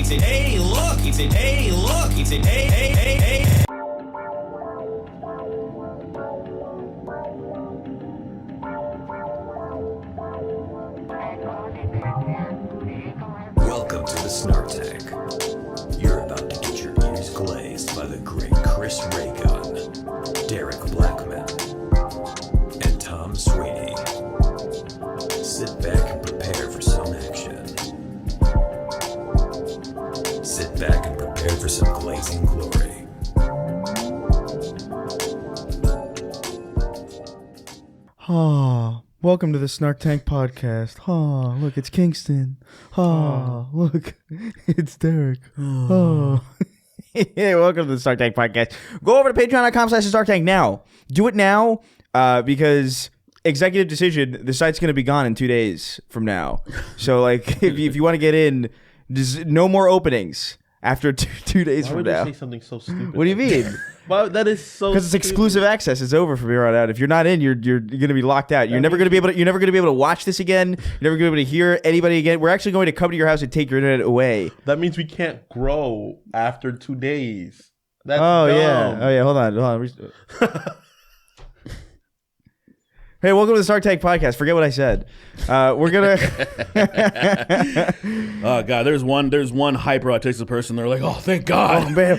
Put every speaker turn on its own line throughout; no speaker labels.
He said, hey, look. He said, hey, look. He said, hey, hey, hey, hey.
Welcome to the Snark Tank. You're about to get your ears glazed by the great Chris Raygun, Derek Blackman, and Tom Sweeney. Sit back and prepare for some action. Sit back and prepare for some glazing glory.
Welcome to the Snark Tank podcast. Look, it's Kingston. Look, it's Derek. Hey, welcome to the Snark Tank podcast. Go over to patreon.com/Snark Tank now. Do it now because executive decision, the site's going to be gone in 2 days from now. So, like, if you want to get in, there's no more openings after two days from now.
Why would you say something so stupid?
What do you mean?
Well, that is so.
Because it's exclusive access. It's over from here on out. If you're not in, you're going to be locked out. You're never going to be able to watch this again. You're never going to be able to hear anybody again. We're actually going to come to your house and take your internet away.
That means we can't grow after 2 days. That's
dumb.
yeah.
Hold on. Hey, welcome to the Snark Tank podcast. Forget what I said. We're gonna.
Oh God, there's one hyper autistic person. They're like, oh, thank God.
Oh man.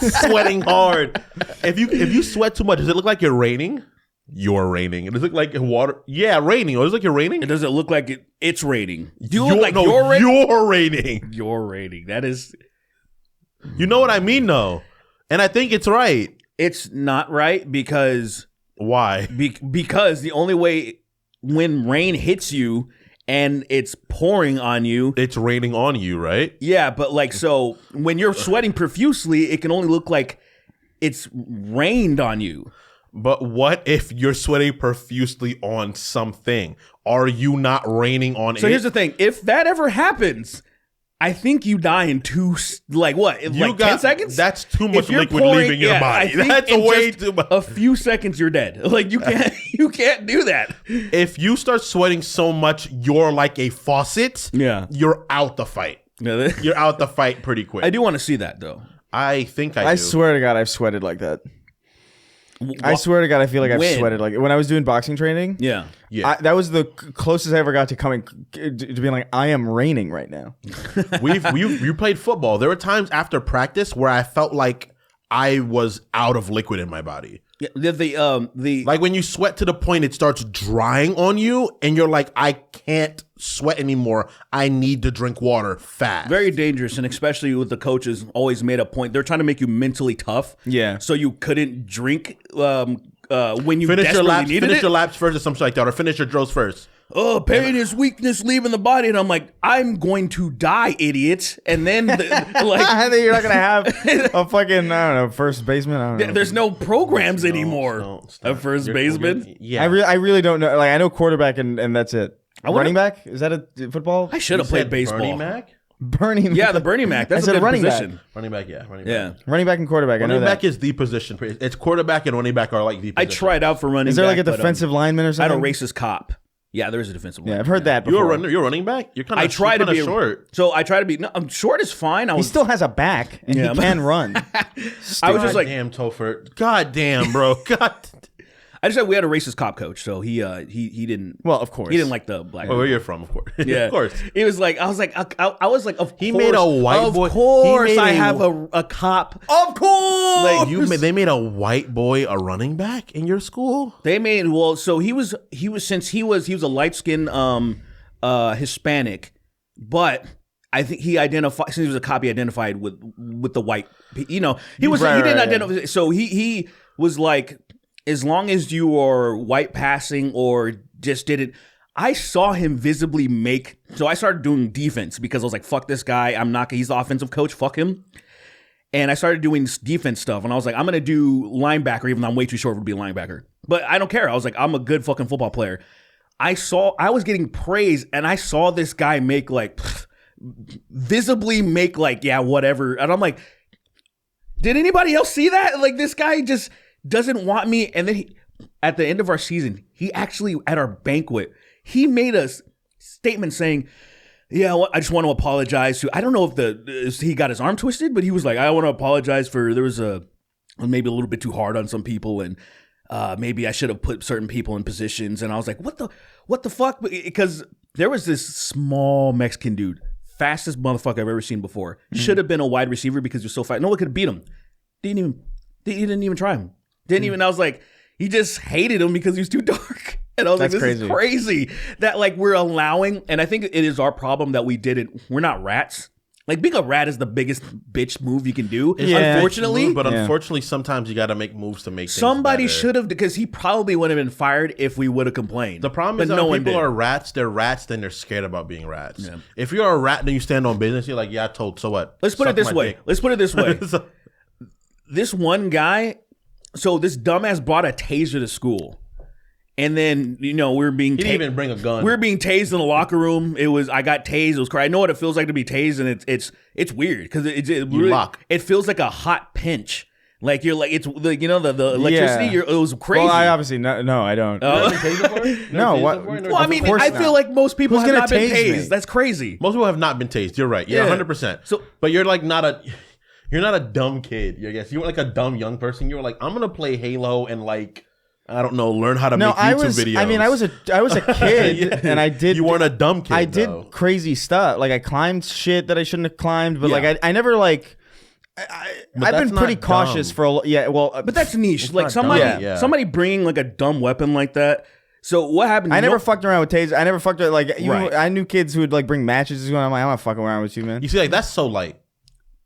Sweating hard. If you sweat too much, does it look like you're raining? You're raining. Does it look like water? Yeah, raining. Or does it look like you're raining?
It doesn't look like it's raining. Do you look like
you're
raining?
You're raining.
You're raining. That is.
You know what I mean, though. And I think it's right.
It's not right because...
Why?
Because the only way when rain hits you and it's pouring on you...
It's raining on you, right?
Yeah, but like, so when you're sweating profusely, it can only look like it's rained on you.
But what if you're sweating profusely on something? Are you not raining on it?
So here's the thing. If that ever happens... I think you die in 10 seconds?
That's too much liquid leaving your body. That's way too much.
A few seconds, you're dead. Like you can't do that.
If you start sweating so much, you're like a faucet.
Yeah,
you're out the fight. You're out the fight pretty quick.
I do want to see that though.
I think I do.
I swear to God, I've sweated like that. I swear to God, I feel like I've sweated like when I was doing boxing training.
Yeah.
That was the closest I ever got to coming to being like, I am raining right now.
You played football. There were times after practice where I felt like I was out of liquid in my body.
Yeah,
like when you sweat to the point it starts drying on you, and you're like, I can't sweat anymore. I need to drink water fast.
Very dangerous, and especially with the coaches always made a point. They're trying to make you mentally tough.
Yeah.
So you couldn't drink when you
finish
desperately
your laps first or something like that, or finish your drills first.
Oh, pain is weakness leaving the body. And I'm like, I'm going to die, idiot. And then,
I think you're not going to have a fucking, I don't know, first baseman. I don't know.
There's no programs anymore. A first baseman?
Yeah.
I really don't know. Like, I know quarterback and that's it. Running back? Is that a football?
I should have played baseball.
Bernie Mac?
Bernie Mac.
Yeah, the Bernie Mac. That's a good
running
position.
back.
Running back, yeah. Running
Yeah.
back.
Running back and quarterback. I know
Running
that.
back is the position. It's quarterback and running back are like the position.
I tried out for running back.
Is there like a defensive lineman or something?
I had a racist cop. Yeah, there is a defensive lineman.
Yeah, I've heard that before.
You're a running back? You're kind of
I try to be
short.
So I try to be. No, I'm short is fine.
He still has a back and he can run.
I was just like,
damn, Topher. God damn, bro. God.
I just said we had a racist cop coach, so he didn't.
Well, of course,
he didn't like the black.
Well, where you're from, of course.
Yeah,
of course.
It was like I was like,
he made a white boy.
Of course, I have a cop.
Of course,
like they made a white boy a running back in your school.
They made so he was since he was a light skinned Hispanic, but I think he identified since he was a cop. He identified with the white. He didn't identify. So he was like, as long as you are white passing or just didn't. I saw him visibly make. So I started doing defense because I was like, fuck this guy. He's the offensive coach. Fuck him. And I started doing defense stuff. And I was like, I'm going to do linebacker, even though I'm way too short to be a linebacker. But I don't care. I was like, I'm a good fucking football player. I was getting praise, and I saw this guy make visibly make yeah, whatever. And I'm like, did anybody else see that? Like, this guy just doesn't want me. And then at the end of our season, he actually, at our banquet, he made us statement saying, "Yeah, well, I just want to apologize to." I don't know if he got his arm twisted, but he was like, "I want to apologize for there was maybe a little bit too hard on some people, and maybe I should have put certain people in positions." And I was like, "What the fuck?" Because there was this small Mexican dude, fastest motherfucker I've ever seen before. Should have been a wide receiver because he was so fast. No one could have beat him. He didn't even try him. I was like, he just hated him because he was too dark. And I was like, this is crazy that like we're allowing, and I think it is our problem that we're not rats. Like being a rat is the biggest bitch move you can do.
Yeah.
Unfortunately.
But unfortunately, sometimes you got to make moves to make things
Somebody
better.
should have, because he probably would have been fired if we would have complained.
The problem is that when people are rats, they're rats, then they're scared about being rats. Yeah. If you're a rat, then you stand on business, you're like, yeah, I told, so what?
Let's put it this way. This one guy, so this dumbass brought a taser to school. And then, we were being
he didn't even bring a gun.
We were being tased in the locker room. I got tased. It was crazy. I know what it feels like to be tased, and it's weird because it feels like a hot pinch. Like you're like it's like the electricity.
Yeah.
It was crazy.
Well, I obviously no, I don't. No, what?
Well, I mean, I feel like most people have not been tased.
Me?
That's crazy.
Most people have not been tased. You're right. Yeah, 100%. So, but you're like you're not a dumb kid. I guess you were like a dumb young person. You were like, I'm gonna play Halo and like. I don't know. Learn how to make YouTube videos.
I mean, I was a kid, and I did.
You weren't a dumb kid.
I did crazy stuff. Like I climbed shit that I shouldn't have climbed, but like I never like. I've been pretty cautious for
but that's niche. Like somebody bringing like a dumb weapon like that. So what happened?
I never fucked around with tasers. I never fucked with I knew kids who would like bring matches. I'm like, I'm not fucking around with you, man.
You see, like that's so light.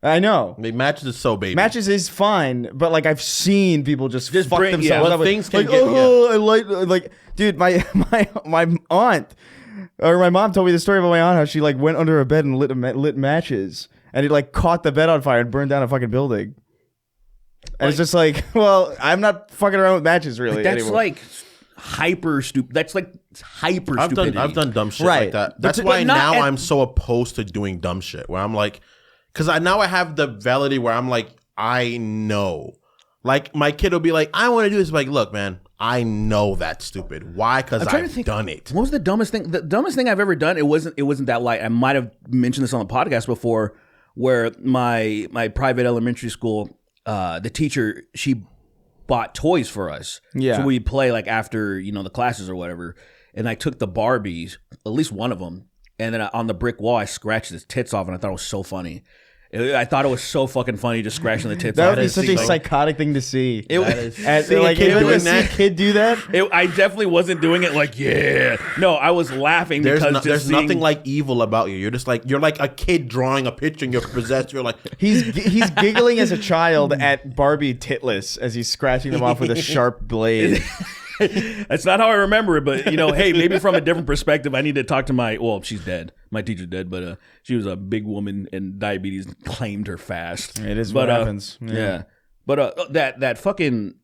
I know.
I mean, matches is so baby.
Matches is fine, but like I've seen people just fuck themselves up.
Things
like,
can
I like, dude, my aunt or my mom told me the story about my aunt how she like went under a bed and lit matches, and it like caught the bed on fire and burned down a fucking building. And it's just like, well, I'm not fucking around with matches really.
That's
anymore.
like hyper stupid. That's like hyper stupidity.
I've done dumb shit like that. That's why now I'm so opposed to doing dumb shit. Where I'm like. Because now I have the validity where I'm like, I know. Like, my kid will be like, I want to do this. Like, look, man, I know that's stupid. Why? Because I've done it.
What was the dumbest thing? The dumbest thing I've ever done, it wasn't that light. I might have mentioned this on the podcast before, where my private elementary school, the teacher, she bought toys for us. Yeah. So we'd play, like, after, the classes or whatever. And I took the Barbies, at least one of them, and then on the brick wall, I scratched his tits off, and I thought it was so funny. I thought it was so fucking funny just scratching the tits.
That would be such a psychotic thing to see.
A
kid do that?
I definitely wasn't doing it like, yeah. No, I was laughing because
there's nothing like evil about you. You're like a kid drawing a picture and you're possessed. You're like
he's giggling as a child at Barbie titless as he's scratching them off with a sharp blade.
That's not how I remember it, but hey, maybe from a different perspective, I need to talk to she's dead. My teacher's dead, but she was a big woman and diabetes claimed her fast.
It is what happens.
Yeah. But that fucking,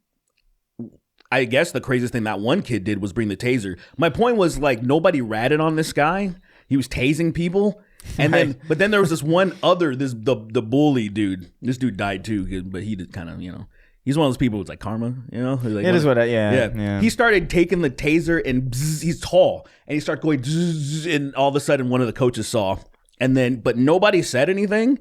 I guess the craziest thing that one kid did was bring the taser. My point was like nobody ratted on this guy. He was tasing people. And but then there was this one other, the bully dude. This dude died too, but he did kind of, he's one of those people who's like karma, Like,
it is what, yeah.
He started taking the taser and bzz, he's tall, and he started going bzz, and all of a sudden one of the coaches saw, but nobody said anything.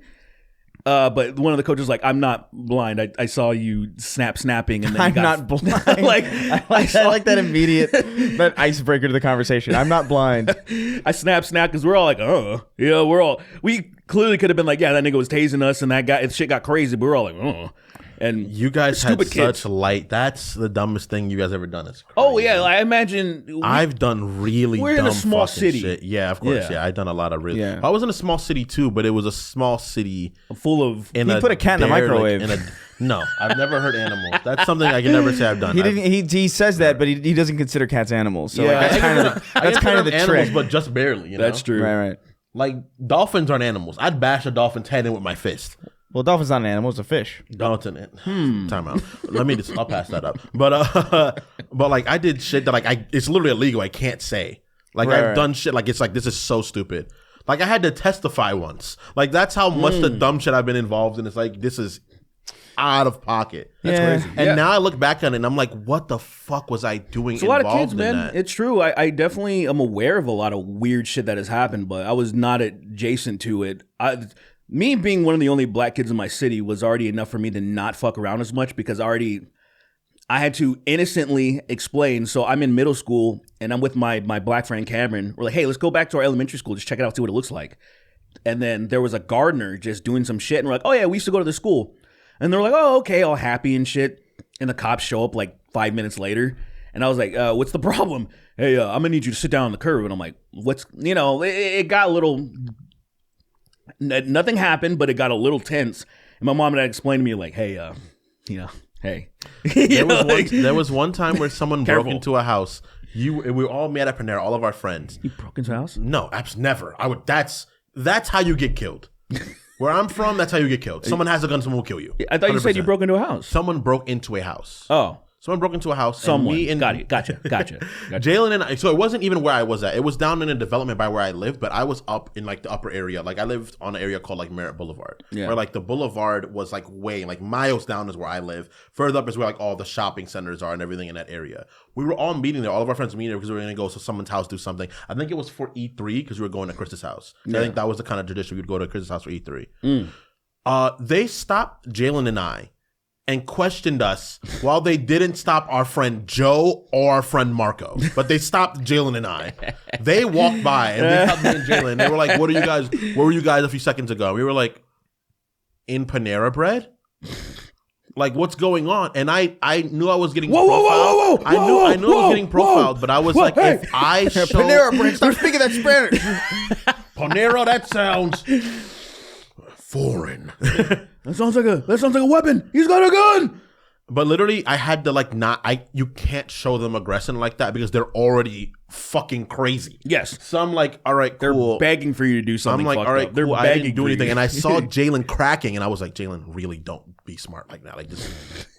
But one of the coaches was like, I'm not blind. I saw you snapping, and then
I'm not blind. I like that immediate that icebreaker to the conversation. I'm not blind.
I snap because we're all like, we clearly could have been like, yeah, that nigga was tasing us, and that guy, shit got crazy. But we're all like, oh. And
you guys had such light. That's the dumbest thing you guys ever done. Is crazy.
Oh yeah, I imagine
I've done really.
We're
dumb
in a small
fucking
city.
Shit. Yeah, of course. Yeah, I've done a lot of really.
Yeah.
I was in a small city too, but it was a small city
full of.
He put a cat in the microwave.
No, I've never heard animals. That's something I can never say I've done.
He says that, but he doesn't consider cats animals. So that's kind of the
animals,
trick.
But just barely.
That's true.
Right.
Like dolphins aren't animals. I'd bash a dolphin's head in with my fist.
Well, dolphin's not an animal; it's a fish.
Dolphin it. Time out. I'll pass that up. But like I did shit that it's literally illegal. I can't say. Like I've done shit like it's like this is so stupid. Like I had to testify once. Like that's how much the dumb shit I've been involved in. It's like this is. out of pocket.
That's crazy.
And now I look back on it and I'm like, what the fuck was I doing?
It's a lot of kids,
in
man.
that?
It's true. I definitely am aware of a lot of weird shit that has happened, but I was not adjacent to it. Me being one of the only black kids in my city was already enough for me to not fuck around as much because I had to innocently explain. So I'm in middle school and I'm with my black friend Cameron. We're like, hey, let's go back to our elementary school. Just check it out, see what it looks like. And then there was a gardener just doing some shit. And we're like, oh yeah, we used to go to the school. And they're like, oh, okay, all happy and shit. And the cops show up like 5 minutes later. And I was like, what's the problem? Hey, I'm going to need you to sit down on the curb. And I'm like, it got a little, nothing happened, but it got a little tense. And my mom and dad explained to me like, hey, hey.
There was one time where someone broke
Careful.
into a house. We were all met at Panera, all of our friends.
You broke into a house?
No, never. That's how you get killed. Where I'm from, that's how you get killed. Someone has a gun, someone will kill you.
I thought you said you
100%.
broke into a house.
Someone broke into a house.
Oh.
Someone broke into a house.
Someone.
And me and
Gotcha.
Jalen and I, so it wasn't even where I was at. It was down in a development by where I lived, but I was up in like the upper area. Like I lived on an area called like Merritt Boulevard.
Yeah.
Where like the boulevard was like way, like miles down is where I live. Further up is where like all the shopping centers are and everything in that area. We were all meeting there. All of our friends meeting there because we were going to go to someone's house, do something. I think it was for E3 because we were going to Chris's house. So I think that was the kind of tradition. We'd go to Chris's house for E3. They stopped Jalen and I and questioned us while they didn't stop our friend Joe or our friend Marco. But they stopped Jalen and I. They walked by and they stopped me and Jalen. They were like, where were you guys a few seconds ago? And we were like, in Panera Bread? Like, what's going on? And I knew I was getting profiled. I knew I was getting profiled, but I was like, if I show...
Panera Bread, start speaking that Spanish.
Panera, that sounds... foreign.
That sounds like a weapon. He's got a gun.
But literally, I had to you can't show them aggression like that because they're already fucking crazy.
Yes.
So I'm like, all right,
They're
cool.
begging for you to do something.
I'm like, all right,
up. They're
cool. I
begging
didn't do
for
anything.
you.
And I saw Jalen cracking and I was like, Jalen, really don't be smart like that. Like, just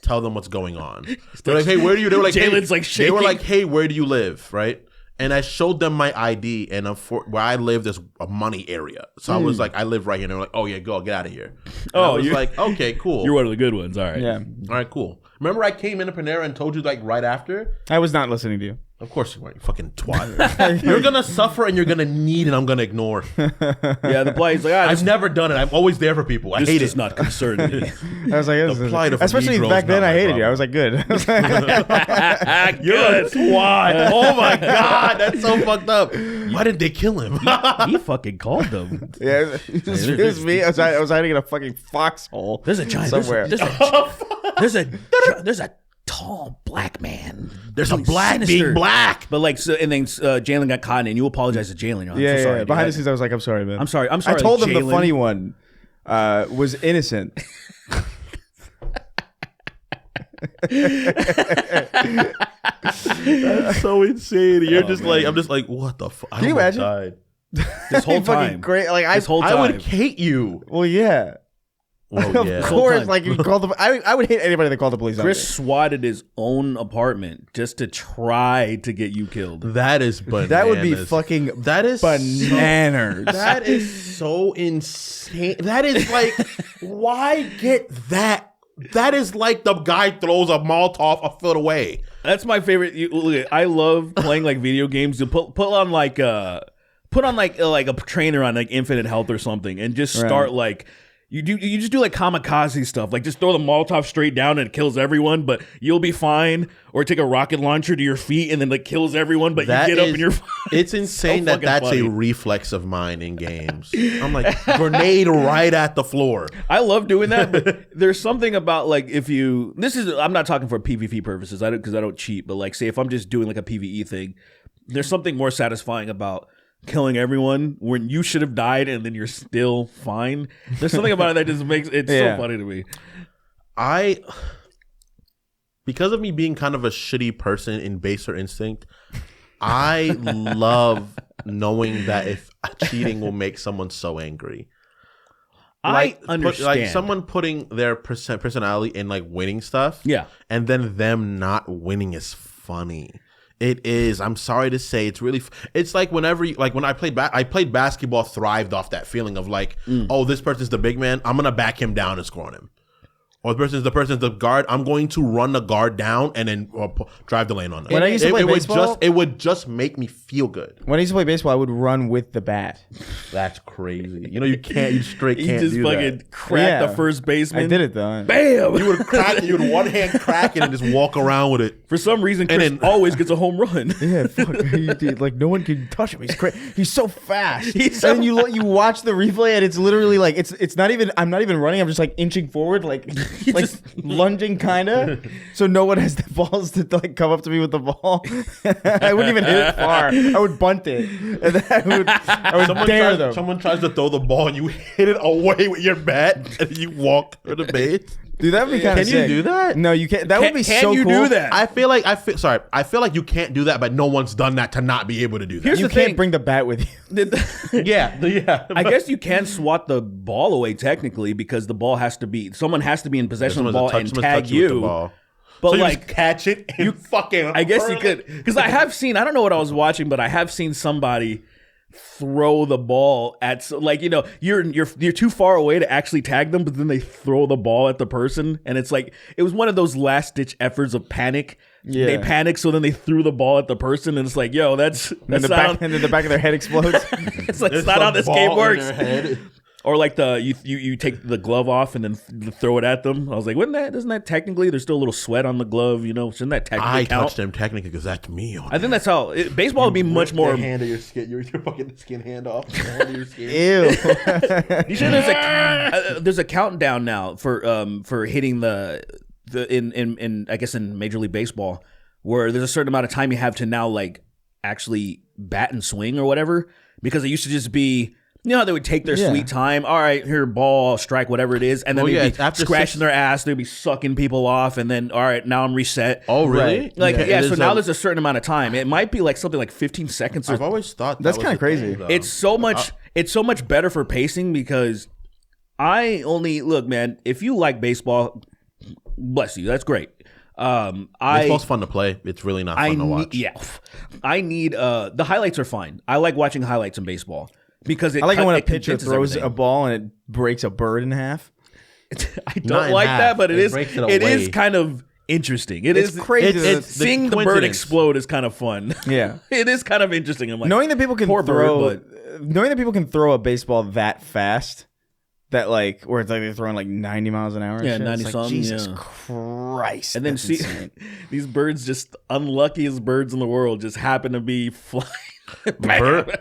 tell them what's going on. They're like, hey, where do you, they were like,
Jalen's
hey,
like shaking.
They were like, hey, where do you live? Right. And I showed them my ID, and where I live, there's a money area. So I was like, I live right here. And they were like, oh, yeah, get out of here. And I was like, okay, cool.
You're one of the good ones. All right.
Yeah.
All right, cool. Remember I came into Panera and told you like right after?
I was not listening to you.
Of course you weren't, you fucking twat. You're going to suffer and you're going to need and I'm going to ignore.
Yeah, the play's like,
I've never done it. I'm always there for people. I
this
hate
does
it.
not concern me.
I was like,
The plight of a
especially
Negro is
back then,
not
I
my
hated you.
problem.
I was like, good. I was like,
You're a twat. Oh my God. That's so fucked up. Why didn't they kill him?
He fucking called them.
yeah, it was me. I was hiding in a fucking foxhole.
There's a giant
somewhere.
There's a tall black man.
There's a
Being
black
sinister.
being black.
But like, so, and then Jalen got caught, and you apologize to Jalen. I'm
Yeah,
so sorry.
yeah. Behind the scenes, I was like, I'm sorry, man.
I'm sorry.
I told them the funny one was innocent.
That's so insane. You're just like, I'm just like, what the fuck?
Can you imagine?
Died.
This whole
Fucking
time.
great. Like
This whole time.
I would hate you.
Well, yeah.
Well, yeah.
Of
whole
course,
time.
like you call the. I would hate anybody that called the police.
Chris
on me.
swatted his own apartment just to try to get you killed.
That is bananas.
That would be fucking.
That is
bananas.
That is so insane. That is like, why get that? That is like the guy throws a Molotov a foot away.
That's my favorite. I love playing like video games. You put on like a trainer on like Infinite Health or something, and just start like. You just do like kamikaze stuff, like just throw the Molotov straight down and it kills everyone, but you'll be fine. Or take a rocket launcher to your feet and then like kills everyone, but
That
you get up
is-
and you're fine.
It's insane that that's
funny.
a reflex of mine in games. I'm like, grenade right at the floor.
I love doing that, but there's something about like I'm not talking for PvP purposes, because I don't cheat, but like say if I'm just doing like a PvE thing, there's something more satisfying about killing everyone when you should have died and then you're still fine. There's something about it that just makes it so funny to me.
Because of me being kind of a shitty person in baser instinct, I love knowing that if cheating will make someone so angry.
I understand.
Like someone putting their personality in like winning stuff.
Yeah.
And then them not winning is funny. It is. I'm sorry to say, it's really. It's like whenever, when I played basketball, thrived off that feeling of like, oh, this person's the big man. I'm gonna back him down and score on him. or the person's the guard, I'm going to run the guard down and then drive the lane on them.
When I used to play baseball,
it would just make me feel good.
when I used to play baseball, I would run with the bat.
That's crazy. You know, you straight
He
can't
just
do
fucking
that.
cracked the first baseman.
I did it though.
Bam!
You would one hand crack it and just walk around with it.
For some reason, Chris
then-
always gets a home run.
Yeah, fuck. Like no one can touch him. He's crazy. He's so fast.
He's so
and then you watch the replay, and it's literally like it's not even. I'm not even running. I'm just like inching forward, like lunging, kinda. So no one has the balls to like come up to me with the ball. I wouldn't even hit it far. I would bunt it, and then I would dare them.
Someone tries to throw the ball and you hit it away with your bat and you walk to the base.
Dude, that would be kind of
Can you
sick.
do that?
No, you can't. That would be
Can
so
you
cool.
do that?
I feel like you can't do that, but no one's done that to not be able to do that.
Here's
You
the
can't
thing.
bring the bat with you.
yeah.
I guess you can swat the ball away technically because the ball has to be someone has to be in possession of the ball and tag you.
But
But
you
like
just catch it and you fucking.
I guess you
hurl
could
it.
because I don't know what I was watching, but I have seen somebody throw the ball at like you're too far away to actually tag them, but then they throw the ball at the person, and it's like it was one of those last ditch efforts of panic.
Yeah.
They panic, so then they threw the ball at the person, and it's like, yo, that's
And
not
and then the back of their head explodes.
it's like it's
There's
not how
some
this
ball
game
in
works.
their head.
Or like you take the glove off and then throw it at them. I was like, doesn't that technically there's still a little sweat on the glove, shouldn't that technically
I
count?
touched them technically because that's me.
I think that's how baseball would be much more.
The hand of your skin, your fucking skin hand off. The hand of your skin.
Ew.
You sure there's a countdown now for hitting the in I guess in Major League Baseball where there's a certain amount of time you have to now like actually bat and swing or whatever, because it used to just be. You know how they would take their sweet time. All right, here, ball, strike, whatever it is, and then they'd be
after
scratching their ass. They'd be sucking people off, and then all right, now I'm reset.
Oh, really?
Right.
Like
Yeah,
so now there's a certain amount of time. It might be like something like 15 seconds.
I've always thought
That's
was
kinda
the
crazy.
thing, though.
It's so much. It's so much better for pacing because I only look, man. If you like baseball, bless you. That's great.
Baseball's fun to play. It's really not fun to watch.
I need the highlights are fine. I like watching highlights in baseball because
I like it when a
it
pitcher
condenses
throws
everything.
a ball and it breaks a bird in half.
I
Not
don't
in
like
half.
that, but
It
it
breaks
is.
it
It
away.
is kind of interesting.
It's crazy.
it's-
Seeing the bird
coincidence.
explode is kind of fun.
Yeah.
It is kind of interesting. I'm like,
Knowing that people can
poor
throw,
bird,
knowing that people can throw a baseball that fast, that like where it's like they're throwing like 90 miles an hour. And
Yeah,
shit,
90
it's like,
something,
Jesus
yeah.
Christ!
and then
that's
see
insane.
these birds, just unluckiest birds in the world, just happen to be flying.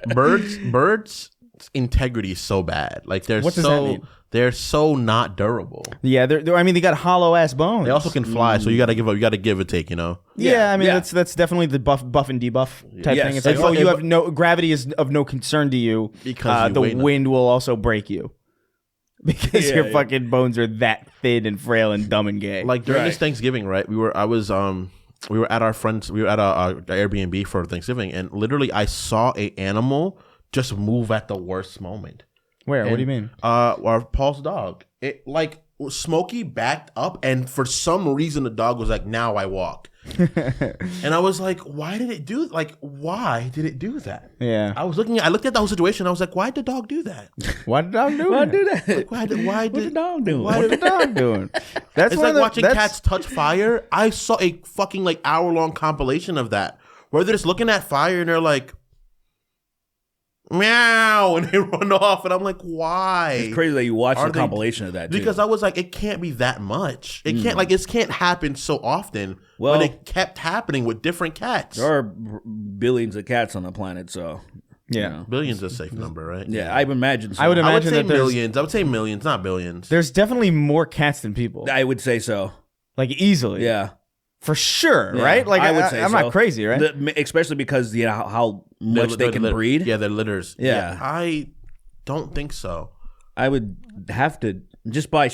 Birds' integrity is so bad. Like
What does that mean?
they're so not durable.
Yeah, I mean, they got hollow ass bones.
They also can fly, so you got to give up. You got to give or take.
Yeah,
Yeah,
I mean
yeah.
that's definitely the buff and debuff type
Yes.
thing. It's like,
It's
oh,
like-
you have no gravity is of no concern to you
Because you
the
weigh
wind will also break you because
Yeah,
your
yeah.
fucking bones are that thin and frail and dumb and gay.
Like during this
Right.
Thanksgiving, right? We were at our friends. We were at a Airbnb for Thanksgiving, and literally, I saw a animal just move at the worst moment.
Where? What
And,
do you mean?
Our Paul's dog. It like Smokey backed up, and for some reason, the dog was like, "Now I walk." And I was like, "Why did it do? Like, why did it do that?"
Yeah.
I looked at the whole situation. I was like, "Why did the dog do that?
Why did I do
Why
that?
do that?
Like, why did?
What the dog doing?
What the dog doing? That's
It's
one
like
of the,
watching
that's-
cats touch fire. I saw a fucking like hour-long compilation of that where they're just looking at fire and they're like, meow, and they run off, and I'm like, why?
It's crazy that you watched
Are
the
they-
compilation of that too.
Because I was like, it can't be that much. It can't it can't happen so often.
Well-
but it kept happening with different cats.
there are billions of cats on the planet, so
Yeah.
you know.
Billions is a safe number, right?
Yeah, I would imagine. So.
I would
I would
imagine
say
that there's
millions. I would say millions, not billions.
there's definitely more cats than people.
I would say so.
Like easily.
Yeah,
For sure,
Yeah,
right? Like
I would say
I'm
so.
not crazy, right?
Especially because how much they can breed.
Yeah, they're litters.
Yeah.
I don't think so.
I would have to just buy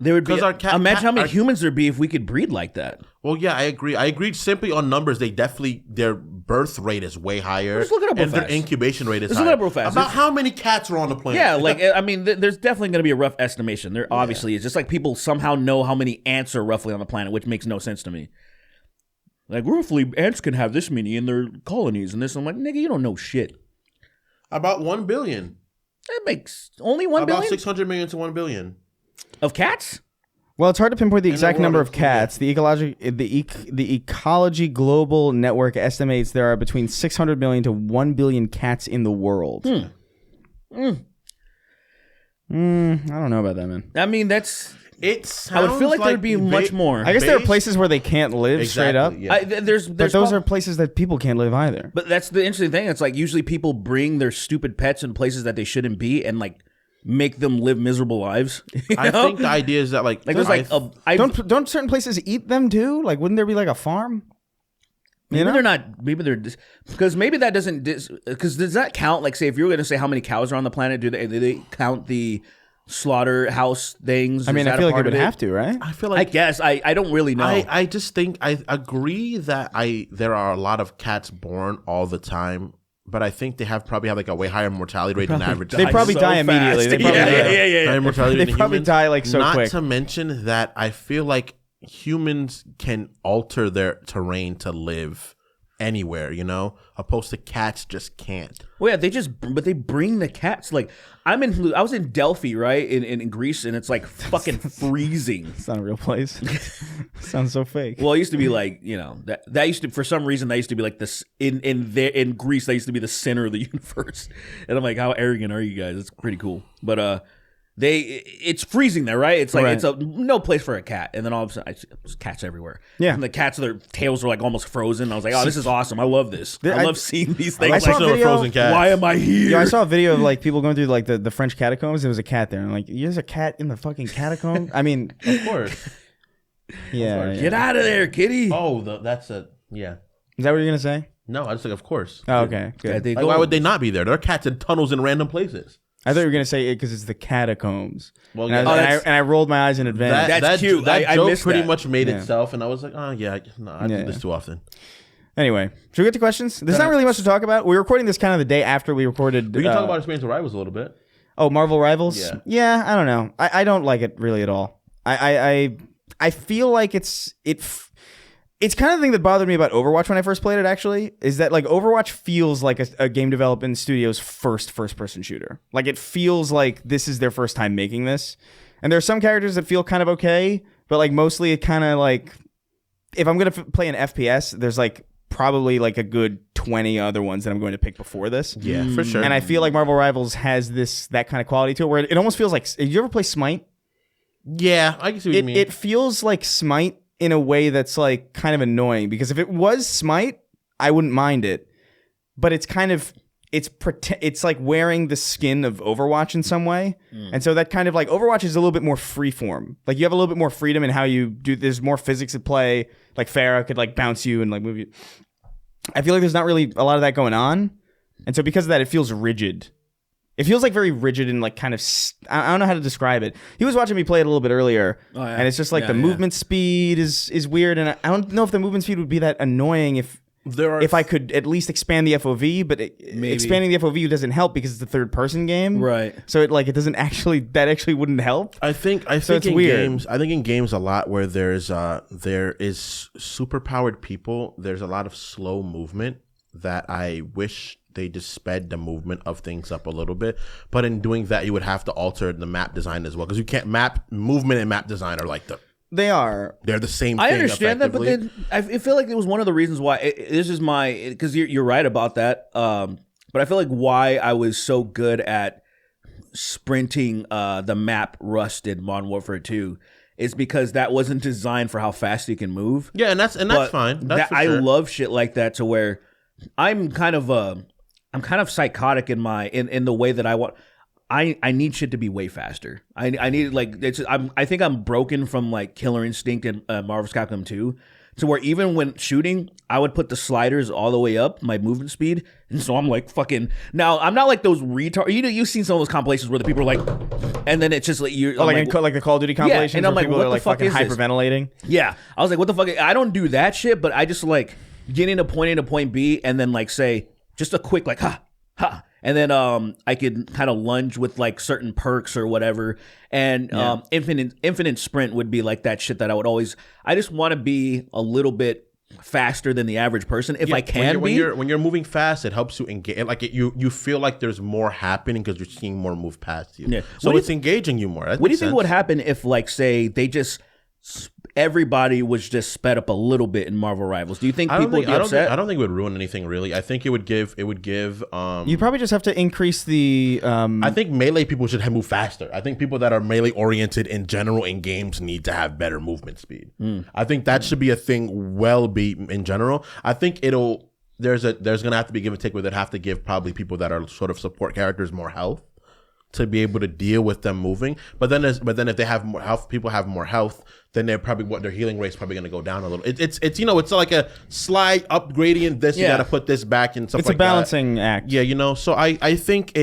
there would be.
'Cause our cat-
imagine how many
our-
humans there'd be if we could breed like that.
Well, yeah, I agree. I agreed simply on numbers. Their birth rate is way higher.
Just look it up real
and their
fast.
incubation rate is
Let's look
higher.
it up real fast.
About
It's-
how many cats are on the planet?
Yeah, like I mean, there's definitely going to be a rough estimation. There obviously is. Just like people somehow know how many ants are roughly on the planet, which makes no sense to me. Like roughly, ants can have this many in their colonies and this. I'm like, nigga, you don't know shit.
About 1 billion.
That makes only 1
About
billion
600 million to 1 billion.
of cats.
Well, it's hard to pinpoint the
And
exact
the
number
world
of
is-
cats. The Ecology Global Network estimates there are between 600 million to 1 billion cats in the world. I don't know about that, man.
I mean, that's.
It
I would feel
sounds
like there'd be much more.
I guess there are
based-
places where they can't live straight up.
Exactly, yeah.
There's
But those
prob-
are places that people can't live either.
But that's the interesting thing. It's like usually people bring their stupid pets in places that they shouldn't be and like make them live miserable lives. You
I
know?
think the idea is that like
there's like
Don't certain places eat them too? Like, wouldn't there be like a farm?
maybe they're not. Maybe they're because maybe that doesn't because does that count? Like, say if you were going to say how many cows are on the planet, do they count the slaughterhouse things?
I mean,
Is
I
that
feel
a
like they
part
would
of it?
have to, right?
I feel
I
like
guess I don't really know.
I just think I agree that there are a lot of cats born all the time, but I think they probably have like a way higher mortality rate than average.
They probably
so
die immediately.
fast.
They probably
yeah.
Higher mortality
They
than
probably
humans.
die, like, so
Not
quick.
to mention that I feel like humans can alter their terrain to live anywhere, opposed to cats just can't.
Well, yeah, they bring the cats. Like I was in Delphi, right, in Greece, and it's like fucking freezing.
It's not a real place. Sounds so fake.
Well, it used to be like that used to, for some reason, that used to be like this in Greece. That used to be the center of the universe, and I'm like, how arrogant are you guys? It's pretty cool, but it's freezing there, right? It's like
Right.
it's no place for a cat, and then all of a sudden, there's cats everywhere.
Yeah.
and the cats, their tails are like almost frozen. I was like, oh, this is awesome. I love this. I
I-
love seeing these
I
things.
saw
Like,
a video-
frozen cat.
why am I here?
Yeah, I saw a video of like people going through like the French catacombs. There was a cat there. I'm like, there's a cat in the fucking catacomb? I mean,
Of course.
yeah.
Get out of there, kitty.
Oh, that's a yeah.
Is that what you're going to say?
No, I just like of course.
Oh, okay. Good.
Yeah, they
Like,
go-
why would they not be there? There are cats in tunnels in random places.
I thought you were going to say it because it's the catacombs.
Well,
and, I,
yeah,
and, I, and I rolled my eyes in advance.
That's cute.
That
I
joke
missed
pretty
that.
much made
Yeah.
itself, and I was like, oh yeah, no, I
Yeah,
do this
yeah.
too often.
Anyway, should we get to questions? There's not really much to talk about. We're recording this kind of the day after we recorded.
We can talk about Experience of Rivals a little bit.
Oh, Marvel Rivals?
Yeah.
I don't know. I don't like it really at all. I feel like it's kind of the thing that bothered me about Overwatch when I first played it, actually, is that like Overwatch feels like a game development studio's first person shooter. Like it feels like this is their first time making this. And there are some characters that feel kind of okay, but like mostly it kind of like, if I'm going to play an FPS, there's like probably like a good 20 other ones that I'm going to pick before this.
Yeah, for sure.
And I feel like Marvel Rivals has that kind of quality to it where it almost feels like, did you ever play Smite?
yeah, I can see what you mean.
It feels like Smite in a way that's like kind of annoying, because if it was Smite, I wouldn't mind it. But it's kind of it's like wearing the skin of Overwatch in some way. And so that kind of like Overwatch is a little bit more freeform. Like you have a little bit more freedom in how you do. There's more physics at play. Like Pharah could like bounce you and like move you. I feel like there's not really a lot of that going on. And so because of that, it feels rigid. It feels like very rigid and like kind of, I don't know how to describe it. He was watching me play it a little bit earlier, and it's just like the movement speed is weird, and I don't know if the movement speed would be that annoying if I could at least expand the FOV, but expanding the FOV doesn't help because it's a third person game,
Right.
So it doesn't actually, that actually wouldn't help.
I think
it's
in
weird.
games, I think in games a lot where there is superpowered people, there's a lot of slow movement that I wish they just sped the movement of things up a little bit. But in doing that, you would have to alter the map design as well, because you can't movement and map design are like they're the same thing.
I understand that, but
effectively.
then I feel like it was one of the reasons why this is because you're right about that. But I feel like why I was so good at sprinting the map Rust in Modern Warfare 2 is because that wasn't designed for how fast you can move.
Yeah, and that's
But
fine. That's for
I
sure.
love shit like that, to where I'm kind of psychotic in the way that I want. I need shit to be way faster. I need like I think I'm broken from like Killer Instinct and Marvel vs. Capcom 2, to where even when shooting, I would put the sliders all the way up, my movement speed, and so I'm like fucking. Now I'm not like those retard. You've seen some of those compilations where the people are like, and then it's just like you're
Like the Call of Duty compilations,
and I'm
where
like,
people
what
are
the
like
fuck
fucking
is this?
hyperventilating.
Yeah, I was like, what the fuck? I don't do that shit, but I just like getting to point A to point B, and then like say just a quick like ha ha, and then I could kind of lunge with like certain perks or whatever, and infinite sprint would be like that shit that I would always. I just want to be a little bit faster than the average person. If I can
when you're moving fast, it helps you engage. Like you feel like there's more happening because you're seeing more move past you.
Yeah.
So it's engaging you more.
What do you think would happen if, like, say they just everybody was just sped up a little bit in Marvel Rivals? Do you think people would be upset?
I don't think it would ruin anything really. I think it would give.
You probably just have to increase the.
I think melee people should move faster. I think people that are melee oriented in general in games need to have better movement speed. I think that should be a thing. In general, I think there's gonna have to be give and take where they'd have to give probably people that are sort of support characters more health to be able to deal with them moving. But then if they have more health, people have more health, then they're probably their healing rate's probably going to go down a little. It's it's like a slight up gradient. You got to put this back and stuff like that.
It's a balancing act.
Yeah, so I think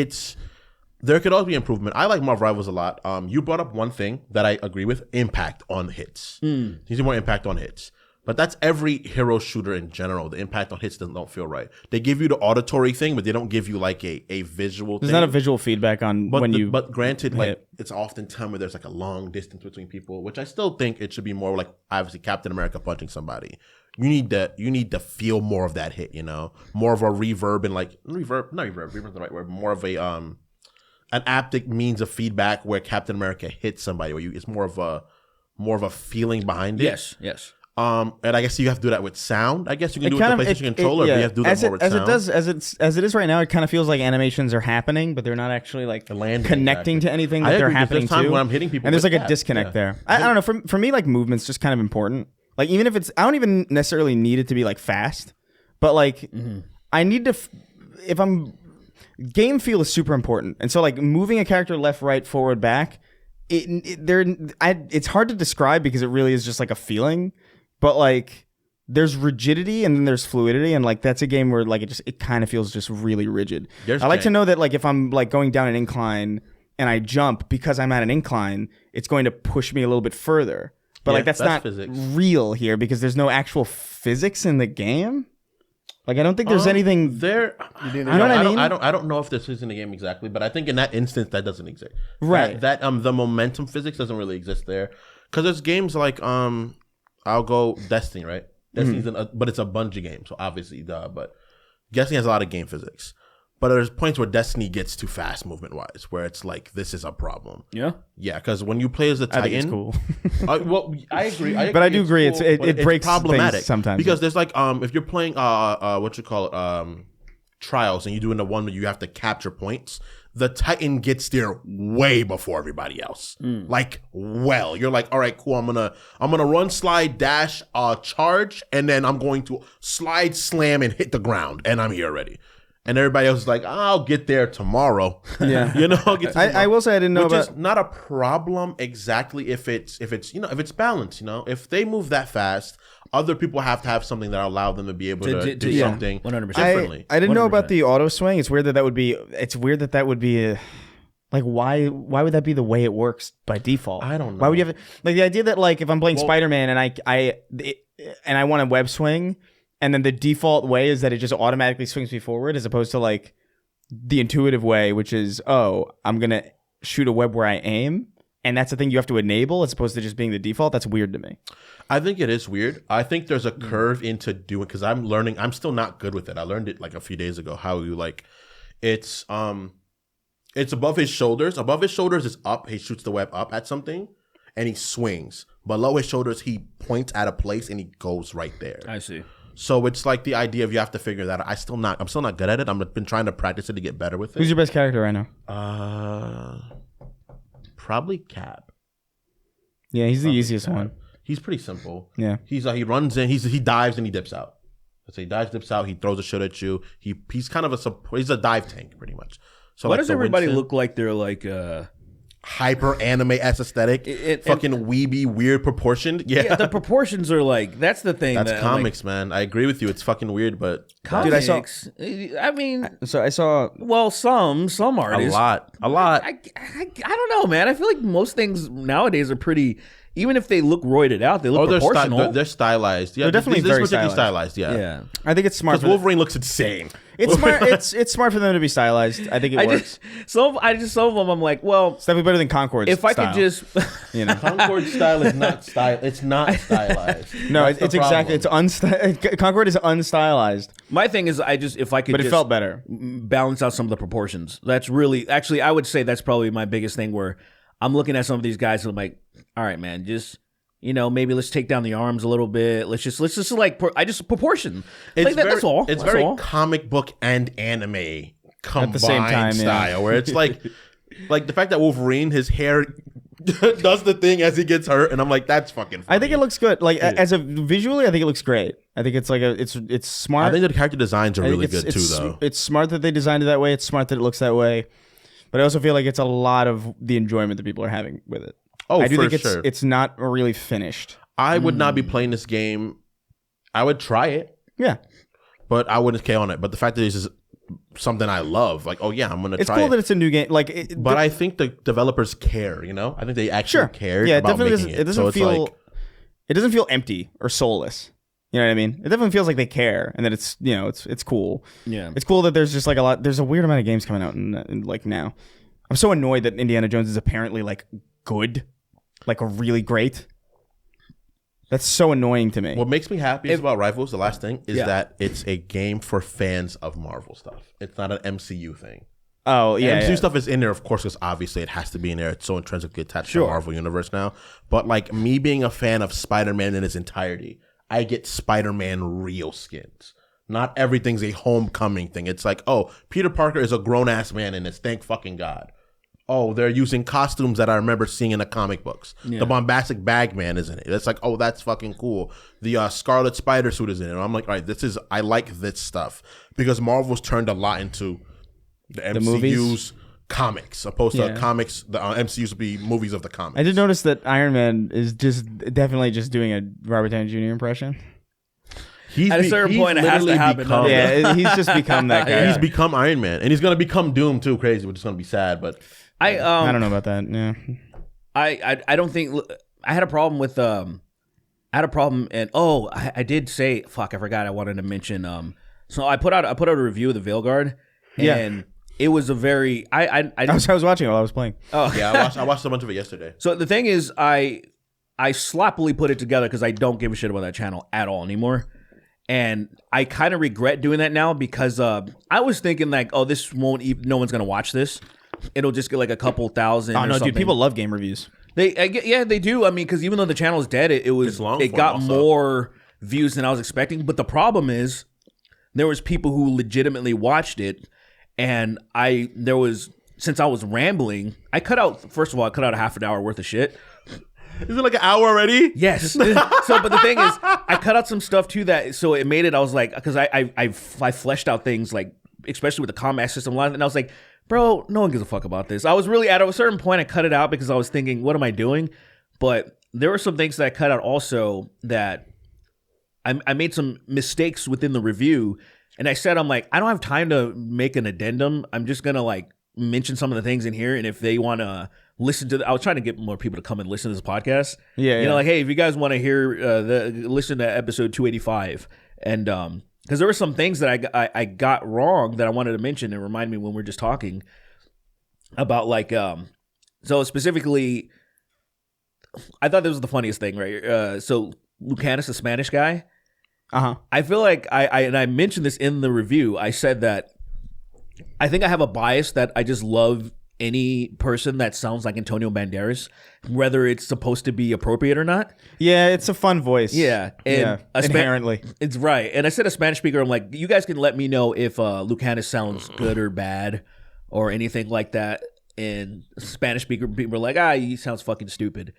there could always be improvement. I like Marvel Rivals a lot. You brought up one thing that I agree with: impact on hits. You need more impact on hits. But that's every hero shooter in general. The impact on hits don't feel right. They give you the auditory thing, but they don't give you like a visual thing.
There's not a visual feedback on
But granted, like it's often time where there's like a long distance between people, which I still think it should be more like obviously Captain America punching somebody. You need to feel more of that hit, more of a reverb and like reverb's the right word, more of a an aptic means of feedback where Captain America hits somebody, where it's more of a feeling behind it.
Yes.
And I guess you have to do that with sound. I guess you can do it with the PlayStation controller, but you have to do that more with sound.
As it is right now, it kind of feels like animations are happening, but they're not actually like connecting to anything that they're happening to.
When I'm hitting people,
and there's like a disconnect there. I don't know. For me, like movement's just kind of important. Like even if I don't even necessarily need it to be like fast, but like I need to. If I'm game feel is super important, and so like moving a character left, right, forward, back. It's hard to describe because it really is just like a feeling. But like, there's rigidity and then there's fluidity, and like that's a game where like it kind of feels just really rigid. I like to know that like if I'm like going down an incline and I jump because I'm at an incline, it's going to push me a little bit further. But like that's not physics. Real here because there's no actual physics in the game. Like I don't think there's anything
there.
You know what I mean?
I don't know if this is in the game exactly, but I think in that instance that doesn't exist.
Right.
That the momentum physics doesn't really exist there because there's games like I'll go Destiny, right? Destiny's but it's a Bungie game, so obviously, but Destiny has a lot of game physics. But there's points where Destiny gets too fast movement wise, where it's like this is a problem.
Yeah,
because when you play as a Titan,
I think it's cool.
Well, I agree.
But I do agree, cool, it breaks problematic sometimes
because there's like if you're playing Trials and you're doing the one where you have to capture points. The Titan gets there way before everybody else. You're like, all right, cool. I'm gonna run, slide, dash, charge, and then I'm going to slide, slam, and hit the ground, and I'm here already. And everybody else is like, I'll get there tomorrow. Yeah, I'll get.
I will say I didn't know
which is not a problem exactly if it's balanced. If they move that fast. Other people have to have something that allow them to be able to do something
100%.
differently.
I didn't know about the auto swing. It's weird that would be. It's weird that would be. Like why would that be the way it works by default?
I don't know.
Why would you have like the idea that like if I'm playing Spider-Man and I want a web swing and then the default way is that it just automatically swings me forward as opposed to like the intuitive way, which is I'm gonna shoot a web where I aim. And that's the thing you have to enable as opposed to just being the default. That's weird to me.
I think it is weird. I think there's a curve into doing because I'm learning. I'm still not good with it. I learned it like a few days ago. How you like, it's above his shoulders. Above his shoulders is up. He shoots the web up at something, and he swings. Below his shoulders, he points at a place and he goes right there.
I see.
So it's like the idea of you have to figure that out. I'm still not good at it. I've been trying to practice it to get better with it.
Who's your best character right now?
Probably Cap.
Yeah, he's the easiest one.
He's pretty simple.
Yeah.
He runs in, he dives and he dips out. So he dives, dips out, he throws a shit at you. He's kind of he's a dive tank pretty much. So
why does everybody look like they're like
hyper anime aesthetic, fucking weeby, weird proportioned? Yeah,
the proportions are like that's the thing.
That's comics, man. I agree with you. It's fucking weird, but
comics. I mean,
so I saw.
Well, some artists,
a lot.
I don't know, man. I feel like most things nowadays are pretty even if they look roided out, they look proportional.
They're stylized. Yeah,
They're definitely very
stylized. Yeah.
Yeah.
I think it's smart.
Because Wolverine looks insane.
It's smart. It's smart for them to be stylized. I think it works.
Some of them I'm like, well,
it's definitely better than Concord's
if I
style.
could just,
Concord style is not style. It's not stylized.
No,
That's the
it's exactly. It's Concord is unstylized.
my thing is, if I could,
But it
just
felt better.
balance out some of the proportions. That's really, actually, I would say that's probably my biggest thing. Where I'm looking at some of these guys and I'm like, all right, man, just. Maybe let's take down the arms a little bit. Let's just proportion. That's all.
It's
that's
very
all.
comic book and anime combined
At the same time,
style, where it's like the fact that Wolverine, his hair does the thing as he gets hurt, and I'm like, that's fucking funny.
I think it looks good. Like visually, I think it looks great. I think it's like it's smart.
I think the character designs are really good too, though.
It's smart that they designed it that way. It's smart that it looks that way. But I also feel like it's a lot of the enjoyment that people are having with it.
Oh,
I do
for
think
sure.
It's not really finished.
I would not be playing this game. I would try it,
Yeah.
but I wouldn't K on it. But the fact that it's just something I love, like, oh yeah, I'm gonna
It's
try
cool
it.
that it's a new game.
But I think the developers care. I think they actually care
Yeah, it
about
definitely
making
doesn't.
it.
It doesn't
So it's
feel.
like,
It doesn't feel empty or soulless. You know what I mean? It definitely feels like they care and that it's it's cool.
Yeah.
It's cool that there's just like a lot. There's a weird amount of games coming out in like now. I'm so annoyed that Indiana Jones is apparently like good, like a really great. That's so annoying to me.
what makes me happy about Rivals, the last thing, is
Yeah.
that it's a game for fans of Marvel stuff. It's not an MCU thing.
Oh yeah,
MCU
yeah.
stuff is in there, of course, because obviously it has to be in there. It's so intrinsically attached to
Sure.
the Marvel universe now. But like me being a fan of Spider-Man in its entirety, I get Spider-Man real skins. Not everything's a homecoming thing. It's like, oh, Peter Parker is a grown-ass man in this. Thank fucking God. Oh, they're using costumes that I remember seeing in the comic books.
Yeah.
The bombastic bag man is in it. It's like, oh, that's fucking cool. The Scarlet Spider suit is in it. And I'm like, all right, I like this stuff. Because Marvel's turned a lot into the MCU's
movies?
comics, opposed
Yeah.
to comics. The MCU's would be movies of the comics.
I did notice that Iron Man is definitely just doing a Robert Downey Jr. impression.
At a certain point, it has to
literally
happen,
become-
no?
Yeah, he's just become that guy.
He's become Iron Man, and he's gonna become Doom too. Crazy, which is gonna be sad, but
I don't know about that. Yeah.
I don't think I had a problem with I had a problem and I did say fuck I forgot I wanted to mention so I put out a review of the Veilguard and it was a very I
was watching it while I was playing.
yeah, I watched a bunch of it yesterday.
So the thing is I sloppily put it together because I don't give a shit about that channel at all anymore. And I kind of regret doing that now because I was thinking like, oh, this won't even, no one's gonna watch this. It'll just get like a couple thousand.
Oh
or
no,
something.
dude! People love game reviews.
They do. I mean, because even though the channel is dead, it
It's long
it
form
got
also.
more views than I was expecting. But the problem is, there was people who legitimately watched it, and since I was rambling, I cut out a half an hour worth of shit.
Is it like an hour already?
Yes. But the thing is, I cut out some stuff too that so it made it. I was like, because I fleshed out things like, especially with the combat system line, and I was like, bro, no one gives a fuck about this. I was really at a certain point. I cut it out because I was thinking, what am I doing? But there were some things that I cut out also that I made some mistakes within the review, and I said, I'm like, I don't have time to make an addendum. I'm just gonna like mention some of the things in here, and if they want to listen to, I was trying to get more people to come and listen to this podcast.
Yeah,
you know, like, hey, if you guys want to hear listen to episode 285, and because there were some things that I got wrong that I wanted to mention and remind me when we're just talking about, like, so specifically, I thought this was the funniest thing, right? So Lucanus, the Spanish guy, I feel like I mentioned this in the review. I said that I think I have a bias that I just love any person that sounds like Antonio Banderas, whether it's supposed to be appropriate or not.
Yeah, it's a fun voice.
Yeah, and
inherently.
It's right. And I said a Spanish speaker, I'm like, you guys can let me know if Lucanus sounds good or bad or anything like that. And Spanish speaker people are like, he sounds fucking stupid.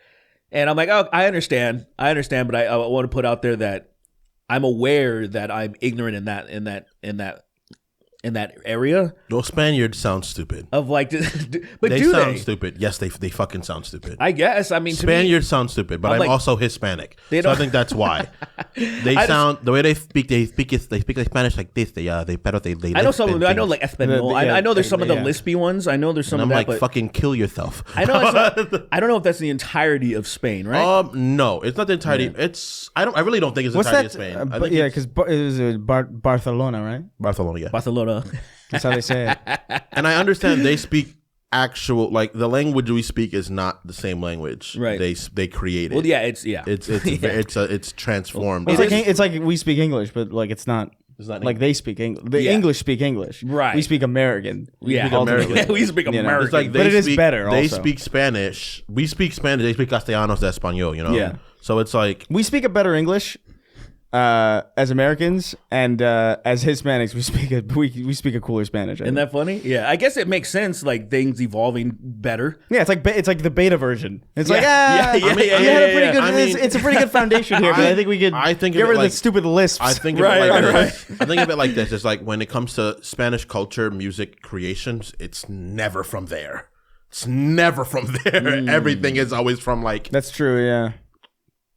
And I'm like, oh, I understand, but I want to put out there that I'm aware that I'm ignorant in that in that area
Those Spaniards sound stupid.
of like, but
They
do
sound
they?
stupid. Yes, they fucking sound stupid.
I guess. I mean, to me,
Spaniards sound stupid, but
I'm
I'm
like-
also Hispanic,
They
so I
don't-
think that's why they sound the way they speak. They speak like Spanish like this. They
I know
lisp
some.
and
I know
things.
like Espanol. I know there's some of the
yeah.
lispy ones. I know there's some
And
of
I'm
that.
like,
but
fucking kill yourself.
I know. I don't know if that's the entirety of Spain, right?
No, it's not the entirety. It's I really don't think it's the
What's
entirety
that?
of Spain. I think
Yeah,
it's
because it was Barcelona, right?
Barcelona. Yeah,
Barcelona.
That's how they say it.
and I understand they speak actual like the language we speak is not the same language.
Right.
They create it.
Well, yeah,
it's
yeah.
it's transformed.
It's like we speak English, but like it's not.
It's not
like they speak English. The
Yeah.
English speak English.
Right.
We speak American.
Yeah,
speak American.
Yeah, we speak
You know,
American.
It's like
But it is
speak,
better
They
also.
speak Spanish. We speak Spanish. They speak Castellanos de Español. You know.
Yeah.
So it's like
We speak a better English as Americans, and as Hispanics, we speak a cooler Spanish. I
Isn't
think.
that funny? Yeah, I guess it makes sense. Like things evolving better.
Yeah, it's like the beta version. It's like
Yeah, yeah,
I mean,
yeah,
you had a
yeah,
pretty
yeah.
good.
I mean-
it's a pretty good foundation here, but I think we could.
I think of
get
it
rid of
like-
the stupid lisps.
I think
Right,
of it like
right,
this. I think of it like this. It's like when it comes to Spanish culture, music creations, it's never from there. It's never from there. Everything is always from like
That's true. Yeah.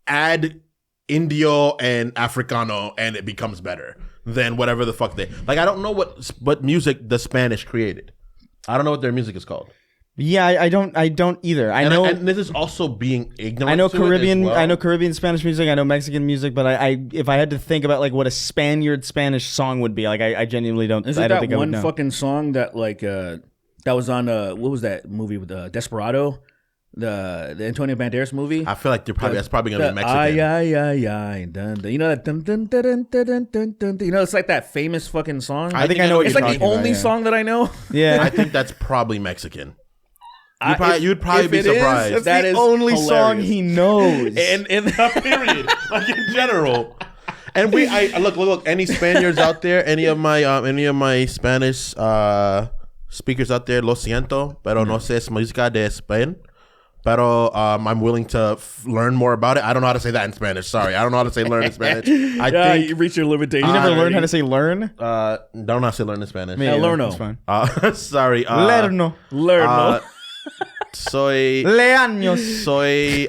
add Indio and Africano, and it becomes better than whatever the fuck they like. I don't know what music the Spanish created. I don't know what their music is called.
Yeah, I don't either. I
And,
know.
and this is also being ignorant.
I know
to it as
Caribbean.
well.
I know Caribbean Spanish music. I know Mexican music. But I if I had to think about like what a Spaniard Spanish song would be, like I genuinely don't.
Isn't
I don't
that
think I would
one
know.
fucking song that like that was on what was that movie with Desperado, the Antonio Banderas movie?
I feel like that's probably gonna be Mexican.
Ay, dun, dun. You know that dun, dun, dun, dun, dun, dun, dun, dun. You know it's like that famous fucking song.
I think I know what
it's
you're
like
talking
the only
about, yeah.
song that I know.
Yeah,
I think that's probably Mexican.
If-
You'd probably
if
be
it is,
surprised.
that
the
is
only song
hilarious.
he knows.
And
Period. Like in general. And I look. Any Spaniards out there? Any of my Spanish speakers out there? Lo siento, pero no sé es música de Spain. Pero I'm willing to learn more about it. I don't know how to say that in Spanish. Sorry, I don't know how to say learn in Spanish. I think
you reach your limitation.
you never learned how to say learn.
don't know how to say learn in Spanish.
Yeah,
learno.
that's fine.
Sorry.
Lerno.
Learn.
Soy.
Leaños.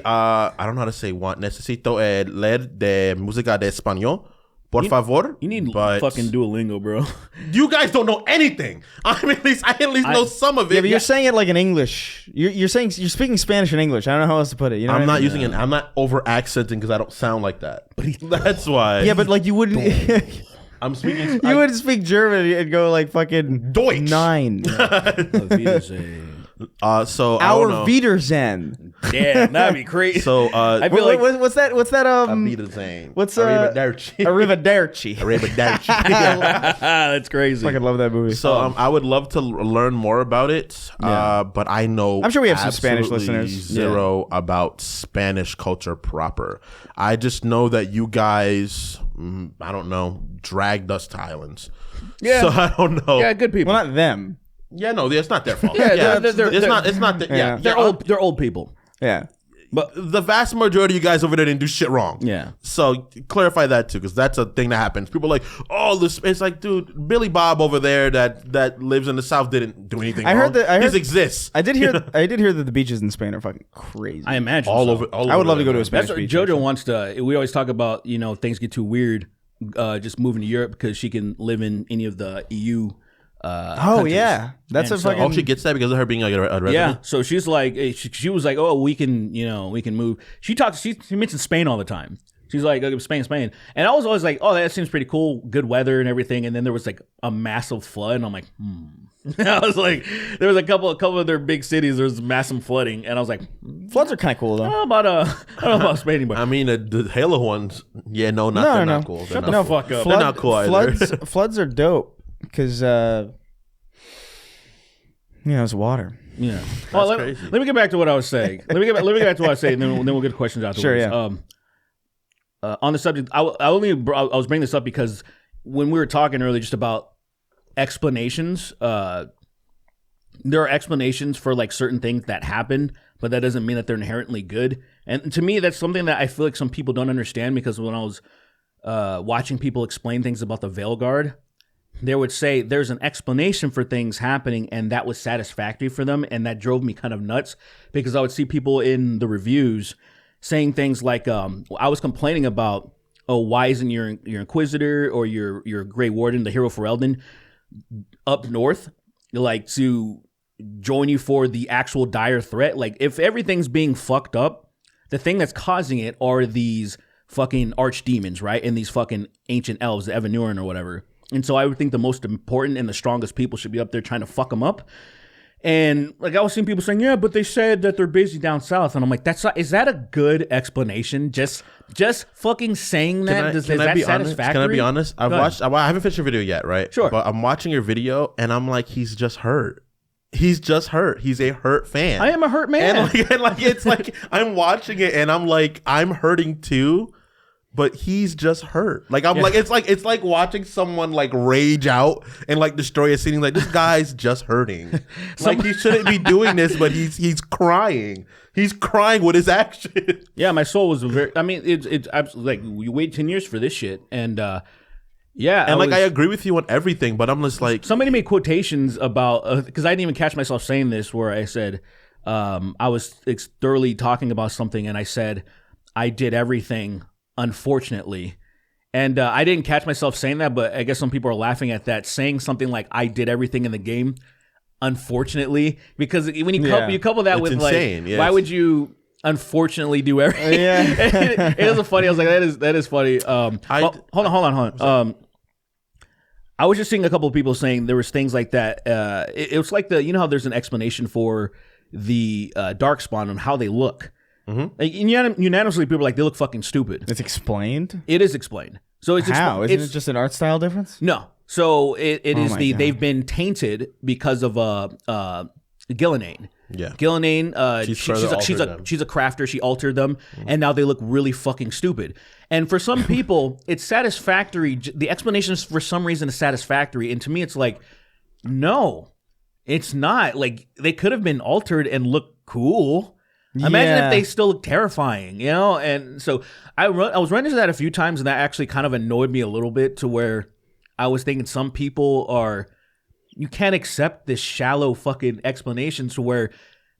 I don't know how to say want. Necesito leer de música de español. Por favor.
You need
but
fucking Duolingo, bro.
You guys don't know anything. I at least know some of it.
Yeah, but you're saying it like in English. You're speaking Spanish in English. I don't know how else to put it. You know
I'm
what I
not
mean?
using it. I'm not over accenting because I don't sound like that. That's why.
Yeah, but like you wouldn't.
I'm speaking.
You would speak German and go like fucking
Deutsch.
9.
So I
Our
don't know.
Wiedersehen.
Damn, that'd be crazy.
So
I feel like
What's that? What's that?
Wiedersehen.
What's
Arrivederci.
Arrivederci.
Arrivederci.
that's crazy.
Fucking love that movie.
So I would love to learn more about it, but I know
I'm sure we have some Spanish
absolutely
listeners.
Zero about Spanish culture proper. I just know that you guys, I don't know, dragged us to islands.
Yeah.
So I don't know.
Yeah, good people.
Well, not them.
Yeah, no, it's not their fault.
Yeah,
it's not. It's not.
Yeah.
They're old. They're old people.
Yeah.
But
The vast majority of you guys over there didn't do shit wrong.
yeah,
So clarify that too, because that's a thing that happens. People are like, oh, this. It's like, dude, Billy Bob over there that lives in the South didn't do anything.
I heard
wrong.
that-
He just exists.
I did hear that the beaches in Spain are fucking crazy.
I imagine
all
so.
over. All
I would
over
love to go
there.
to a Spanish
That's what
beach.
JoJo
actually.
wants to. We always talk about things get too weird. Just moving to Europe because she can live in any of the EU.
Oh
countries.
yeah, that's
And
a
so-
fucking.
Oh, she gets that because of her being like a resident.
Yeah, so she's like, she was like, oh, we can move. She mentions Spain all the time. She's like, okay, Spain, and I was always like, oh, that seems pretty cool, good weather and everything. And then there was like a massive flood, and I'm like, I was like, there was a couple of their big cities, there was massive flooding, and I was like,
Floods are kind of cool though.
I don't know about Spain anymore.
I mean, the Halo ones. Yeah, no, they're not cool. They're
the
not cool.
fuck up.
They're not cool either.
Floods are dope because it's water.
Yeah. Well, let
crazy.
me get back to what I was saying. Let me get back to what I was saying, and then we'll get questions afterwards.
Sure, yeah.
On the subject, I was bringing this up because when we were talking earlier just about explanations, there are explanations for like certain things that happen, but that doesn't mean that they're inherently good. And to me, that's something that I feel like some people don't understand because when I was watching people explain things about the Veil Guard, they would say there's an explanation for things happening, and that was satisfactory for them, and that drove me kind of nuts because I would see people in the reviews saying things like, I was complaining about, oh, why isn't your Inquisitor or your Grey Warden, the hero for Elden, up north, like to join you for the actual dire threat? Like, if everything's being fucked up, the thing that's causing it are these fucking archdemons, right? And these fucking ancient elves, the Evanurin or whatever. And so I would think the most important and the strongest people should be up there trying to fuck them up. And like I was seeing people saying, yeah, but they said that they're busy down south. And I'm like, is that a good explanation? Just fucking saying that? Is that satisfactory?
Can I be honest? I haven't finished your video yet, right?
Sure.
But I'm watching your video and I'm like, he's just hurt. He's just hurt. He's a hurt fan.
I am a hurt man.
And like it's like I'm watching it and I'm like, I'm hurting too. But he's just hurt. Like like it's like watching someone like rage out and like destroy a scene. Like, this guy's just hurting. Like, he shouldn't be doing this, but he's crying. He's crying with his action.
Yeah, my soul was very. I mean, it's absolutely like you wait 10 years for this shit, and yeah,
and I agree with you on everything, but I'm just like,
somebody made quotations about because I didn't even catch myself saying this, where I said I was thoroughly talking about something, and I said I did everything. Unfortunately, and I didn't catch myself saying that, but I guess some people are laughing at that, saying something like I did everything in the game, unfortunately, because when you couple that with insane. Like, why would you unfortunately do everything? Yeah. It was funny. I was like, that is funny. Hold on. I was just seeing a couple of people saying there was things like that. It was like how there's an explanation for the Darkspawn on how they look. Mm-hmm. Like, unanimously, people are like, they look fucking stupid.
It's explained?
It is explained. So it's
how? Isn't it just an art style difference?
No. So it is they've been tainted because of Gillenane.
Yeah.
Gillenane, she's a crafter. She altered them, and now they look really fucking stupid. And for some people, it's satisfactory. The explanation is for some reason is satisfactory, and to me, it's like, no, it's not. Like, they could have been altered and look cool. Imagine if they still look terrifying, And so I was running into that a few times, and that actually kind of annoyed me a little bit, to where I was thinking some people you can't accept this shallow fucking explanation, to where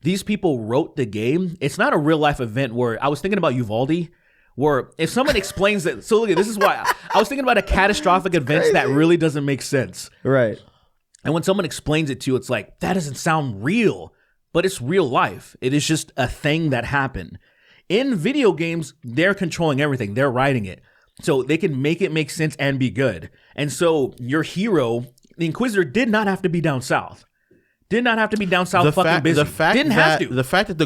these people wrote the game. It's not a real life event. Where I was thinking about Uvalde, where if someone explains that, so look, this is why I was thinking about a catastrophic event that really doesn't make sense.
Right.
And when someone explains it to you, it's like, that doesn't sound real. But it's real life. It is just a thing that happened. In video games, they're controlling everything. They're writing it. So they can make it make sense and be good. And so your hero, the Inquisitor, did not have to be down south. Did not have to be down south fucking busy. Didn't have to.
The fact that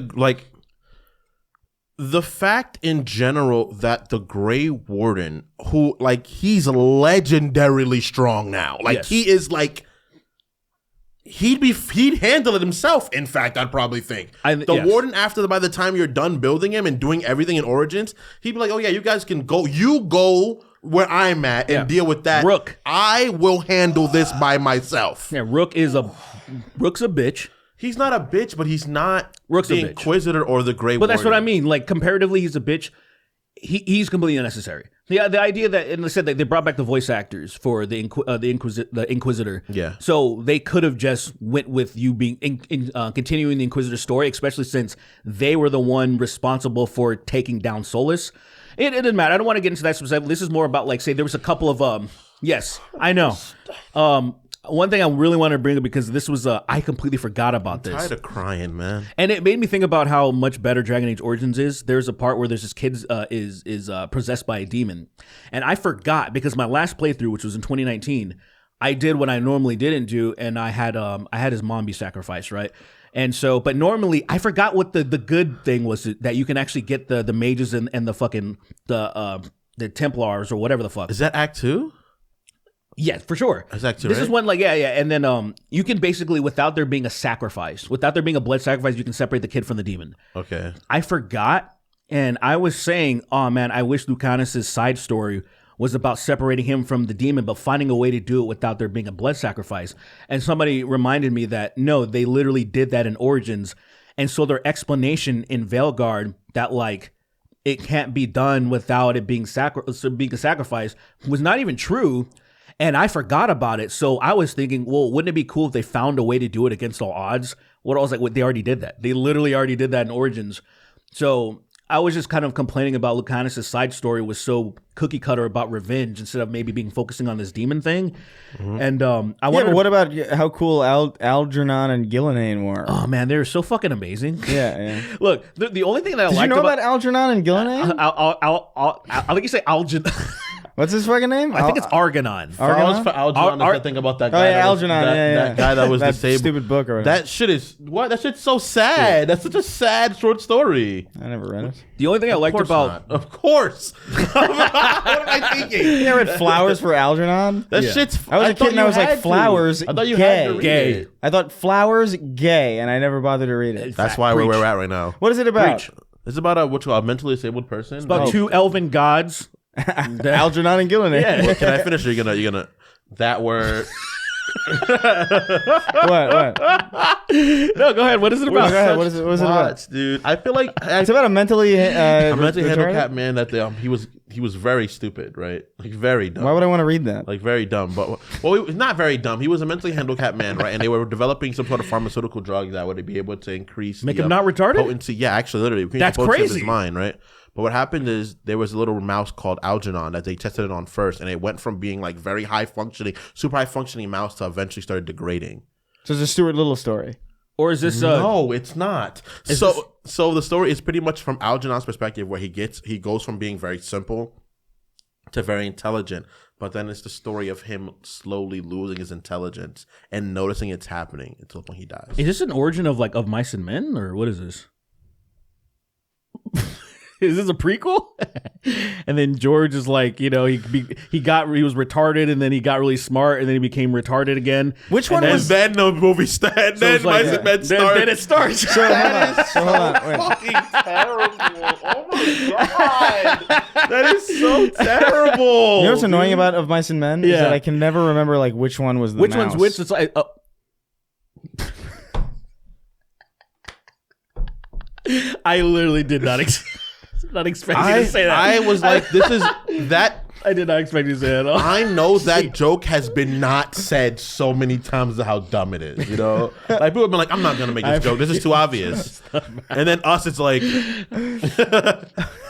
the fact in general that the Grey Warden, who, like, he's legendarily strong now. Like, yes. He is like... He'd handle it himself. In fact, I'd probably think Warden, by the time you're done building him and doing everything in Origins, he'd be like, "Oh yeah, you guys can go. You go where I'm at and deal with that.
Rook,
I will handle this by myself."
Yeah, Rook's a bitch.
He's not a bitch, but he's not
Rook's
the Inquisitor or the Grey Warden.
But that's what I mean. Like, comparatively, he's a bitch. He's completely unnecessary. The idea that, and they said that they brought back the voice actors for the Inquisitor.
Yeah.
So they could have just went with you being continuing the Inquisitor story, especially since they were the one responsible for taking down Solus. It didn't matter. I don't want to get into that specifically. This is more about, like, say there was a couple of yes, I know. One thing I really want to bring up, because this was I completely forgot about this.
I'm tired of crying, man.
And it made me think about how much better Dragon Age Origins is. There's a part where there's this kid is possessed by a demon, and I forgot, because my last playthrough, which was in 2019, I did what I normally didn't do, and I had his mom be sacrificed, right? And so, but normally I forgot what the good thing was, that you can actually get the mages and the fucking the Templars or whatever the fuck.
Is that Act 2?
Yeah, for sure.
Exactly.
This is when, like, and then you can basically, without there being a sacrifice, without there being a blood sacrifice, you can separate the kid from the demon.
Okay.
I forgot, and I was saying, oh man, I wish Lucanus's side story was about separating him from the demon, but finding a way to do it without there being a blood sacrifice. And somebody reminded me that no, they literally did that in Origins, and so their explanation in Veilguard that, like, it can't be done without it being a sacrifice was not even true. And I forgot about it. So I was thinking, well, wouldn't it be cool if they found a way to do it against all odds? What I was like, they already did that. They literally already did that in Origins. So I was just kind of complaining about Lucanus' side story was so cookie cutter about revenge instead of maybe being focusing on this demon thing. And I wonder,
but what about how cool Algernon and Gillenane were?
oh man, they're so fucking amazing.
Yeah.
Look, the only thing that I
Did you
liked
know about Algernon and Gillenane?
I think you say Algernon.
What's his fucking name?
I think it's Argonon.
Algernon? For Algernon is the thing about that guy.
Oh yeah,
that was-
Algernon.
That guy that was
that
disabled.
stupid book or whatever.
That shit is what? That shit's so sad. That's such a sad short story.
I never read it.
The only thing I liked about
Of course. What am I thinking?
You never read Flowers for Algernon?
That shit's.
I was a kid and I was like, flowers,
I thought you
gay.
had to read
Gay.
it.
I thought Flowers gay, and I never bothered to read it.
That's why
Preach.
where we're at right now.
What is it about?
Preach.
It's about a mentally disabled person.
about two elven gods.
Algernon and Gillenane.
Yeah.
Can I finish? Or you're gonna that word.
What?
No, go ahead. What is it
Go
about?
ahead. What is it about?
What, dude? I feel like
It's about a mentally
a mentally
retarded?
handicapped man that he was very stupid, right? Like very dumb.
Why would I want to read that?
Like very dumb, but not very dumb. He was a mentally handicapped man, right? And they were developing some sort of pharmaceutical drug that would be able to increase
Make him not retarded?
potency. Yeah, actually, literally, increase
That's
the potency of
crazy.
his mind, right? But what happened is there was a little mouse called Algernon that they tested it on first, and it went from being like very high functioning, super high functioning mouse to eventually started degrading.
So it's a Stuart Little story.
Or is this
No, it's not. So the story is pretty much from Algernon's perspective, where he goes from being very simple to very intelligent, but then it's the story of him slowly losing his intelligence and noticing it's happening until the point he dies.
is this an origin of Mice and Men, or what is this? Is this a prequel? And then George is like, he was retarded, and then he got really smart, and then he became retarded again.
Which one
And
was
then the movie started.
So
Then
it's like-
Mice and Men
then
started.
it starts.
So hold on. Wait.
Fucking terrible. Oh my god. That is so terrible.
You know what's annoying about Of Mice and Men? Is
Yeah.
that I can never remember which one was the
Which
mouse.
one's which? It's like I literally did not not expect you to say that.
I was like, this is that.
I did not expect you to say that at all.
I know that joke has been not said so many times how dumb it is, you know? Like, people have been like, I'm not going to make this joke. This is too obvious. And then us, it's like...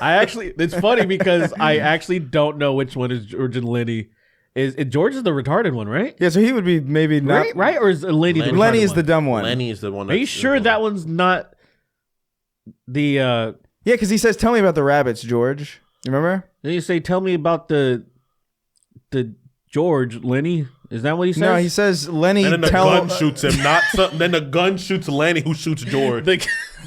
It's funny because I actually don't know which one is George and Lenny. George is the retarded one, right?
Yeah, so he would be maybe not.
Right? Or is Lenny the retarded
Lenny is
one?
the dumb one.
Lenny is the one.
Are you sure that one's not the...
Yeah, because he says, "Tell me about the rabbits, George." You remember?
Then you say, tell me about the George, Lenny. Is that what he says?
No, he says, "Lenny,
And then the
tell
gun shoots him. Then the gun shoots Lenny, who shoots George.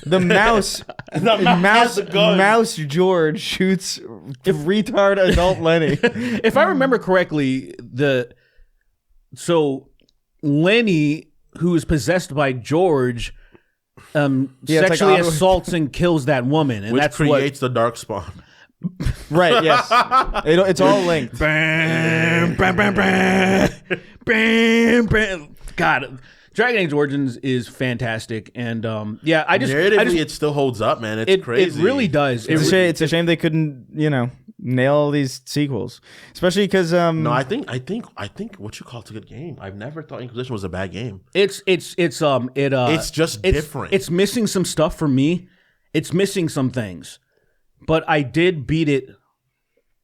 the mouse." Mouse George shoots retard adult Lenny.
If I remember correctly, Lenny, who is possessed by George,
it's
sexually
like
assaults and kills that woman, and
which
that's
creates the dark spawn.
Right? Yes, it's all linked.
Bam, bam, bam, bam, bam, bam. God, Dragon Age Origins is fantastic, and
Narratively, it still holds up, man. It's crazy.
It really does.
It's a shame they couldn't, nail these sequels, especially because
No, I think what you call it's a good game. I've never thought Inquisition was a bad game.
It's
just different.
It's missing some stuff for me. It's missing some things, but I did beat it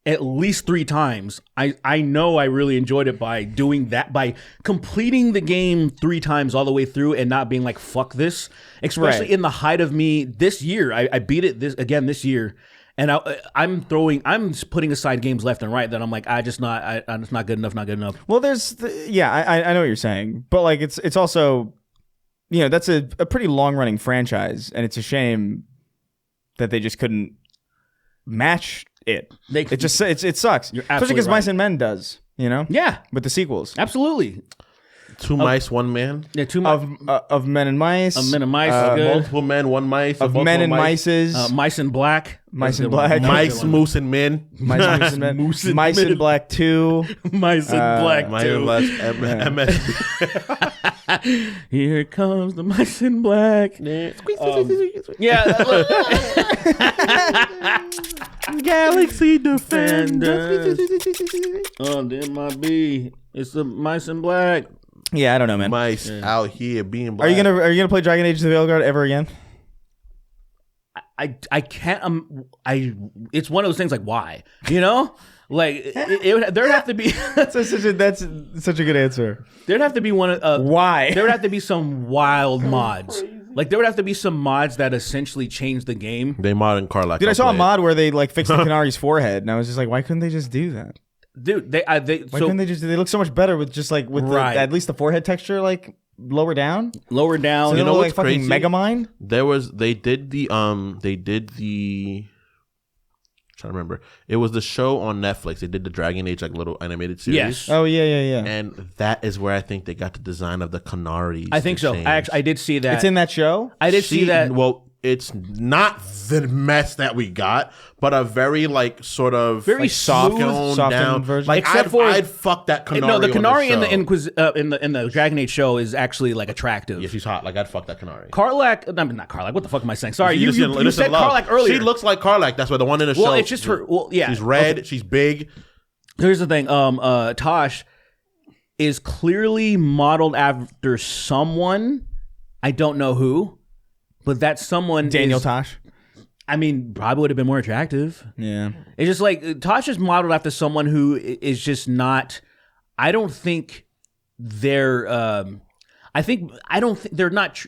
at least 3 times. I know I really enjoyed it by doing that, by completing the game 3 times all the way through and not being like, fuck this. Especially in the height of me this year. I beat it this year. And I'm putting aside games left and right that I'm like, I'm just not good enough, not good enough.
Well, I know what you're saying, but it's also, that's a pretty long running franchise, and it's a shame that they just couldn't match it. It sucks, especially because Mice and Men does,
Yeah,
with the sequels.
Absolutely.
2 mice, 1 man.
Yeah, 2 mice.
Of Men and Mice.
Of Men and Mice is good.
Multiple men, 1 mice.
Of Men and Mices.
Mice in Black.
Mice in Black.
Mice, Moose, and Men.
Mice and Men. Mice in Black 2.
Mice in Black
Mice
too.
and Black. MS.
Here comes the Mice in Black. Galaxy Defenders. Under my B. It's the mice in black.
Yeah, I don't know, man.
Mice out here being black.
Are you gonna play Dragon Age: The Veilguard ever again?
I can't. It's one of those things. Like, why? You know, like there'd have to be.
That's such a good answer.
There'd have to be one.
Why?
There would have to be some wild mods. Like there would have to be some mods that essentially change the game.
They mod in Karlach.
Dude, I saw a mod where they like fixed the Canari's forehead, and I was just like, why couldn't they just do that?
Dude,
Why couldn't they just? They look so much better with just like at least the forehead texture like lower down.
Lower down.
So
you know what's
like fucking
crazy?
Megamind.
They did the I'm trying to remember. It was the show on Netflix. They did the Dragon Age like little animated series.
Yes.
Oh yeah.
And that is where I think they got the design of the Canaries.
I think so. I did see that.
It's in that show.
I did see that.
Well, it's not the mess that we got, but a very like sort of
Very
like
soft,
toned
softened
down
version.
Like
Except
I'd fuck that Canary.
No, the Canary
on
in
the show.
in the Dragon Age show is actually like attractive.
Yeah, she's hot. Like I'd fuck that Canary.
Karlach, I mean, not Karlach. What the fuck am I saying? Sorry, you
Listen,
said
love.
Karlach earlier.
She looks like Karlach. That's why the one in the show.
Well, it's just her. Well, yeah,
she's red.
Okay.
She's big.
Here's the thing. Tosh is clearly modeled after someone. I don't know who, but that someone
Daniel
is,
Tosh.
I mean, probably would have been more attractive.
Yeah.
It's just like Tosh is modeled after someone who is just not. I don't think they're. I don't think they're not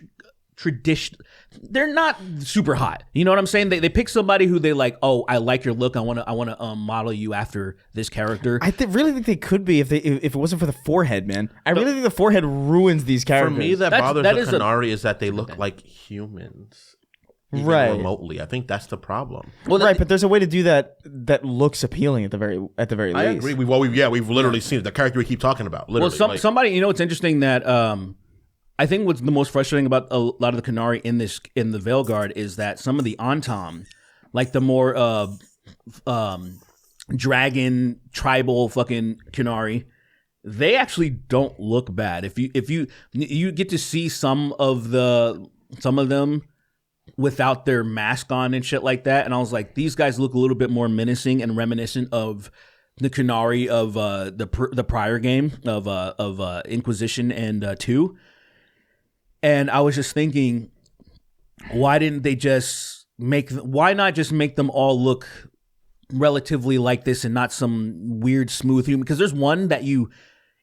tradition. They're not super hot. You know what I'm saying? They pick somebody who they like. Oh, I like your look. I want to model you after this character.
I really think they could be if it wasn't for the forehead, man. I really think the forehead ruins these
For
characters.
me, that
That's-
bothers
that
the
is
Canary is that they look like humans. Even
Right.
remotely. I think that's the problem.
Well,
right, but there's a way to do that looks appealing at the very least.
I agree. We've literally seen it. The character we keep talking about. Literally.
Well, somebody, you know, it's interesting that I think what's the most frustrating about a lot of the Canary in the Veilguard is that some of the Antom, like the more dragon tribal fucking Canary, they actually don't look bad. If you get to see some of them without their mask on and shit like that, and I was like, these guys look a little bit more menacing and reminiscent of the Canary of the prior game of Inquisition and 2. And I was just thinking, why not just make them all look relatively like this and not some weird smooth human? Because there's one that you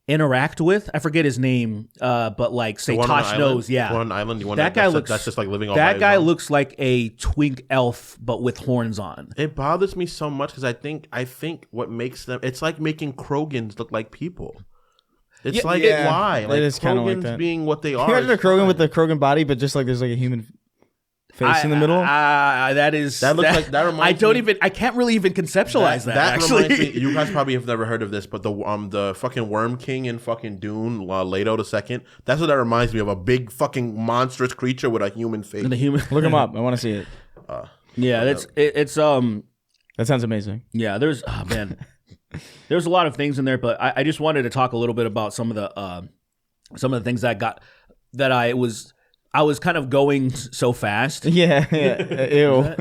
interact with. I forget his name, but like say Tosh knows. Yeah,
one on an island. You want
that guy looks.
That's just like living. All by
that
his
guy
own.
looks like a twink elf, but with horns on.
It bothers me so much because I think what makes them. It's like making Krogans look like people. It's
Yeah,
like
yeah.
why?
It
Like
is kinda like
Krogans
that.
being what they
Can
are.
you imagine a
is
Krogan
fine.
with the Krogan body, but just like there's like a human face in the middle?
That
reminds
I can't really even conceptualize that.
That
actually,
reminds me. You guys probably have never heard of this, but the fucking Worm King in fucking Dune, Leto II. That's what that reminds me of. A big fucking monstrous creature with a human face.
the human.
Look him up. I want to see it.
Yeah, it's
That sounds amazing.
Yeah, there's there's a lot of things in there, but I just wanted to talk a little bit about some of the things that I was kind of going so fast.
Yeah. Ew.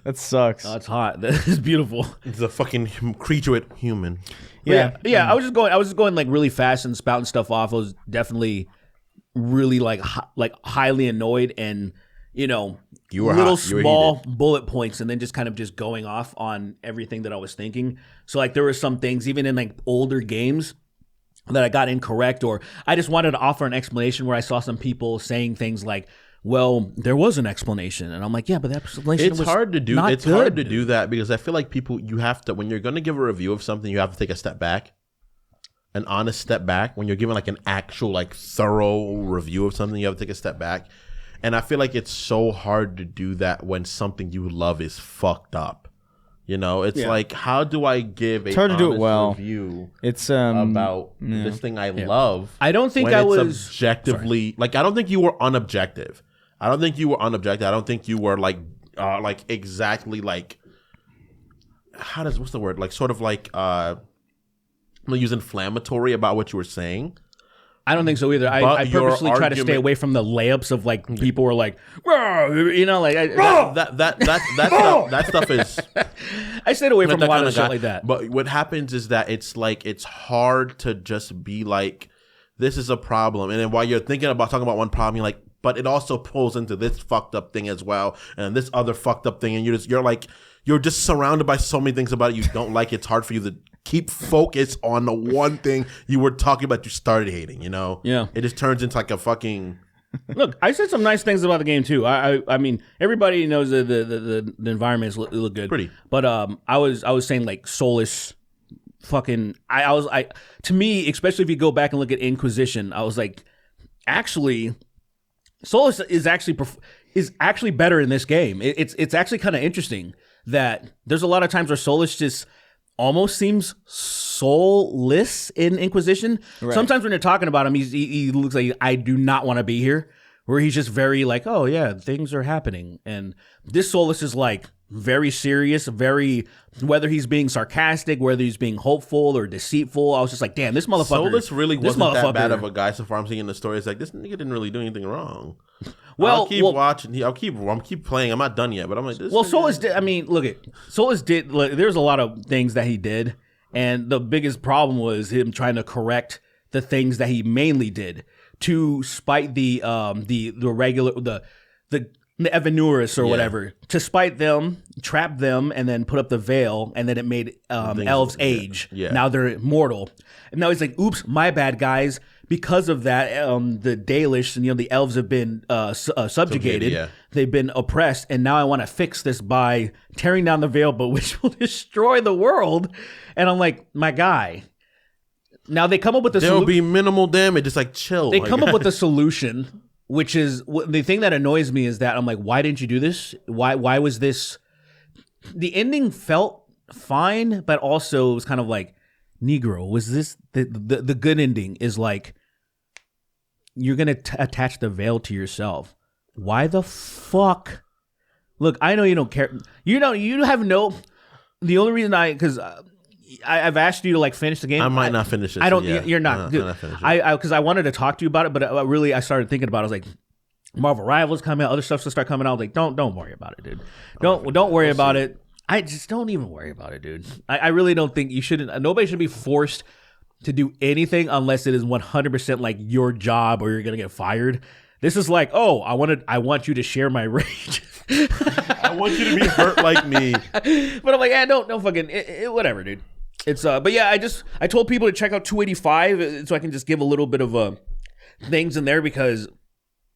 That sucks.
Oh, it's hot. It's beautiful.
It's a fucking creature with human.
yeah.
Yeah. I was just going like really fast and spouting stuff off. I was definitely really like highly annoyed and
You were
little
hot. You were
small
heated.
bullet points and then just kind of just going off on everything that I was thinking. So like there were some things even in like older games that I got incorrect, or I just wanted to offer an explanation where I saw some people saying things like, well, there was an explanation. And I'm like, yeah, but that explanation was
Hard to do.
not
It's
good.
hard to do that because I feel like you have to, when you're going to give a review of something, you have to take a step back, an honest step back. When you're giving like an actual like thorough review of something, you have to take a step back. And I feel like it's so hard to do that when something you love is fucked up. It's like, how do I give a
hard to do it
honest
well.
review
It's
about this thing I love?
I don't think
when
I
it's
was
objectively like. I don't think you were unobjective. I don't think you were like exactly like. What's the word? Like sort of like I'm gonna use inflammatory about what you were saying.
I don't think so either. I
But your
purposely try to stay
argument-
away from the layups of like people were like, "Rah," like
That stuff is.
I stayed away
Not
from
that
a lot
kind
of
of
shit
guy.
like that.
But what happens is that it's like it's hard to just be like, this is a problem, and then while you're thinking about talking about one problem, you're like, but it also pulls into this fucked up thing as well, and this other fucked up thing, and you're just surrounded by so many things about it you don't like. It's hard for you to keep focus on the one thing you were talking about. You started hating,
Yeah.
It just turns into like a fucking.
Look, I said some nice things about the game too. I mean, everybody knows that the environments look good,
Pretty.
But I was saying like soulless, fucking. To me, especially if you go back and look at Inquisition, I was like, actually, soulless is actually better in this game. It's actually kind of interesting that there's a lot of times where soulless just almost seems soulless in Inquisition. Right. Sometimes when you're talking about him, he looks like, I do not want to be here. Where he's just very like, oh yeah, things are happening. And this soulless is like very serious, very, whether he's being sarcastic, whether he's being hopeful or deceitful. I was just like, damn, this motherfucker.
Soulless really wasn't that bad of a guy so far. I'm seeing in the story. It's like, this nigga didn't really do anything wrong. I'll keep watching. I'll keep playing. I'm not done yet, but I'm like, this.
Well, Soulless did. I mean, look at Soulless did. Like, there's a lot of things that he did, and the biggest problem was him trying to correct the things that he mainly did to spite the Evanurus or whatever, to spite them, trap them, and then put up the veil, and then it made elves age.
Yeah.
Now they're immortal, and now he's like, oops, my bad, guys. Because of that, the Dalish and the elves have been subjugated. Yeah. They've been oppressed, and now I want to fix this by tearing down the veil, but which will destroy the world. And I'm like, my guy. Now they come up with
there will be minimal damage. It's like chill.
They come up with a solution, which is the thing that annoys me is that I'm like, why didn't you do this? Why was this? The ending felt fine, but also it was kind of like, Negro, was this the good ending? Is like, you're gonna attach the veil to yourself. Why the fuck? Look, I know you don't care. You have no. The only reason because I've asked you to like finish the game.
I might not finish it.
I don't.
Yeah.
You're not. Because I wanted to talk to you about it, but I started thinking about it. I was like, Marvel Rivals coming out, other stuff's gonna start coming out. I was like, don't worry about it, dude. Don't worry about it. I just don't even worry about it, dude. I really don't think you shouldn't. Nobody should be forced to do anything unless it is 100% like your job or you're gonna get fired. This is like, oh, I want you to share my rage.
I want you to be hurt like me.
But I'm like, don't fucking whatever, dude. It's but yeah, I told people to check out 285 so I can just give a little bit of things in there because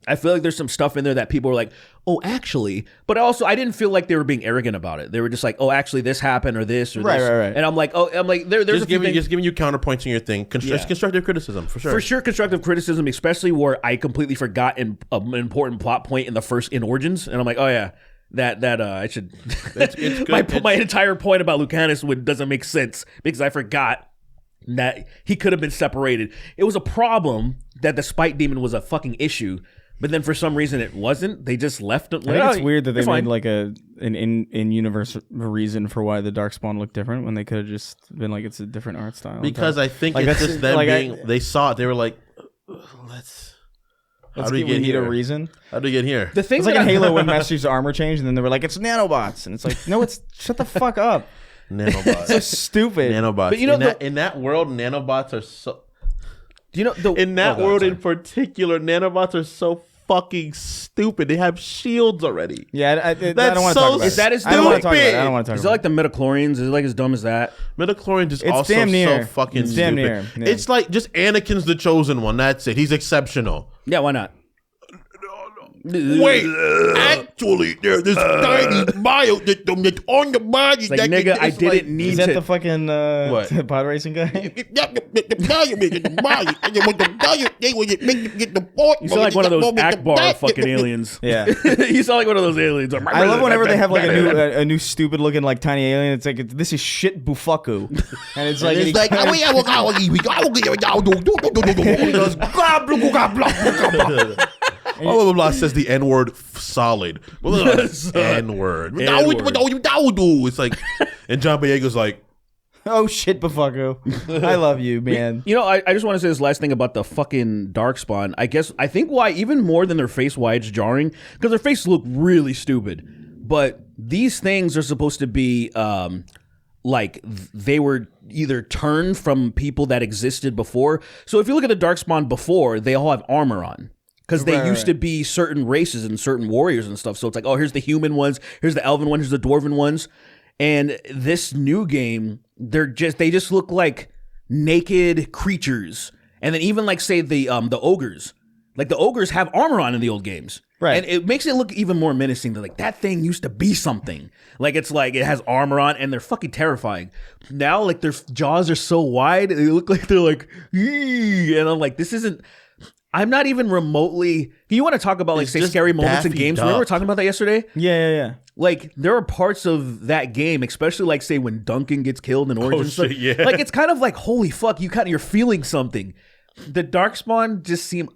I feel like there's some stuff in there that people are like, oh, actually, but also I didn't feel like they were being arrogant about it. They were just like, oh, actually, this happened or this or this. Right. And I'm like, there's
just giving you counterpoints in your thing. Constructive criticism for sure.
For sure, constructive criticism, especially where I completely forgot an important plot point in Origins, and I'm like, oh yeah. That I should. It's good. My entire point about Lucanus doesn't make sense because I forgot that he could have been separated. It was a problem that the Spite Demon was a fucking issue. But then for some reason it wasn't. They just left it.
Like, I think it's weird that they made like an in-universe reason for why the Darkspawn looked different when they could have just been like it's a different art style.
Because I think like, it's just them being. They saw it. They were like, let's
How do we get here? A reason?
How do we get here?
The thing it's like in Halo when Master Chief's armor changed, and then they were like, it's nanobots, and it's like, no, it's shut the fuck up.
Nanobots.
So stupid.
Nanobots. But in that world, nanobots are so.
Do you know
in that world in particular, nanobots are so fucking stupid. They have shields already.
Yeah, I don't want to talk about it.
Is that as stupid?
I don't want to talk about it. I don't want to talk
about it. Is
it
like the midichlorians? Is it like as dumb as that?
Midichlorians is also so fucking stupid. Damn near. Yeah. It's like just Anakin's the chosen one. That's it. He's exceptional.
Yeah, why not?
Wait, actually, there's this tiny bio that's on the body.
Like, nigga, I didn't need
to. Is that the fucking pod racing guy?
You sound like one of those Akbar fucking aliens.
Yeah.
You sound like one of those aliens.
I love whenever they have like a new stupid looking like tiny alien. It's like, this is shit bufaku. And it's like,
blah, blah, blah, says the N-word solid. N-word. It's like, and John Boyega's like,
oh shit, Bufaku. I love you, man.
You know, I just want to say this last thing about the fucking Darkspawn. I think why, even more than their face, why it's jarring, because their faces look really stupid. But these things are supposed to be like they were either turned from people that existed before. So if you look at the Darkspawn before, they all have armor on. Because they used to be certain races and certain warriors and stuff. So it's like, oh, here's the human ones, here's the elven ones, here's the dwarven ones. And this new game, they just look like naked creatures. And then even like say the ogres. Like the ogres have armor on in the old games. Right. And it makes it look even more menacing. They're like, that thing used to be something. Like it's like it has armor on and they're fucking terrifying. Now like their jaws are so wide, they look like they're like, ee! And I'm like, this isn't. I'm not even remotely. You want to talk about like say scary moments in games? Remember we were talking about that yesterday?
Yeah.
Like there are parts of that game, especially like say when Duncan gets killed in Origins.
Shit, yeah.
Like it's kind of like holy fuck, you're feeling something. The Darkspawn just seem.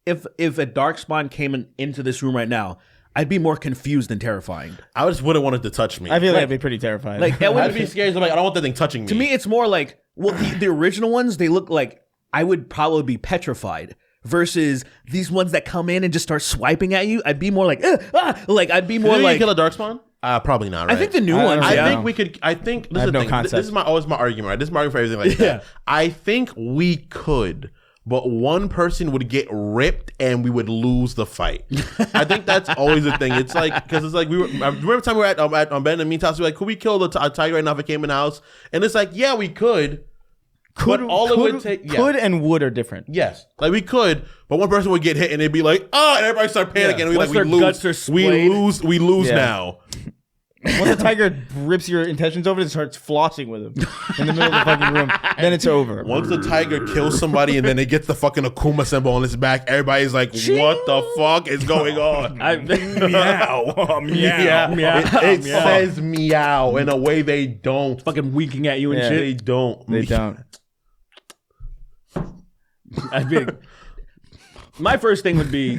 If a Darkspawn came into this room right now, I'd be more confused than terrifying.
I just wouldn't want it to touch me.
I feel like I'd be pretty terrified.
Like that
I'd be scared. I'm like, I don't want that thing touching me.
To me, it's more like the original ones. They look like I would probably be petrified. Versus these ones that come in and just start swiping at you, I'd be more like, like I'd be more
Did
like.
you kill a Darkspawn? Probably not. Right?
I think the new ones.
I think we could. I think this is the thing. This is always my argument. Right? This is my argument for everything like that. I think we could, but one person would get ripped and we would lose the fight. I think that's always the thing. It's like because it's like I remember the time we were at Ben and Mean's house. We were like, could we kill the tiger right now if it came in the house? And it's like, yeah, we could. Could
and would are different.
Yes, like we could, but one person would get hit and they'd be like, "Oh!" and everybody start panicking. And
Once their guts are splayed.
We lose now.
Once the tiger rips your intentions over, it starts flossing with him in the middle of the fucking room. Then it's over.
Once the tiger kills somebody and then it gets the fucking Akuma symbol on its back, everybody's like, "What the fuck is going on?"
Meow,
meow. It says meow in a way they don't.
Fucking winking at you and shit.
They don't.
They don't.
My first thing would be,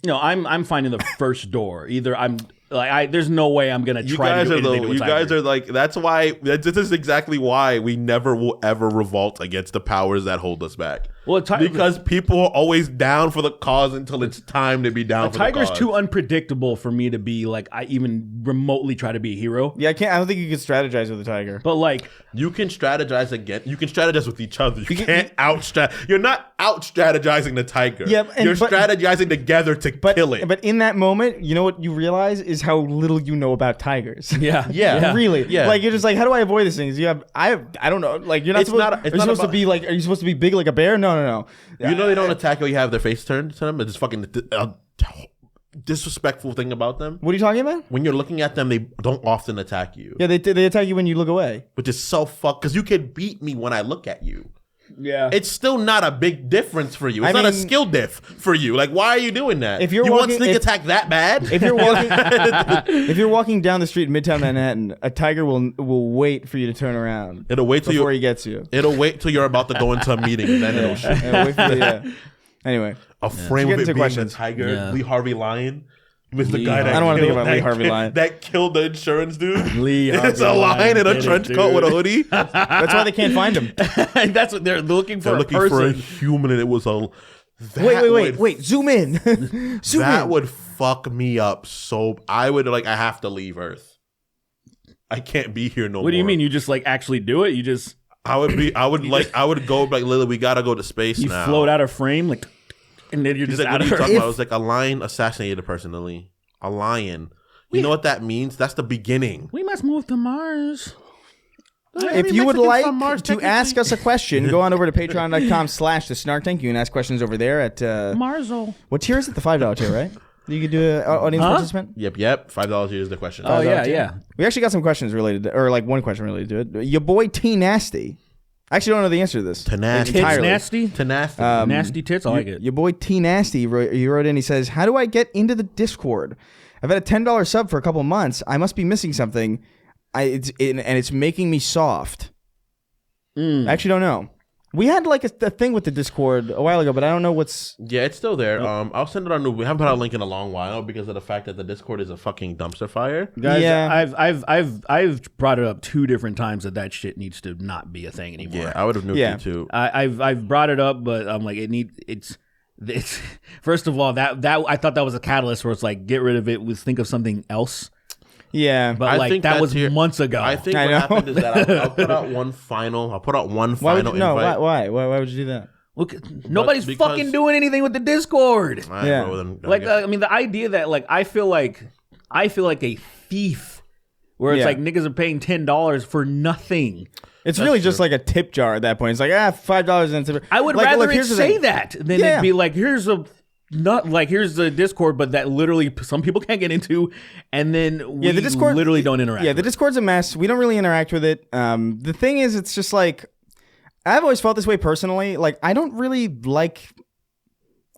I'm finding the first door. Either I'm like, there's no way I'm gonna try to do anything to a
You
tiger.
guys are like, that's why. This is exactly why we never will ever revolt against the powers that hold us back.
Well,
because people are always down for the cause until it's time to be down for the cause.
Tiger's too unpredictable for me to be like, I even remotely try to be a hero.
Yeah, I don't think you can strategize with a tiger.
But like,
you can strategize again. You can strategize with each other. You can't You're not out strategizing the tiger. Yeah, you're strategizing together to kill it.
But in that moment, you know what you realize is how little you know about tigers.
Yeah.
Really.
Yeah.
Like you're just like, how do I avoid these things? I don't know. Like you're not supposed to be like. Are you supposed to be big like a bear? No.
You know they don't attack you. You have their face turned to them. It's just fucking disrespectful thing about them.
What are you talking about?
When you're looking at them, they don't often attack you.
Yeah, they attack you when you look away.
Which is so fucked because you can beat me when I look at you.
Yeah,
it's still not a big difference for you. It's not a skill diff for you. Like, why are you doing that?
If you
want sneak attack that bad?
If you're walking down the street in Midtown Manhattan, a tiger will wait for you to turn around.
It'll wait till
before he gets you.
It'll wait till you're about to go into a meeting, then it'll shoot.
It'll wait for you, Anyway,
a frame of it being questions. The tiger, Lee Harvey Lion. Was the guy that
I don't want to think about Lee Harvey Lion.
That killed the insurance dude.
Lee Harvey
It's a lion in a trench coat with a hoodie.
That's why they can't find him.
That's what they're looking for.
They're looking for a human, and it was a.
Wait! Zoom in.
That would fuck me up. So I have to leave Earth. I can't be here no more.
What do you mean? You just like actually do it? You just.
I would go like, Lily, we gotta go to space now.
You float out of frame like. And then you're just
like,
out
what
of
are you
her.
talking about? It was like a lion assassinated a person, Lily. A lion. You know what that means? That's the beginning.
We must move to Mars.
If you would like to ask us a question, go on over to patreon.com/the Snark Tank. You can ask questions over there at
Marzo.
What tier is it? The $5 tier, right? You could do an audience participant?
Yep. $5 is the question.
Oh, yeah.
We actually got some questions related to, or like one question related to it. Your boy T Nasty. I actually don't know the answer to this.
Tits nasty? Nasty tits? I like it.
Your boy T Nasty, he wrote in, he says, how do I get into the Discord? I've had a $10 sub for a couple months. I must be missing something. It's making me soft. I actually don't know. We had like a thing with the Discord a while ago, but I don't know what's...
Yeah, it's still there. I'll send it on. We haven't put out a link in a long while because of the fact that the Discord is a fucking dumpster fire.
Guys, yeah. I've brought it up 2 different times that shit needs to not be a thing anymore.
Yeah, I would have nuked it too.
I've brought it up, but I'm like, it's first of all, that I thought that was a catalyst where it's like, get rid of it, think of something else.
Yeah.
But
I
like
think
that was
that's here-
months ago.
I think
I
what
know.
happened is that I'll put out one final. I'll put out one
Why would
final
you, no?
invite.
Why would you do that?
Look, nobody's
because-
fucking doing anything with the Discord.
All right,
Yeah.
bro, then I
Like,
guess-
I mean, the idea that like I feel like a thief, where it's
Yeah.
like niggas are paying $10 for nothing.
It's really just like a tip jar at that point. It's like $5 and it's
I would
like,
rather
look,
it
here's the
say
thing.
that than
Yeah.
it be like here's the Discord, but that literally some people can't get into, and then we
the Discord
literally don't interact.
Yeah,
with
the
it.
Discord's a mess. We don't really interact with it. The thing is, it's just like I've always felt this way personally. Like I don't really like.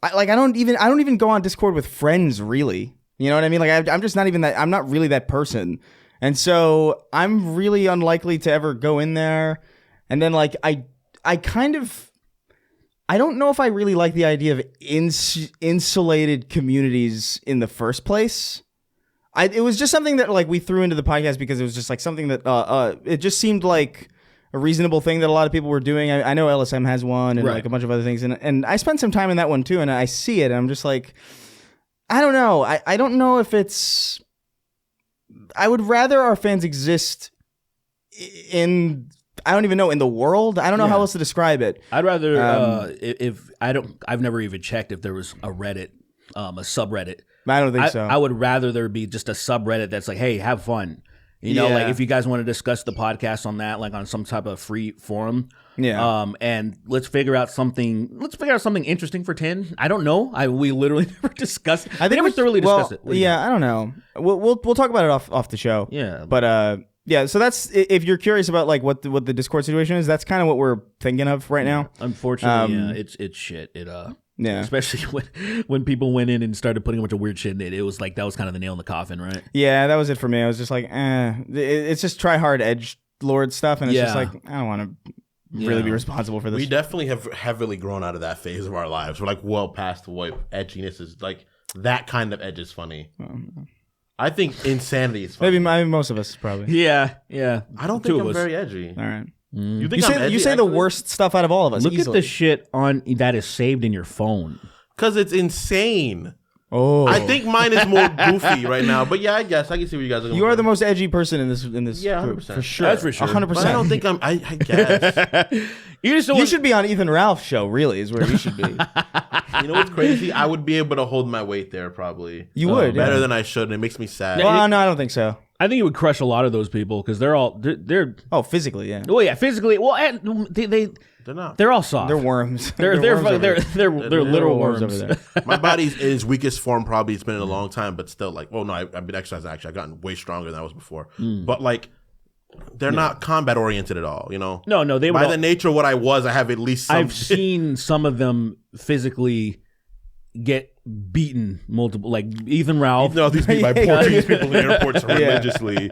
I don't even go on Discord with friends really. You know what I mean? Like I'm just not even that. I'm not really that person, and so I'm really unlikely to ever go in there. And then like I kind of. I don't know if I really like the idea of insulated communities in the first place. It was just something that like we threw into the podcast because it was just like something that it just seemed like a reasonable thing that a lot of people were doing. I know LSM has one and like a bunch of other things, and I spent some time in that one too, and I see it, and I'm just like, I don't know. I don't know if it's. I would rather our fans exist in. I don't even know in the world. I don't know how else to describe it.
I'd rather I've never even checked if there was a Reddit, a subreddit.
I don't think so.
I would rather there be just a subreddit that's like, hey, have fun. You know,
Yeah.
like if you guys want to discuss the podcast on that, like on some type of free forum.
Yeah.
And let's figure out something interesting for 10. I don't know. We literally never discussed.
I think
never thoroughly discussed it. What do you
Yeah, I don't know. We'll talk about it off the show.
Yeah.
But yeah. So that's if you're curious about like what the Discord situation is. That's kind of what we're thinking of right now.
Unfortunately, yeah, it's shit.
Yeah.
Especially when people went in and started putting a bunch of weird shit in it. It was like that was kind of the nail in the coffin, right?
Yeah, that was it for me. I was just like, it's just try hard edge lord stuff, and it's just
Yeah.
like I don't want to really be responsible for this.
we definitely have heavily grown out of that phase of our lives. We're like well past what edginess is. Like that kind of edge is funny. I think insanity is funny.
Maybe most of us probably.
Yeah.
I don't
Two
think
of
I'm
us.
very edgy.
All right.
You think
You
I'm
say
edgy?
you say the worst stuff out of all of us.
Look
easily.
at the shit on that is saved in your phone.
Because it's insane.
Oh,
I think mine is more goofy right now. But yeah, I guess I can see what you guys are going
you are the most edgy person in this
Yeah,
group
100%.
for sure.
That's for sure.
100%.
But I don't think I'm. I guess.
You just don't
You
want-
should be on Ethan Ralph's show. Really, is where you should be.
You know what's crazy? I would be able to hold my weight there probably.
You would
Better
yeah.
than I should, and it makes me sad.
Well, no, I don't think so.
I think it would crush a lot of those people because they're
Oh, physically, yeah.
well, yeah, physically. Well, and
They're not.
they're all soft.
They're worms.
They're
worms over there.
literal
worms
worms.
over there.
My body's in its weakest form probably. It's been in a long time, but still, like, well, no, I've been exercising actually. I've gotten way stronger than I was before. But like, they're not combat oriented at all. You know?
No, they
By
would.
the nature of what I was, I have at least some.
I've seen some of them physically get beaten multiple, like Ethan Ralph.
No, these people, by Portuguese people in the airports religiously.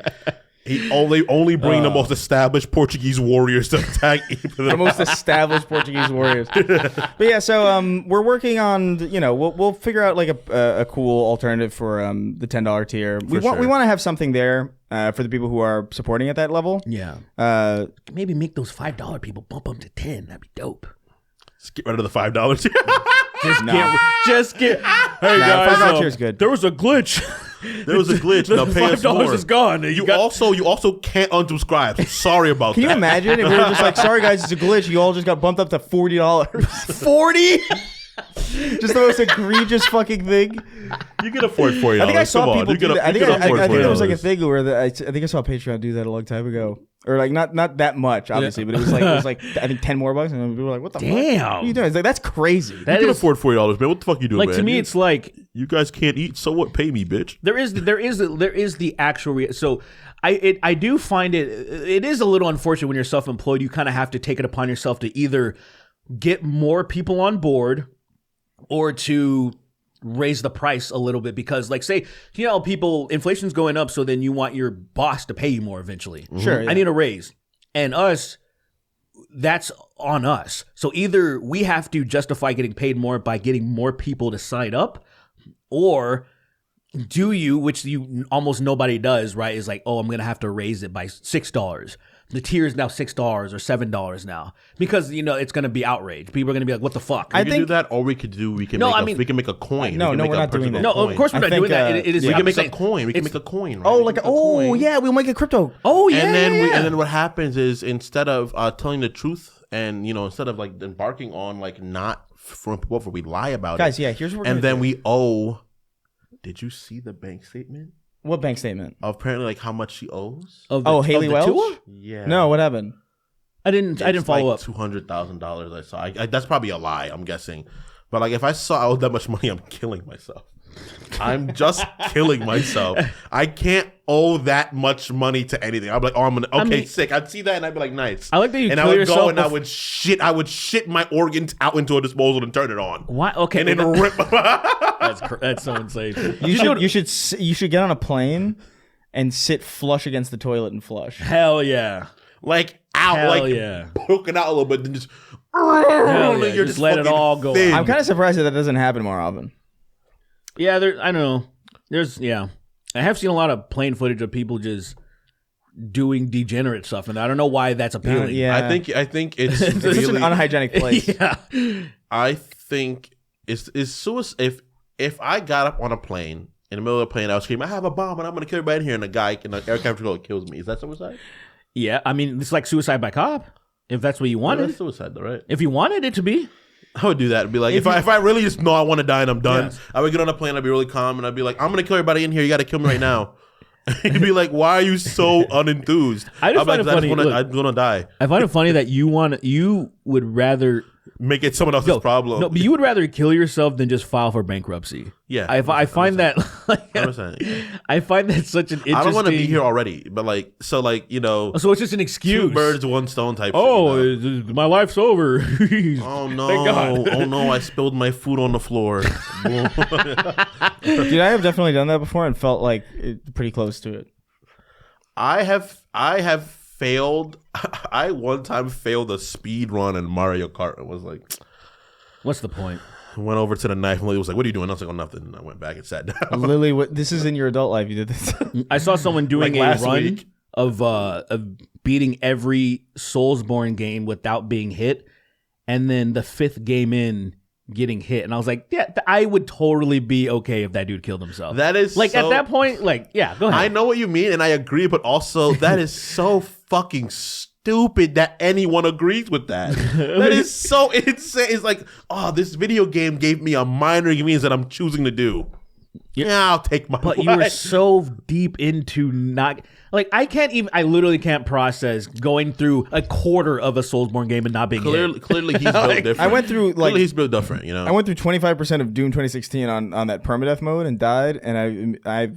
He only bring the most established Portuguese warriors to attack
The most established Portuguese warriors. But yeah, so we're working on we'll figure out like a cool alternative for the $10 tier. We want to have something there for the people who are supporting at that level.
Yeah. Maybe make those $5 people bump them to 10. That'd be dope.
Just get rid of the $5.
Just get. Hey
Nah,
guys,
$5 tier is good.
There was a glitch.
There was a glitch. Now pay us
$5
more.
is gone.
You also can't unsubscribe. So sorry about
Can
that.
you imagine if we were just like, sorry guys, it's a glitch. You all just got bumped up to $40.
40.
Just the most egregious fucking thing.
You can afford $40.
I think I saw people do that. I think it was like a
$40.
thing where I think I saw Patreon do that a long time ago, or like not that much, obviously, but it was like I think $10 more, and people were like, "What the fuck?
Damn.
What are you doing?" It's like that's crazy.
You can afford $40, man. What the fuck you doing,
Like
man?
to me, it's like
you guys can't eat, so what? Pay me, bitch.
there is the actual. So I do find it is a little unfortunate when you're self-employed. You kind of have to take it upon yourself to either get more people on board or to raise the price a little bit, because like say, inflation's going up, so then you want your boss to pay you more eventually.
Sure, yeah.
I need a raise. And that's on us. So either we have to justify getting paid more by getting more people to sign up, or do you, which almost nobody does, right, is like, oh, I'm going to have to raise it by $6. the tier is now $6 or $7 now because it's going to be outrage. People are going to be like, "What the fuck?"
We can do that, or we can make a coin.
No, we're not doing that.
No, of course we're not doing that. It is.
We can make a coin. We can make a coin. Right?
Oh, yeah, we'll make a crypto.
Oh yeah.
And then what happens is instead of telling the truth and instead of like embarking on like not from what we lie about
guys.
it,
Yeah, here's what.
And then we owe. Did you see the bank statement?
What bank statement?
Apparently, like how much she owes.
Haley Welch.
tour?
Yeah.
No, what happened?
I didn't follow up.
$200,000. I saw. That's probably a lie. I'm guessing. But like, if I saw I owed that much money, I'm killing myself. I'm just killing myself. I can't owe that much money to anything. I'm like, sick. I'd see that and I'd be like, nice.
I like that you
and
kill
I would
yourself
go and I would shit my organs out into a disposal and turn it on.
Why? Okay,
and then rip.
that's so insane.
You should get on a plane and sit flush against the toilet and flush.
Hell yeah.
Like out,
Hell
like
yeah.
poking out a little bit, then just.
Yeah,
you're
just let it all go.
Thin.
I'm kind of surprised that doesn't happen more often.
Yeah, I don't know. I have seen a lot of plane footage of people just doing degenerate stuff, and I don't know why that's appealing.
Yeah,
I think it's
it's such an unhygienic place.
Yeah.
I think it's suicide. If I got up on a plane in the middle of the plane, I was screaming, "I have a bomb and I'm going to kill everybody in here," and a guy in the air traffic control kills me. Is that suicide?
Yeah, I mean, it's like suicide by cop. If that's what you wanted,
That's suicide, though, right?
if you wanted it to be.
I would do that and be like, if I really just know I want to die and I'm done,
Yes.
I would get on a plane, I'd be really calm, and I'd be like, I'm going to kill everybody in here. You got to kill me right now. You'd be like, why are you so unenthused?
I just find it funny. Look,
I'm going to die.
I find it funny that you would rather
Make it someone else's problem.
No, but you would rather kill yourself than just file for bankruptcy.
Yeah,
I find that like,
100%.
I find that such an interesting.
I don't want to be here already, but so
it's just an excuse.
2 birds, 1 stone type.
Oh,
shit,
my life's over.
Oh no!
Thank God.
Oh no! I spilled my food on the floor.
Dude, I have definitely done that before and felt like pretty close to it.
I have failed. I one time failed a speed run in Mario Kart. It was like,
What's the point?
went over to the knife and Lily was like, "What are you doing?" I was like, "Oh, nothing." And I went back and sat down.
Lily, this is in your adult life. You did this.
I saw someone doing
Like
a
last
run
week.
of beating every Soulsborne game without being hit, and then the 5th game in getting hit, and I was like, yeah, I would totally be okay if that dude killed himself.
That is
like
so-
at that point, like, yeah, go ahead.
I know what you mean, and I agree, but also that is so fucking stupid that anyone agrees with that. That is so insane. It's like, oh, this video game gave me a minor inconvenience that I'm choosing to do. Yeah, I'll take my
But
life.
you were so deep into not like I literally can't process going through a quarter of a Soulsborne game and not being hit.
Clearly he's built different.
I went through
Clearly he's built different, you know.
I went through 25% of Doom 2016 on that permadeath mode and died, and I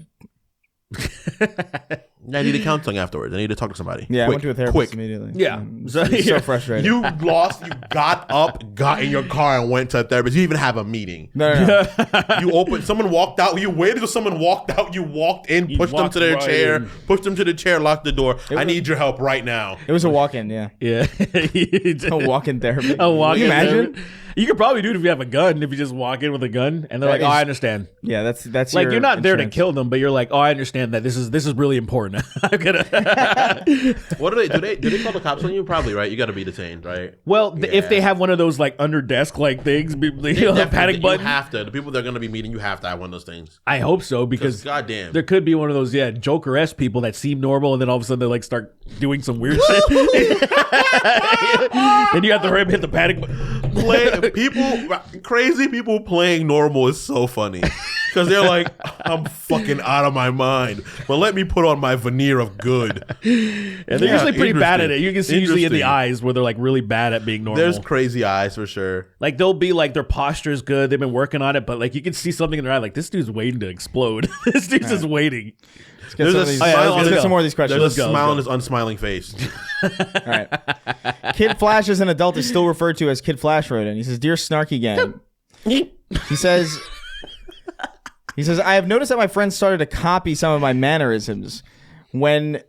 I need a counseling afterwards. I need to talk to somebody.
I
Quick,
went to a therapist
quick.
immediately.
Yeah.
It's
So-
so frustrating.
You lost. You got up, got in your car, and went to a therapist. You didn't even have a meeting.
No.
You opened. Someone walked out. You waited till someone walked out. You walked in,
You
pushed them
walked
to their
right
chair,
in.
pushed them to the chair, locked the door. I need your help right now.
It was a walk-in, yeah.
Yeah.
A walk-in therapy.
A walk-in
Can you imagine?
therapy. You could probably do it if you have a gun. If you just walk in with a gun, and they're
That
like, "Oh, I
is-
understand."
Yeah, that's
Like
your
you're not there to
insurance.
kill them, but you're like, "Oh, I understand that this is really important." I'm gonna.
What do they? Do they call the cops on you? Probably, right? You got to be detained, right?
Well, if they have one of those like under desk like things, the panic button.
You have to. The people they're going to be meeting, you have to have one of those things.
I hope so because
Goddamn.
there could be one of those Joker-esque people that seem normal, and then all of a sudden they like start doing some weird shit. Then you have to hurry up and hit the panic button.
Crazy people playing normal is so funny because they're like, I'm fucking out of my mind, but let me put on my veneer of good.
And they're usually pretty bad at it. You can see usually in the
Interesting.
eyes where they're like really bad at being normal.
There's crazy eyes for sure.
Like they'll be like their posture's good, they've been working on it, but like you can see something in their eye, like this dude's waiting to explode. This dude's just waiting.
Get some, of these, let's get some more of these questions.
There's a
go,
smile on
let's
his unsmiling face.
All right. Kid Flash as an adult is still referred to as Kid Flash wrote in. He says, "Dear Snarky Gang." He says, "I have noticed that my friends started to copy some of my mannerisms when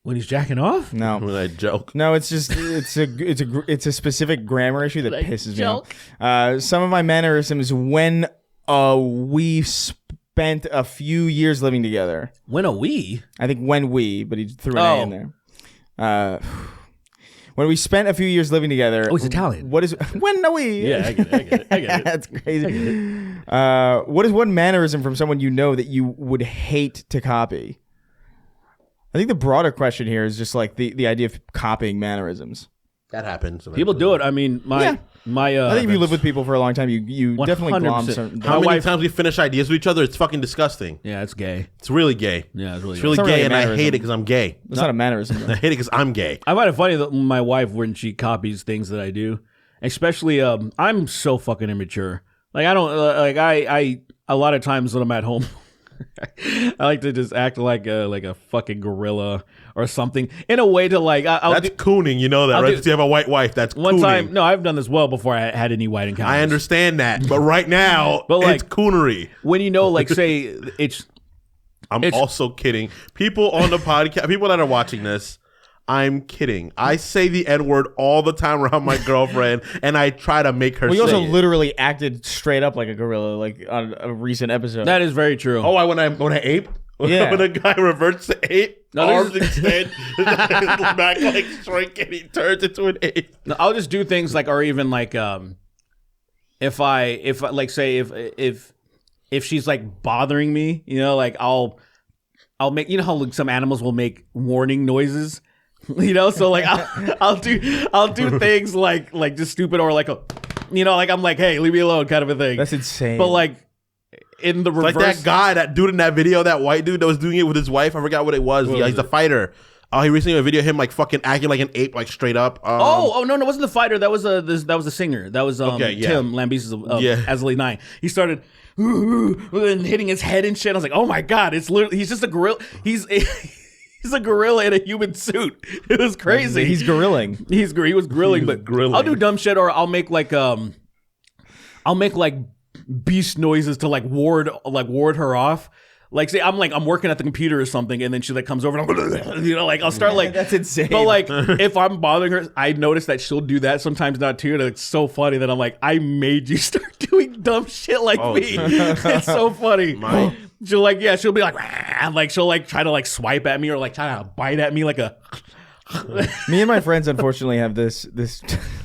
When he's jacking off?
no."
When I joke.
No, it's just it's a specific grammar issue that pisses me off. Some of my mannerisms when we spent a few years living together.
When are we?
I think but he threw an A in there. When we spent a few years living together.
Oh, he's Italian.
What is when are we?
Yeah, I get it.
That's crazy. What is one mannerism from someone you know that you would hate to copy? I think the broader question here is just like the idea of copying mannerisms.
That happens.
People do it. I mean, my.
I think if you live with people for a long time, you definitely glom
100%.
certain.
How many times we finish ideas with each other? It's fucking disgusting.
Yeah, it's gay.
It's really gay.
Yeah, it's really
It's not
gay,
really a
and I hate
mannerism.
it because I'm gay.
It's not a mannerism.
I hate it because I'm gay.
I find it funny that my wife, when she copies things that I do, especially, I'm so fucking immature. Like, I don't, I a lot of times when I'm at home, I like to just act like a fucking gorilla or something in a way to like.
That's cooning, you know that, right? If you have a white wife, that's
one
cooning.
time. No, I've done this well before I had any white encounters.
I understand that, but right now,
like,
it's coonery.
When you know, like, say
I'm also kidding. People on the podcast, people that are watching this, I'm kidding. I say the N-word all the time around my girlfriend, and I try to make her say
You also
it.
literally acted straight up like a gorilla, like on a recent episode.
that is very true.
Oh, when I ape?
Yeah.
When a guy reverts to ape,
No,
arms extend, his back like shrink, and he turns into an ape.
No, I'll just do things like, or even like, if like say if she's like bothering me, you know, like I'll make, you know how like, some animals will make warning noises, you know, so like I'll do things like just stupid or like you know, like I'm like, hey, leave me alone, kind of a thing.
That's insane.
But like in the reverse,
Like that guy, that dude in that video, that white dude that was doing it with his wife. I forgot what it was. He's a fighter. He recently made a video of him like fucking acting like an ape, like straight up.
no, it wasn't the fighter. That was the singer. That was
Okay, yeah.
Tim Lambesis of
Yeah.
Azalea 9. He started and hitting his head and shit. I was like, oh my god, it's literally he's just a gorilla. He's a gorilla in a human suit. It was crazy.
He's gorilling.
He was grilling, but
grilling.
I'll do dumb shit, or I'll make like beast noises to like ward her off. Like say I'm working at the computer or something, and then she like comes over and I'm, you know, like I'll start like
That's insane.
But like if I'm bothering her, I notice that she'll do that sometimes not too, and it's so funny that I'm like, I made you start doing dumb shit like me. It's so funny. She'll be like, "Rah," like she'll like try to like swipe at me or like try to bite at me like a.
Me and my friends unfortunately have this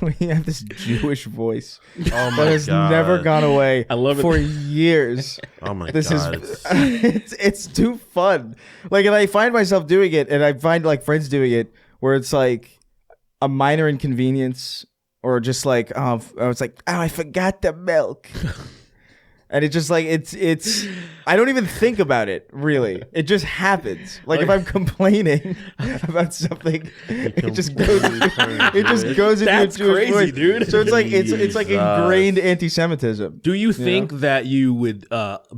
we have this Jewish voice
Oh my
that has
god,
never gone away.
I love it.
For years.
Oh my
This
god,
is it's too fun. Like, and I find myself doing it, and I find like friends doing it where it's like a minor inconvenience, or just like it's like, oh, I forgot the milk. And it just like it's I don't even think about it, really. It just happens. Like if I'm complaining about something, it just goes into
That's
a Jewish
crazy,
voice.
dude.
So it's like it's like ingrained anti-Semitism.
Do you think that you would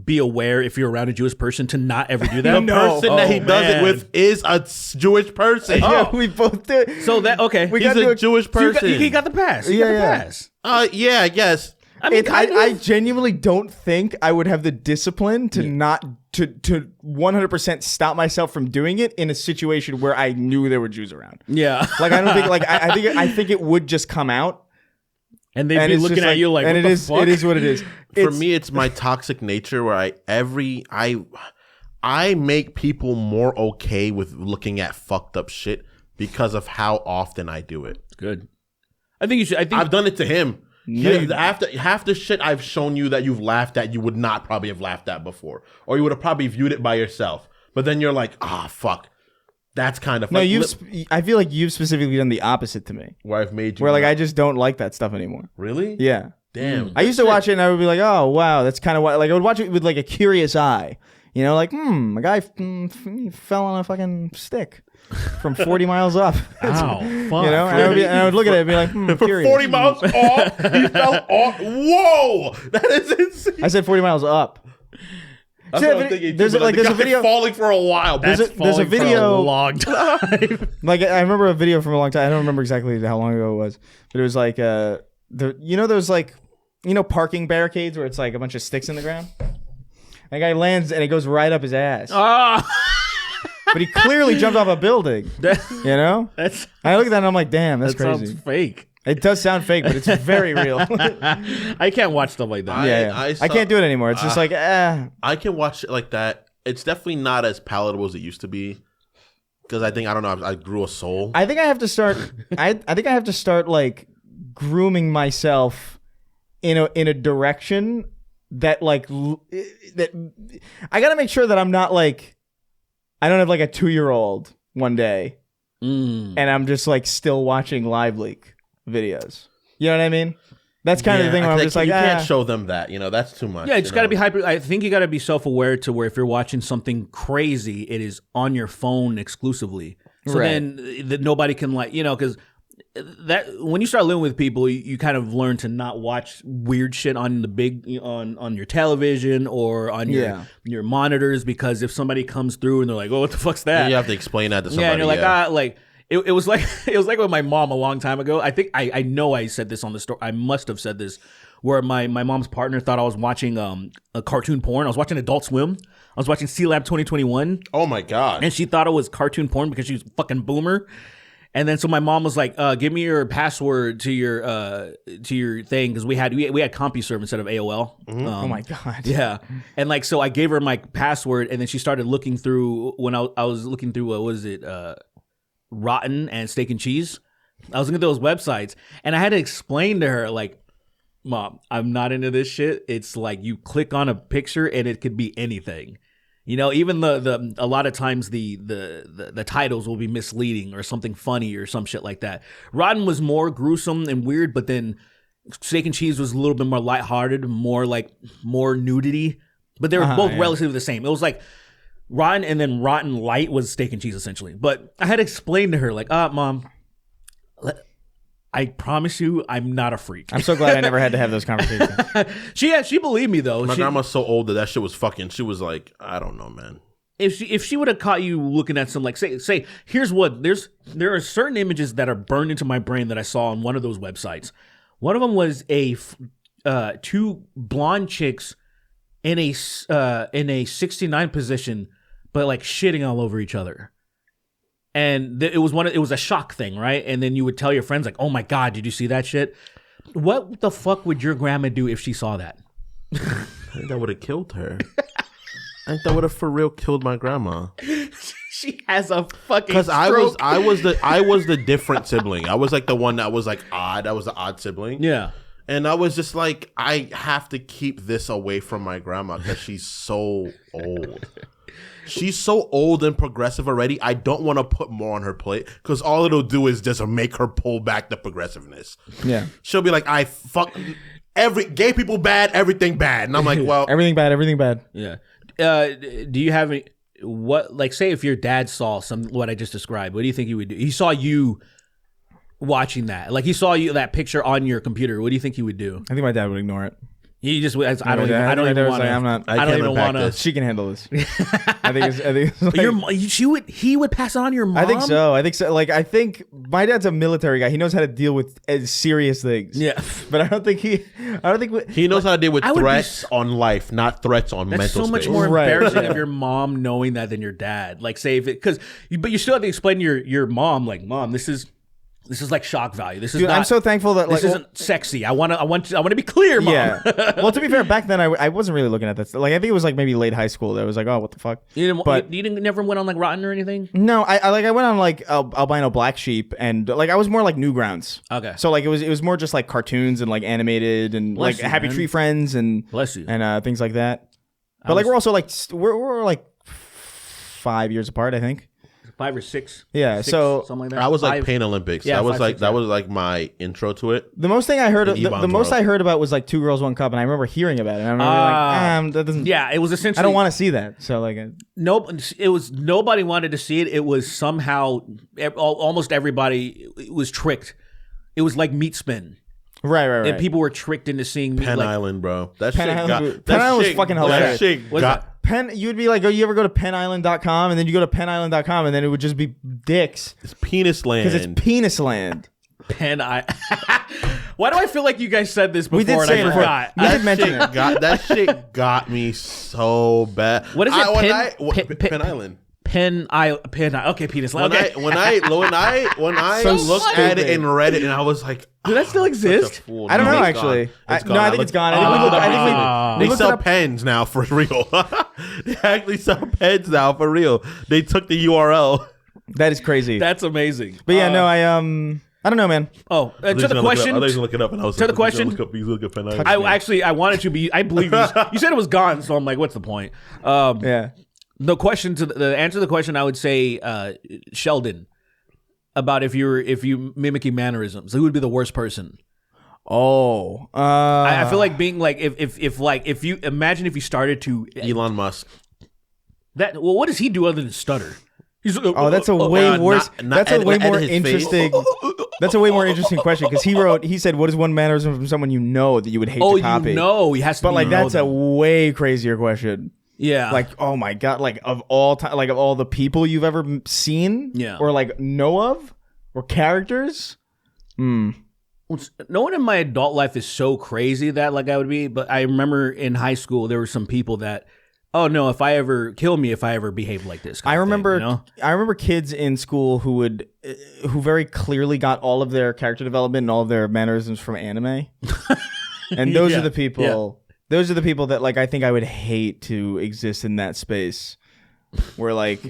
be aware if you're around a Jewish person to not ever do that?
the person that he does it
man.
with is a Jewish person.
Yeah, we both did.
So that okay.
We
He's
got to
a Jewish person.
He got the pass. He got the pass.
Yeah, I guess.
I mean,
I genuinely don't think I would have the discipline to not to 100% stop myself from doing it in a situation where I knew there were Jews around.
yeah.
Like I don't think like I think it would just come out,
And they'd
and
be
it's
looking
just
at you like,
and
what
it
the
is
fuck?
it is what it is.
For me, it's my toxic nature where I make people more okay with looking at fucked up shit because of how often I do it.
Good. I think you should. I think
I've done it to him.
you-
After half the shit I've shown you that you've laughed at, you would not probably have laughed at before, or you would have probably viewed it by yourself. But then you're like, fuck, that's kind of
No,
like,
I feel like you've specifically done the opposite to me.
where I've made you
Where like
laugh.
I just don't like that stuff anymore.
really
Yeah.
damn.
I used to watch it and I would be like, oh wow, that's kind of what, like I would watch it with like a curious eye. You know, like, a guy fell on a fucking stick from 40 miles up.
Ow, fuck.
You know, and I would look at it and be like,
For
curious.
40 miles off, he fell off. Whoa, that is insane.
I said 40 miles up.
That's what I'm thinking too,
There's
but, like,
a
the guy
video.
falling for a while.
There's a
Falling for
video.
a long time.
Like I remember a video from a long time. I don't remember exactly how long ago it was, but it was like those like parking barricades where it's like a bunch of sticks in the ground. That guy lands and it goes right up his ass. But he clearly jumped off a building. You know?
That's
I look at that and I'm like, damn, that's
that
crazy.
sounds fake.
It does sound fake, but it's very real.
I can't watch stuff like that.
Yeah. I can't do it anymore. It's just like,
I can watch it like that. It's definitely not as palatable as it used to be. Because I don't know, I grew a soul.
I think I have to start. I think I have to start like grooming myself in a direction that like that. I got to make sure that I'm not like, I don't have like a 2-year-old one day, and I'm just like still watching live leak videos. You know what I mean? That's kind of the thing where I'm just like,
you can't show them that. That's too much.
Yeah, it's got to be hyper. I think you got to be self-aware to where if you're watching something crazy, it is on your phone exclusively. So then that nobody can because that when you start living with people, you kind of learn to not watch weird shit on the big on your television or on your monitors, because if somebody comes through and they're like, "Oh, what the fuck's that?"
And you have to explain that to somebody.
Yeah, and you're like, It was like with my mom a long time ago. I think I know I said this on the story. I must have said this, where my mom's partner thought I was watching a cartoon porn. I was watching Adult Swim. I was watching C-Lab 2021.
Oh my god!
And she thought it was cartoon porn because she was a fucking boomer. And then so my mom was like, "Give me your password to your thing," because we had CompuServe instead of AOL.
Oh my god!
Yeah, and like so I gave her my password, and then she started looking through when I was looking through what was it? Rotten and Steak and Cheese. I was looking at those websites, and I had to explain to her, like, Mom, I'm not into this shit. It's like you click on a picture and it could be anything. Even the a lot of times the titles will be misleading or something funny or some shit like that. Rotten was more gruesome and weird, but then Steak and Cheese was a little bit more lighthearted, more nudity. But they were both relatively the same. It was like Rotten, and then Rotten Light was Steak and Cheese, essentially. But I had to explain to her, like, Mom, I promise you I'm not a freak.
I'm so glad I never had to have those conversations.
She believed me, though.
My grandma's so old that shit was fucking, she was like, I don't know, man.
If she would have caught you looking at some, like, say, here's what, there are certain images that are burned into my brain that I saw on one of those websites. One of them was two blonde chicks in a 69 position, but like shitting all over each other. And it was a shock thing, right? And then you would tell your friends like, "Oh my god, did you see that shit?" What the fuck would your grandma do if she saw that?
I think that would have killed her. I think that would have for real killed my grandma.
She has a fucking
because
stroke.
I was the different sibling. I was like the one that was like odd. I was the odd sibling.
Yeah.
And I was just like, I have to keep this away from my grandma because she's so old. She's so old and progressive already. I don't want to put more on her plate because all it'll do is just make her pull back the progressiveness.
Yeah.
She'll be like, I fuck every gay people bad, everything bad. And I'm like, well.
Everything bad.
Yeah. Do you have any, say if your dad saw what I just described, what do you think he would do? He saw you watching that. Like he saw you that picture on your computer. What do you think he would do?
I think my dad would ignore it.
He just I don't even want to. I don't even want to.
She can handle this. I think it's like,
he would pass it on to your mom.
I think so. Like I think my dad's a military guy. He knows how to deal with serious things.
Yeah,
but I don't think
he knows how to deal with threats on life, not threats on mental space.
That's so much more embarrassing of your mom knowing that than your dad. Like say if it but you still have to explain to your mom like, Mom, this is like shock value. This is
Dude,
not,
I'm so thankful that
this isn't sexy. I want to be clear, Mom.
Yeah. Well, to be fair, back then I wasn't really looking at that. Like I think it was like maybe late high school that I was like, oh, what the fuck.
You never went on like Rotten or anything.
No, I went on like albino black sheep and like I was more like Newgrounds.
Okay.
So like it was more just like cartoons and like animated and
Bless
like
you,
Happy
man.
Tree Friends and
Bless you.
and things like that. But like we're also like we're like 5 years apart, I think.
5 or 6.
Yeah,
6,
so
something like that.
I was like
5.
Pain Olympics.
Yeah,
that was
5,
like
6,
that was like my intro to it.
the most thing I heard,
In
the
Ebon's
most
world.
I heard about was like 2 Girls, 1 Cup, and I remember hearing about it. And I remember that doesn't.
Yeah, it was essentially.
I don't want to see that. So like,
nobody wanted to see it. It was somehow almost everybody was tricked. It was like meat spin.
right.
And people were tricked into seeing
Penn Island, bro. That
Penn
shit
Island-
got.
Penn Island was fucking hilarious.
That shit
Was
got.
You'd be like, oh, you ever go to PennIsland.com, and then you go to PennIsland.com, and then it would just be dicks
It's penis land.
because it's penis land.
Why do I feel like you guys said this before
We did
and
say
I
it before.
forgot?
We did mention it.
That shit got me so bad.
What is it?
Penn Island.
pen eye. Okay, penis. Okay.
When I
So
looked at it
stupid.
and read it, and I was like,
Does that still exist?
I don't know, actually. I think it's gone.
They sell pens now for real. They actually sell pens now for real. They took the URL.
That is crazy.
That's amazing.
But yeah, no, I don't know, man.
Oh, to the question.
I was gonna look it up, and I was
To the question.
Look up pen eye.
I wanted to be. I believe you said it was gone, so I'm like, what's the point?
Yeah.
The question to the answer to the question, I would say Sheldon. About if you mimicking mannerisms, who would be the worst person?
Oh,
I feel like being like if you imagine if you started to
Elon Musk.
that. Well, what does he do other than stutter? He's
that's a way worse.
not
That's a way
edit
more
his face.
interesting. That's a way more interesting question because he said, "What is one mannerism from someone you know that you would hate to copy?"
you know, he has to.
But
be
like,
you
that's
know
a
them.
way crazier question.
Yeah.
Like, oh my god, like of all time, like of all the people you've ever seen,
Yeah.
or like know of, or characters.
No one in my adult life is so crazy that like I would be, but I remember in high school there were some people that, oh no, if I ever behave like this.
I remember,
thing, you know?
I remember kids in school who very clearly got all of their character development and all of their mannerisms from anime, and those
Yeah,
are the people.
yeah.
Those are the people that like I think I would hate to exist in that space, where like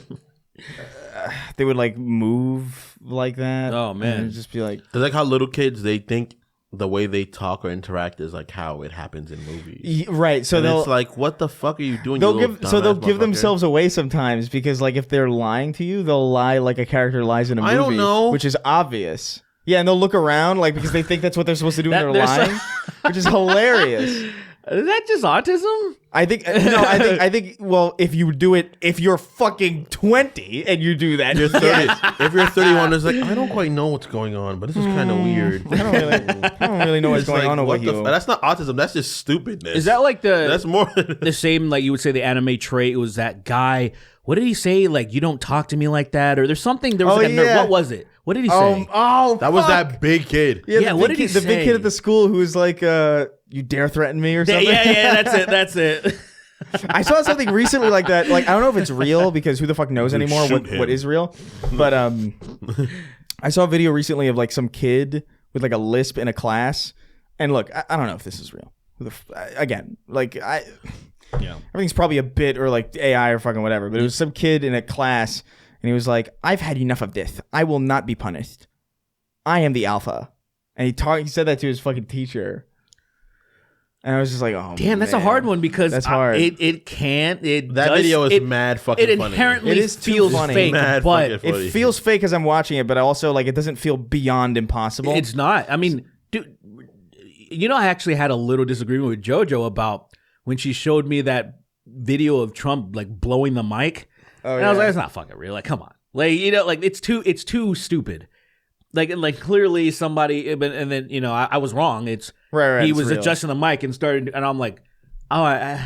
they would like move like that.
Oh, man.
and it'd just be like.
It's like how little kids, they think the way they talk or interact is like how it happens in movies.
Right, so
And
they'll
it's like, what the fuck are you doing?
they'll
you
give
little
so they'll
dumbass
give
motherfucker?
themselves away sometimes because like if they're lying to you, they'll lie like a character lies in a movie.
I don't know.
Which is obvious. Yeah, and they'll look around like because they think that's what they're supposed to do when
That-
they're
there's
lying, which is hilarious.
Is that just autism?
I think no, I think well, if you do it, if you're fucking 20 and you do that,
You're 30. If you're 31, it's like, I don't quite know what's going on, but this is kind of weird.
I don't really know what's
It's
going
like,
on over
what the
here.
That's not autism. That's just stupidness.
Is that like
That's more.
the same, like you would say the anime trait was that guy? What did he say? Like, you don't talk to me like that, or there's something. There was
Oh,
like a
yeah.
what was it? What did he say?
That was that big kid.
Yeah,
Yeah,
the
what
big
did he
kid, the big
say?
kid at the school who was like, "You dare threaten me" or something.
Yeah, that's it.
I saw something recently like that. Like I don't know if it's real because who the fuck knows anymore
shoot him.
what is real. But I saw a video recently of like some kid with like a lisp in a class. And look, I don't know if this is real. Again, like everything's probably a bit or like AI or fucking whatever. But it was some kid in a class, and he was like, "I've had enough of this. I will not be punished. I am the alpha." And he said that to his fucking teacher. And I was just like, oh,
Damn, that's a
man.
hard one because
That's hard.
That video is mad fucking
It
funny.
inherently
It is too
feels
funny.
fake,
Mad
but
fucking funny.
It feels fake as I'm watching it, but also like it doesn't feel beyond impossible.
it's not. I mean, dude, you know, I actually had a little disagreement with JoJo about when she showed me that video of Trump like blowing the mic. And I was like, it's not fucking real. Like, come on. Like, you know, like it's too stupid. Like clearly somebody, and then, you know, I was wrong. It's
Right,
he
it's
was
real.
adjusting the mic and started, and I'm like, oh,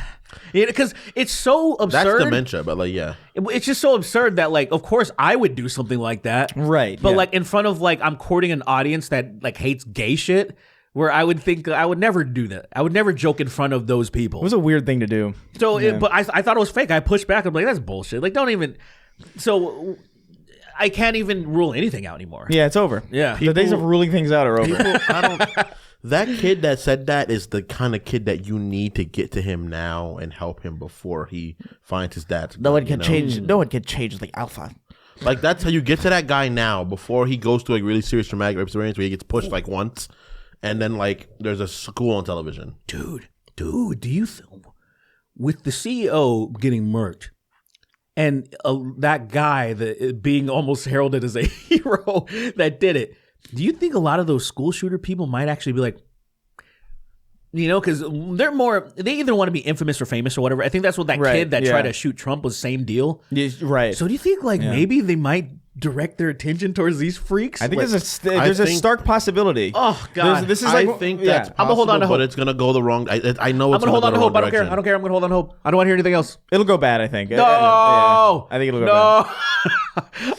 because it's so
That's
absurd.
dementia, but like, yeah.
It's just so absurd that, like, of course I would do something like that,
Right,
But
yeah.
like in front of like I'm courting an audience that like hates gay shit, where I would think I would never do that. I would never joke in front of those people.
It was a weird thing to do.
So,
Yeah.
but I thought it was fake. I pushed back. I'm like, that's bullshit. Like, don't even. So, I can't even rule anything out anymore.
Yeah, it's over.
Yeah.
The days of ruling things out are over.
That kid that said that is the kind of kid that you need to get to him now and help him before he finds his dad's.
No one
gun,
can
you know?
change. No one can change the alpha.
Like, that's how you get to that guy now before he goes through like really serious traumatic experience where he gets pushed like once, and then like there's a school on television.
Dude, do you with the CEO getting murked and that guy that being almost heralded as a hero that did it? Do you think a lot of those school shooter people might actually be like, you know, because they either want to be infamous or famous or whatever. I think that's what that
Right,
kid that
yeah.
tried to shoot Trump was, same deal.
Yeah, right.
So do you think like maybe they might direct their attention towards these freaks?
I think
Like,
there's a stark possibility.
Oh, God.
This is
I
like
think
yeah.
that's possible,
I'm gonna hold on to
but
hope.
it's gonna go the wrong. I know
I'm
it's
gonna hold on to
go
hope.
the
I
wrong
don't care.
direction.
I don't care. I'm gonna hold on to hope. I don't want to hear anything else.
It'll go bad. I think.
No,
Yeah. I think it'll go bad.
No.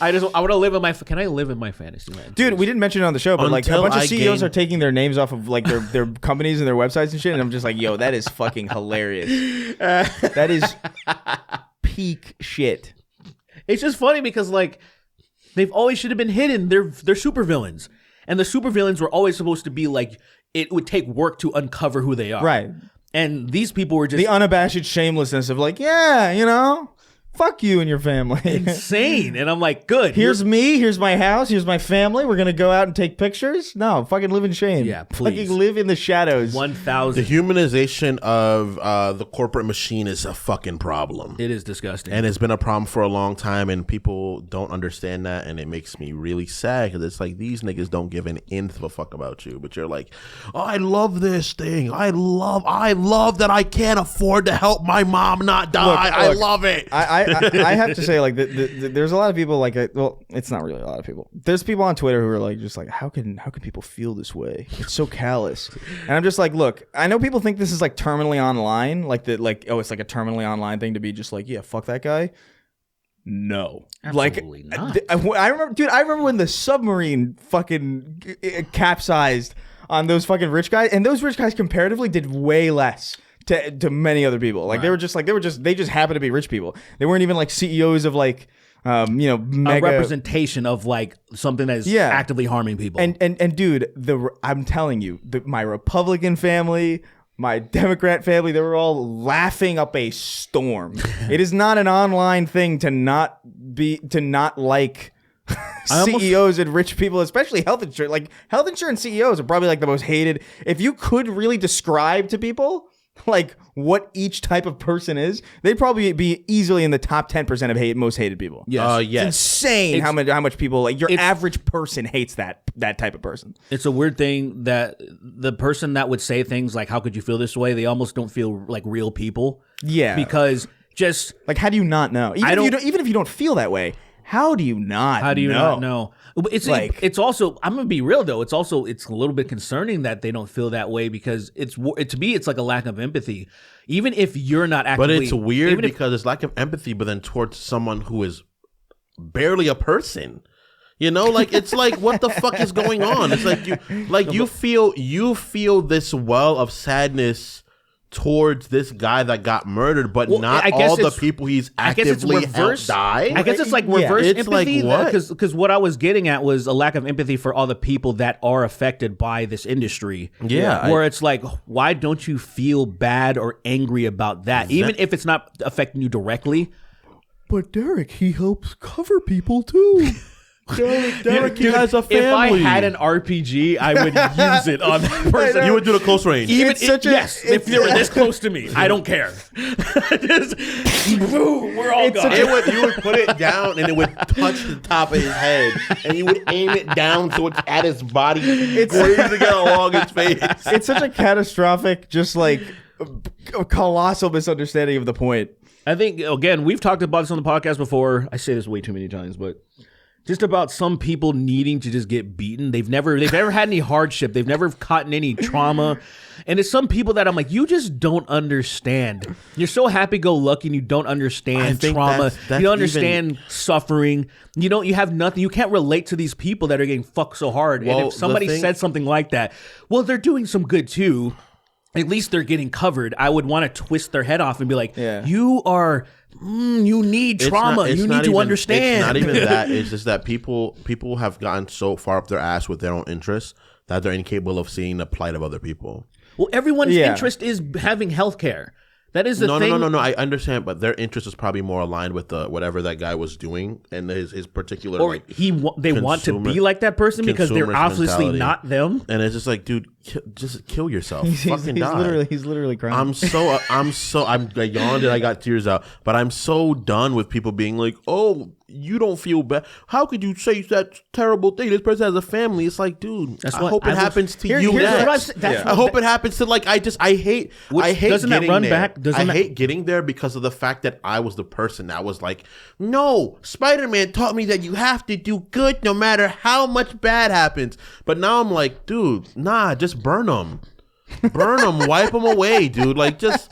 I want to live in my. Can I live in my fantasy land?
Dude, we didn't mention it on the show, but like a
Until
bunch of
I
CEOs
gain-
are taking their names off of like their companies and their websites and shit, and I'm just like, yo, that is fucking hilarious. That is peak shit.
It's just funny because like they've always should have been hidden. They're supervillains, and the supervillains were always supposed to be like it would take work to uncover who they are.
Right.
And these people were just
The unabashed shamelessness of like, yeah, you know, fuck you and your family.
insane. And I'm like, good.
Here's me. Here's my house. Here's my family. We're gonna go out and take pictures. No, fucking live in shame.
Yeah, please.
Fucking live in the shadows.
1,000.
The humanization of the corporate machine is a fucking problem.
It is disgusting.
And it's been a problem for a long time, and people don't understand that, and it makes me really sad because it's like these niggas don't give an nth of a fuck about you, but you're like, oh, I love this thing. I love that I can't afford to help my mom not die. I love it.
I have to say, like, there's a lot of people like, well, it's not really a lot of people. There's people on Twitter who are like, just like, how can people feel this way? It's so callous. And I'm just like, look, I know people think this is like terminally online, it's like a terminally online thing to be just like, yeah, fuck that guy. No,
Absolutely not.
I remember when the submarine fucking capsized on those fucking rich guys, and those rich guys comparatively did way less to many other people. Like they just happened to be rich people. They weren't even like CEOs of like mega
a representation of like something that is actively harming people.
And dude, I'm telling you, my Republican family, my Democrat family, they were all laughing up a storm. It is not an online thing to not like CEOs and rich people, especially health insurance. Like health insurance CEOs are probably like the most hated. If you could really describe to people like what each type of person is, they'd probably be easily in the top 10% of most hated people.
Yes.
It's insane how much people, like your average person hates that type of person.
It's a weird thing that the person that would say things like, how could you feel this way? They almost don't feel like real people.
Yeah.
Because just
like, how do you not know? Even if you don't feel that way, how do you not
know? It's like, it's also, I'm gonna be real though. It's a little bit concerning that they don't feel that way because to me it's like a lack of empathy. Even if you're not actively,
but it's weird because it's lack of empathy, but then towards someone who is barely a person. You know, like it's like what the fuck is going on? It's like you feel this well of sadness towards this guy that got murdered, but not all the people he's actively helped die.
I guess it's like reverse empathy.
Like what?
Because what I was getting at was a lack of empathy for all the people that are affected by this industry.
Yeah.
Where it's like, why don't you feel bad or angry about that? Even if it's not affecting you directly.
But Derek, he helps cover people too.
Derek has a family.
If I had an RPG, I would use it on that person.
You would do the close range.
If they were this close to me, I don't care. We're all gone.
You would put it down and it would touch the top of his head, and you would aim it down so it's at his body, grazing it along his face.
It's such a catastrophic, just like a colossal misunderstanding of the point.
I think again, we've talked about this on the podcast before. I say this way too many times, but just about some people needing to just get beaten. They've never had any hardship. They've never caught in any trauma. And it's some people that I'm like, you just don't understand. You're so happy-go-lucky and you don't understand trauma. You don't understand suffering. You have nothing. You can't relate to these people that are getting fucked so hard.
Well,
and if somebody said something like that, well, they're doing some good too. At least they're getting covered. I would want to twist their head off and be like, you are... you need trauma. You need to understand.
It's not even that. It's just that people have gotten so far up their ass with their own interests that they're incapable of seeing the plight of other people.
Well, everyone's interest is having health care. That is the thing.
No. I understand, but their interest is probably more aligned with whatever that guy was doing and his particular.
Or they want to be like that person because they're obviously not them.
And it's just like, dude, just kill yourself. Fucking die.
He's literally crying.
I yawned and I got tears out. But I'm so done with people being like, oh, you don't feel bad. How could you say that terrible thing? This person has a family. It's like, dude, I hope it happens to you next. I hope it happens to I hate
doesn't that run back?
I hate getting there because of the fact that I was the person that was like, no, Spider-Man taught me that you have to do good no matter how much bad happens. But now I'm like, dude, nah, just burn them. Burn them, wipe them away, dude. Like just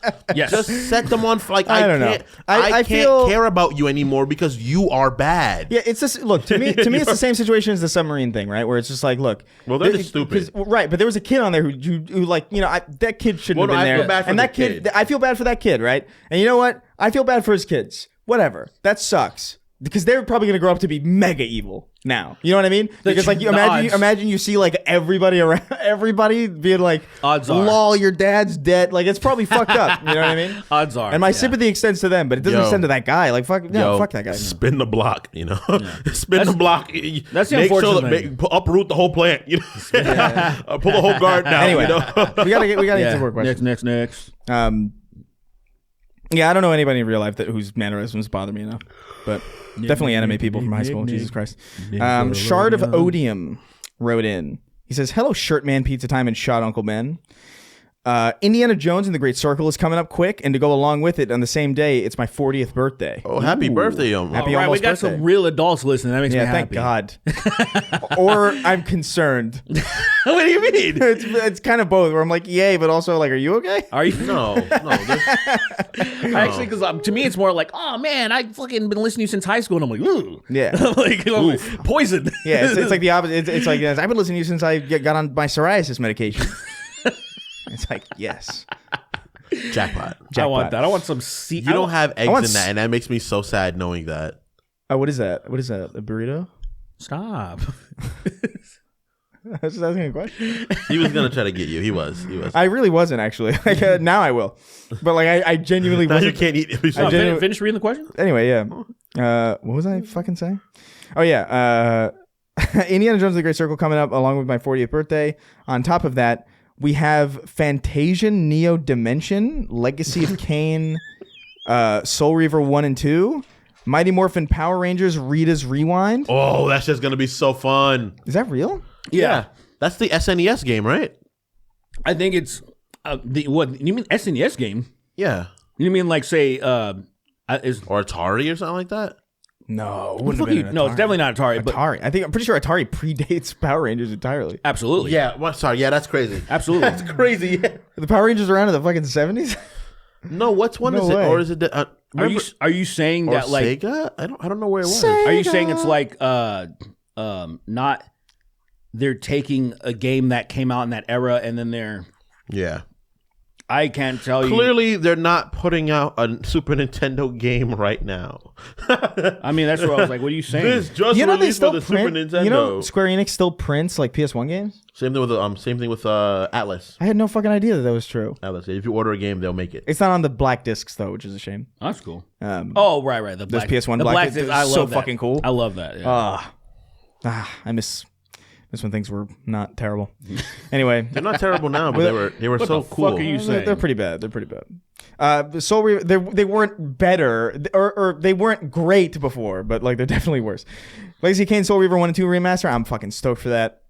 set them on. Like I don't know. I can't care about you anymore because you are bad.
Yeah, it's just look to me. It's the same situation as the submarine thing, right? Where it's just like, look,
well, they're just stupid,
right? But there was a kid on there who like, that kid shouldn't have been there.
I feel bad for
and that kid, I feel bad for that kid, right? And you know what? I feel bad for his kids. Whatever. That sucks. because they're probably gonna grow up to be mega evil now. You know what I mean? Because like you imagine you see like everybody around everybody being like,
odds are,
lol, your dad's dead. Like it's probably fucked up. You know what I mean?
Odds are.
And my sympathy extends to them, but it doesn't extend to that guy. Like fuck that guy.
Spin the block, you know. Spin the block.
That's the unfortunate thing.
Uproot the whole plant. You know, pull the whole guard down.
Anyway,
you know?
we gotta get some more questions.
Next.
Yeah, I don't know anybody in real life whose mannerisms bother me enough, but definitely anime people from high school. Jesus Christ. Shard of Odium wrote in. He says, "Hello, Shirtman Pizza Time and Shot Uncle Ben. Indiana Jones and the Great Circle is coming up quick, and to go along with it on the same day, it's my 40th birthday.
Oh, happy birthday, young man.
Happy
All right, we
almost
got
birthday.
some real adults listening. That makes me happy.
Thank God. Or I'm concerned.
What do you mean?
It's kind of both, where I'm like, yay, but also like, are you okay?
Are you?
No.
Actually, because to me, it's more like, oh man, I fucking been listening to you since high school, and I'm like, ooh.
Yeah.
like, poison.
Yeah, it's like the opposite. It's like, I've been listening to you since I got on my psoriasis medication. It's like, yes.
Jackpot.
I want that. I want some seed.
You don't have eggs
want
in that, and that makes me so sad knowing that.
Oh, what is that? What is that? A burrito?
Stop.
I was just asking a question.
He was gonna try to get you. He was.
I really wasn't actually. Like now I will, but like I genuinely
Now you
wasn't.
can't eat.
Finish reading the question.
Anyway, yeah. What was I fucking saying? Oh yeah. Indiana Jones and the Great Circle coming up along with my 40th birthday. On top of that, we have Fantasian Neo Dimension, Legacy of Kain, Soul Reaver 1 and 2, Mighty Morphin Power Rangers, Rita's Rewind.
Oh, that's just gonna be so fun.
Is that real?
Yeah. That's the SNES game, right?
I think it's what you mean SNES game?
Yeah.
You mean like say
Or Atari or something like that?
No,
no, it's definitely not Atari. But
Atari. I'm pretty sure Atari predates Power Rangers entirely.
absolutely,
Yeah. Well, sorry. Yeah, that's crazy.
absolutely.
That's crazy. Yeah.
The Power Rangers around in the fucking 70s?
No, what's one
No
is it?
way.
Or is it?
Are you saying
or
that like?
Sega? I don't know where it was.
Are you saying it's like not? They're taking a game that came out in that era and then they're.
Yeah.
I can't tell you.
Clearly, they're not putting out a Super Nintendo game right now.
I mean, that's what I was like. What are you saying?
This just
You know they
released for
still
the Super
print.
Nintendo.
You know Square Enix still prints like PS1 games.
Same thing with Atlas.
I had no fucking idea that was true.
Atlas. If you order a game, they'll make it.
It's not on the black discs though, which is a shame.
That's cool.
Oh,
right. The
those
black,
PS1
the
black
disc,
discs,
I love
so
that.
fucking cool.
I love that. Yeah.
I miss when things were not terrible. Anyway,
They're not terrible now, but they were so
the
cool.
fuck are you saying?
they're pretty bad. The Soul Reaver, they weren't better or they weren't great before, but like they're definitely worse. Legacy of Kain, Soul Reaver 1 and 2 remaster. I'm fucking stoked for that.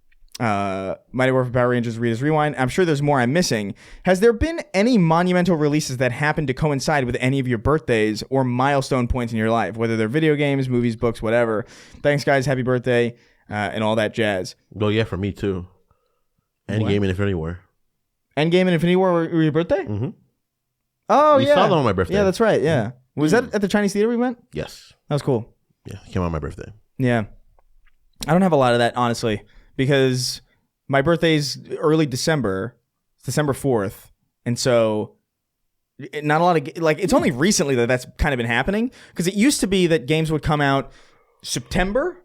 Mighty Morphin Power Rangers, Rita's Rewind. I'm sure there's more I'm missing. Has there been any monumental releases that happen to coincide with any of your birthdays or milestone points in your life, whether they're video games, movies, books, whatever? Thanks, guys. Happy birthday. And all that jazz.
Well, yeah, for me too. Endgame and Infinity War.
Endgame and Infinity War were your birthday?
Mm-hmm.
Oh,
We
yeah.
saw them on my birthday.
Yeah, that's right. Yeah. Was that at the Chinese theater we went?
Yes.
That was cool.
Yeah, it came on my birthday.
Yeah. I don't have a lot of that, honestly, because my birthday's early December, December 4th. And so not a lot of, like, it's only recently that that's kind of been happening, because it used to be that games would come out September,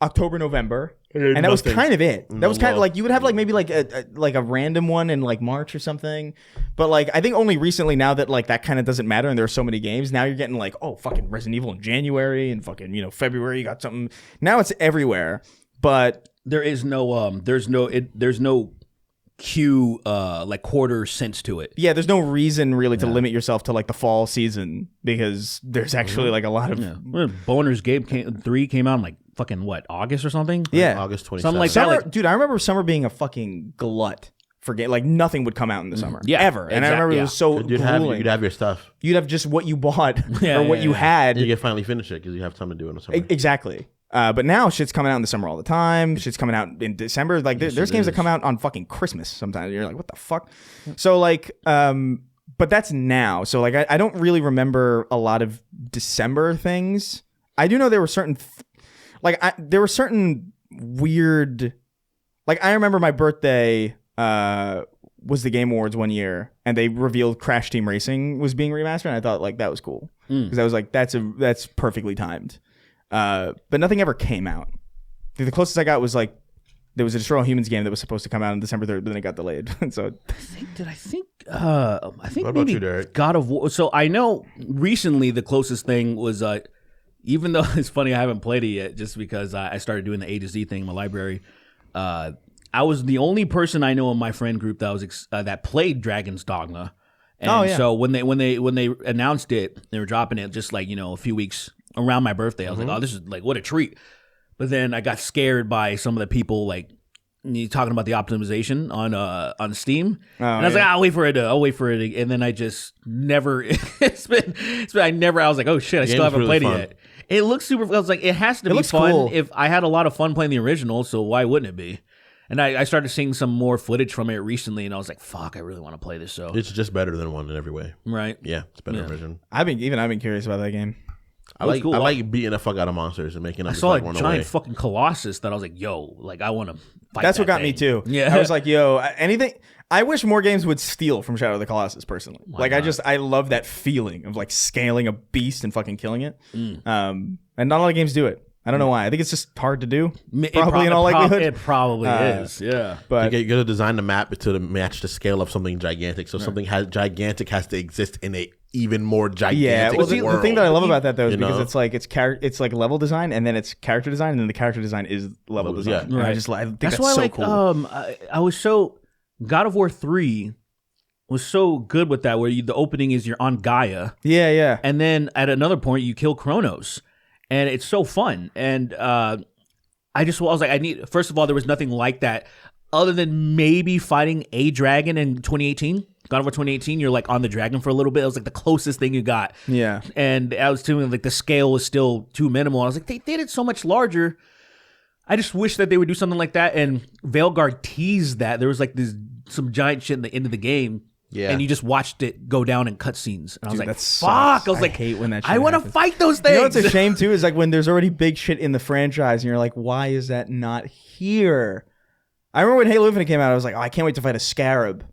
October, November, and that was kind of it. That was kind of like, you would have like maybe like a random one in like March or something. But like, I think only recently, now that like that kind of doesn't matter and there are so many games, now you're getting like, oh, fucking Resident Evil in January, and fucking, February you got something. Now it's everywhere. But
there is no there's no Q like quarter sense to it.
yeah, there's no reason really to limit yourself to like the fall season, because there's actually like a lot of
Boner's Game 3 came out in like fucking what, August or something?
Yeah.
August 27th.
Something like
summer,
that.
dude. I remember summer being a fucking glut for game. Like nothing would come out in the summer,
Yeah,
ever. And I remember it was so
You'd
grueling.
have your stuff.
You'd have just what you bought
Yeah,
or what you had.
You can finally finish it because you have time to do it in the summer.
Exactly. But now shit's coming out in the summer all the time. Shit's coming out in December. Like there's games that come out on fucking Christmas sometimes. You're like, what the fuck? So like, but that's now. So like, I don't really remember a lot of December things. I do know there were certain, there were certain weird, like I remember my birthday was the Game Awards one year, and they revealed Crash Team Racing was being remastered, and I thought like that was cool because I was like, that's perfectly timed. but nothing ever came out. The closest I got was like there was a Destroy All Humans game that was supposed to come out on December 3rd, but then it got delayed. So
I think
What about
maybe
you, Derek?
God of War. So I know recently the closest thing was even though it's funny I haven't played it yet, just because I started doing the A to Z thing in my library. I was the only person I know in my friend group that was that played Dragon's Dogma. And so when they announced it, they were dropping it just like, a few weeks around my birthday. I was like, oh, this is like what a treat. But then I got scared by some of the people like talking about the optimization on Steam. And I was like, I'll wait for it. And then I just never I was like, oh shit, I still haven't played it yet. It looks super. I was like, it has to be fun. Cool. If I had a lot of fun playing the original, so why wouldn't it be? And I started seeing some more footage from it recently, and I was like, fuck, I really want to play this. So
it's just better than one in every way.
Right.
Yeah, it's better version.
I've been curious about that game.
I like beating the fuck out of monsters and making them.
I saw a giant fucking Colossus that I was like, yo, like I want to fight.
That's what got
thing.
me too.
Yeah,
I was like, yo, anything. I wish more games would steal from Shadow of the Colossus. Personally, I love that feeling of like scaling a beast and fucking killing it. And not a lot of games do it. I don't know why. I think it's just hard to do. Probably in all likelihood.
It probably is. Yeah.
But you got to design the map to match the scale of something gigantic. So something gigantic has to exist in a even more gigantic world.
The thing that I love about that though is because it's like level design and then it's character design and then the character design is level design.
Right.
I think that's so cool.
I was so God of War 3 was so good with that where the opening is you're on Gaia.
Yeah.
And then at another point you kill Kronos. And it's so fun. And I was like, first of all, there was nothing like that other than maybe fighting a dragon in 2018. God of War 2018, you're like on the dragon for a little bit. It was like the closest thing you got. Yeah. And I was doing like the scale was still too minimal. I was like, they did it so much larger. I just wish that they would do something like that. And Veilguard teased that. There was like some giant shit in the end of the game. Yeah. And you just watched it go down in cutscenes. And I was like, fuck. I was like,
hate when that shit
I want to fight those things.
You know what's a shame too is like when there's already big shit in the franchise and you're like, why is that not here? I remember when Halo Infinite came out, I was like, oh, I can't wait to fight a scarab.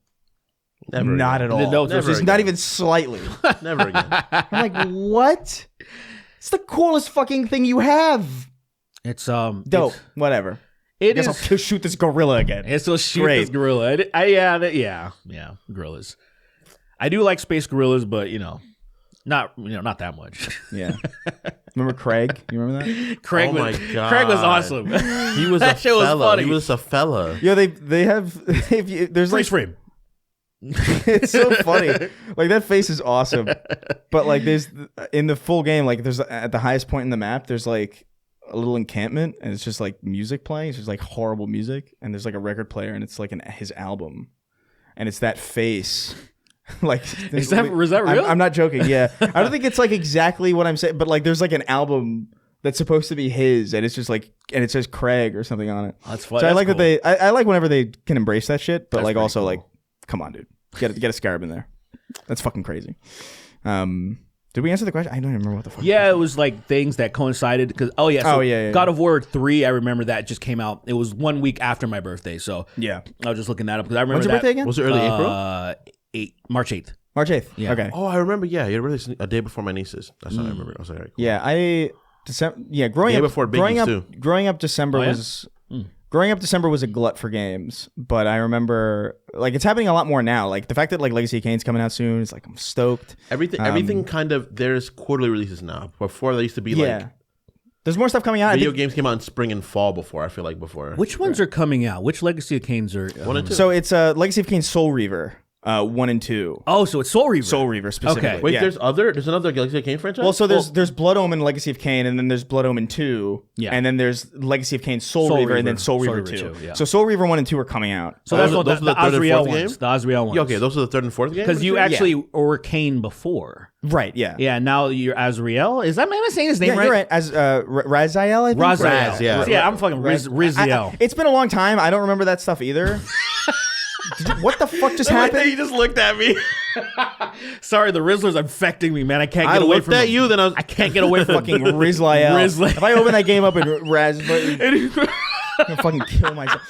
Never
not
again.
at all. Not even slightly.
Never again.
I'm like, what? It's the coolest fucking thing you have.
It's
dope. Whatever. I guess I'll shoot this gorilla again.
It's will shoot this gorilla. Yeah, gorillas. I do like space gorillas, but not that much.
Yeah. Remember Craig? You remember that?
Craig
my God.
Craig was awesome.
He was a fella. He was a fella.
Yeah, they have. There's
freeze frame.
It's so funny. Like that face is awesome. But like there's in the full game, like there's at the highest point in the map, there's like a little encampment and it's just like music playing. It's just like horrible music and there's like a record player and it's like his album and it's that face. Like
is that real?
I'm not joking. Yeah. I don't think it's like exactly what I'm saying, but like there's like an album that's supposed to be his and it's just like and it says Craig or something on it.
Oh, that's funny.
So I like
cool.
that I like whenever they can embrace that shit, but
that's
like also
cool.
like come on, dude. Get a scarab in there. That's fucking crazy. Did we answer the question? I don't even remember what the fuck.
Yeah, it was like things that coincided because God of War 3, I remember that just came out. It was 1 week after my birthday, so
yeah,
I was just looking that up because I remember.
When's your birthday again?
Was it early April?
March 8th.
March 8th.
Yeah.
Okay.
Oh, I remember. Yeah, you released a day before my nieces. That's what I remember. I was like, all right, cool.
Yeah, growing up, December was. Growing up, December was a glut for games, but I remember like it's happening a lot more now. Like the fact that like Legacy of Kain's coming out soon, it's like I'm stoked.
Everything kind of there's quarterly releases now. Before there used to be like
there's more stuff coming out.
Video games came out in spring and fall before. I feel like before.
Which ones are coming out? Which Legacy of Kain's are
1 and 2?
So it's Legacy of Kain Soul Reaver. 1 and 2.
Oh, so it's Soul Reaver.
Soul Reaver specifically.
Okay.
Wait, there's another Legacy of Kain franchise?
Well, so there's Blood Omen Legacy of Kain, and then there's Blood Omen 2. Yeah. And then there's Legacy of Kain Soul Reaver, and then Soul Reaver 2. Yeah. So Soul Reaver 1 and 2 are coming out.
So those are the Azrael ones. The Azrael ones.
Yeah, okay, those are the third and fourth games?
Because you actually were Kain before.
Right, yeah.
Yeah, now you're Azrael. Am I saying his name right?
You're right. As Raziel, I think.
Raziel.
Yeah.
Yeah, I'm fucking Riziel.
It's been a long time. I don't remember that stuff either. What the fuck just happened?
You just looked at me. Sorry, the Rizzler's infecting me, man. I can't get away from him.
I looked at you, then I
can't get away from
fucking Rizlael. If I open that game up and I'm gonna fucking kill myself.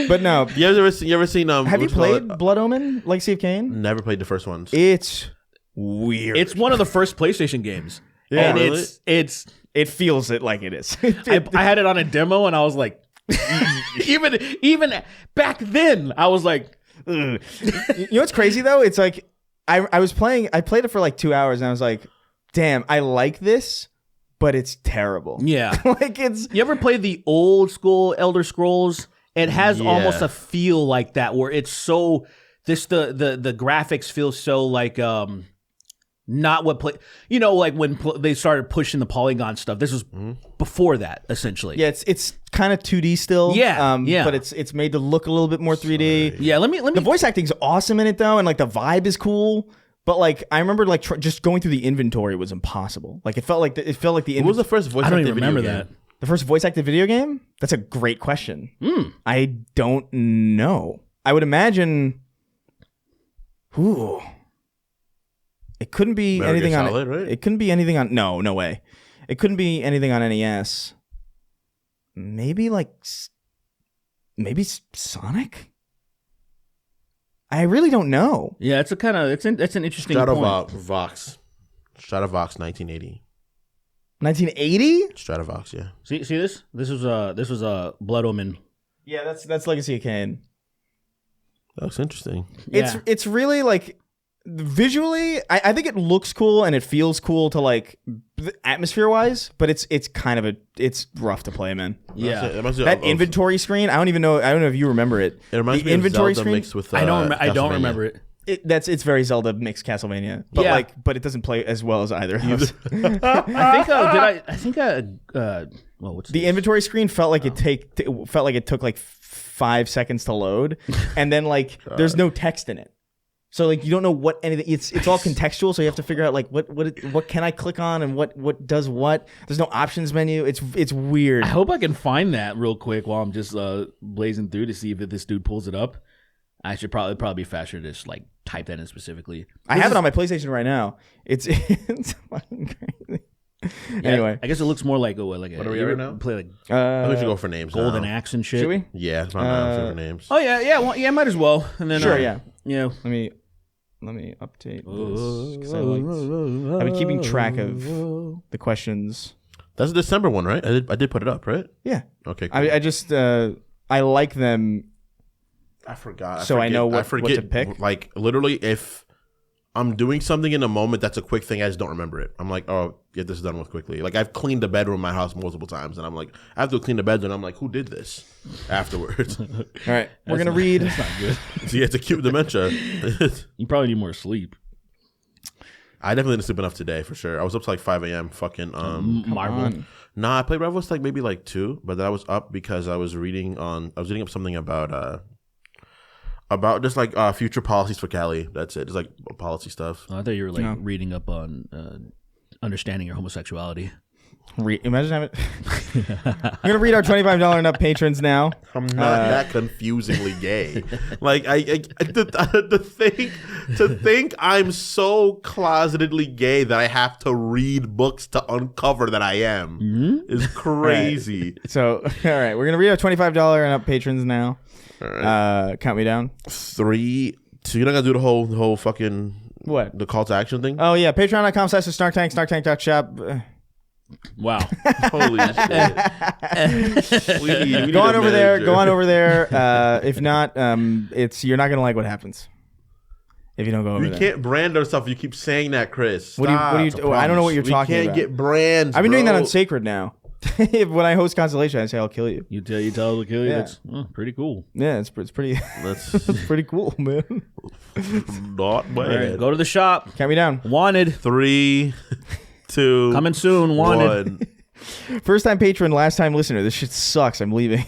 But no.
You ever seen
have you played Blood Omen Legacy of Kain?
Never played the first ones.
It's weird.
It's one of the first PlayStation games.
Yeah,
and
really?
it's
It feels it like it is.
I had it on a demo, and I was like, even back then, I was like, ugh.
You know what's crazy though? It's like I played it for like 2 hours, and I was like, damn, I like this, but it's terrible.
Yeah.
Like it's.
You ever play the old school Elder Scrolls? It has almost a feel like that, where it's so the graphics feel so like not what play. You know, like when they started pushing the polygon stuff. This was before that, essentially.
Yeah, it's kind of 2D still.
Yeah, yeah.
But it's made to look a little bit more 3D.
Yeah, let me.
The voice acting's awesome in it though, and like the vibe is cool. But like I remember like just going through the inventory was impossible. Like it felt like the.
What was the first voice?
I don't
acted
even
video
remember
game?
that.
The first voice acted video game? That's a great question. I don't know. I would imagine. Ooh. It couldn't be
Metal Gear
anything
Solid,
on.
right?
It couldn't be anything on. No way. It couldn't be anything on NES. Maybe like. Maybe Sonic. I really don't know.
Yeah, it's an interesting point.
Stratovox 1980.
1980?
Stratovox, yeah.
See this? This was a Blood Omen.
Yeah, that's Legacy of Kain.
That looks interesting.
Yeah.
It's really like visually, I think it looks cool and it feels cool to like atmosphere wise, but it's kind of it's rough to play, man.
Yeah.
That inventory screen, I don't know if you remember it.
It reminds
the
me
inventory
of Zelda
screen
mixed with
I don't
Castlevania.
remember it.
it's very Zelda mixed Castlevania, but
Yeah.
but it doesn't play as well as either of those.
Well, what's
The
this?
inventory screen felt like it took like 5 seconds to load, and then like there's no text in it, so like you don't know what anything. It's all contextual, so you have to figure out like what can I click on and what does what. There's no options menu. It's weird.
I hope I can find that real quick while I'm just blazing through to see if this dude pulls it up. I should probably be faster to just like type that in specifically.
I have it on my PlayStation right now. It's fucking crazy.
Yeah,
Anyway,
I guess it looks more like what
are we at right now?
Play like
We should go for names
Golden
now.
Axe and shit.
should we?
Yeah, it's not for names.
Oh yeah, might as well. And then
Sure, yeah.
you know,
Let me update this 'cause I've been keeping track of the questions.
That's the December one, right? I did put it up, right?
Yeah.
Okay, cool.
I just I like them.
I forgot.
So I know what
I forget,
to pick?
Like literally, if I'm doing something in a moment that's a quick thing, I just don't remember it. I'm like, oh, get this done with quickly. Like I've cleaned the bedroom in my house multiple times, and I'm like, I have to clean the bedroom. I'm like, who did this? Afterwards,
All right, we're gonna read.
That's not good.
see, it's acute dementia.
You probably need more sleep.
I definitely didn't sleep enough today for sure. I was up to like 5 a.m. Fucking
Marvel.
Nah, I played Rebel like maybe like 2, but then I was up because I was reading up something about just like future policies for Cali. That's it. Just like policy stuff.
I thought you were like reading up on understanding your homosexuality.
Imagine having. I'm gonna read our $25 and up patrons now.
I'm not that confusingly gay. Like to think I'm so closetedly gay that I have to read books to uncover that I am is crazy.
So, all right, we're gonna read our $25 and up patrons now.
All right.
Count me down.
3, 2. You're not gonna do the whole fucking
What?
the call to action thing?
Oh yeah, patreon.com/snarktank, snarktank.shop.
Wow.
Holy shit! we need
Go
a
on over there.
manager.
Go on over there. If not, you're not gonna like what happens if you don't go over
We
there.
can't brand ourselves. You keep saying that, Chris.
What do you?
Stop.
I don't know what you're talking
We can't
about.
get brands.
I've been doing that
bro.
on Sacred now. When I host Constellation, I say I'll kill you.
You tell the kill you.
Yeah.
That's pretty cool.
Yeah, it's pretty.
That's
It's pretty cool, man.
not
All
bad.
right, go to the shop.
Count me down.
Wanted.
3, 2,
Coming soon. Wanted.
1.
First time patron, last time listener. This shit sucks. I'm leaving.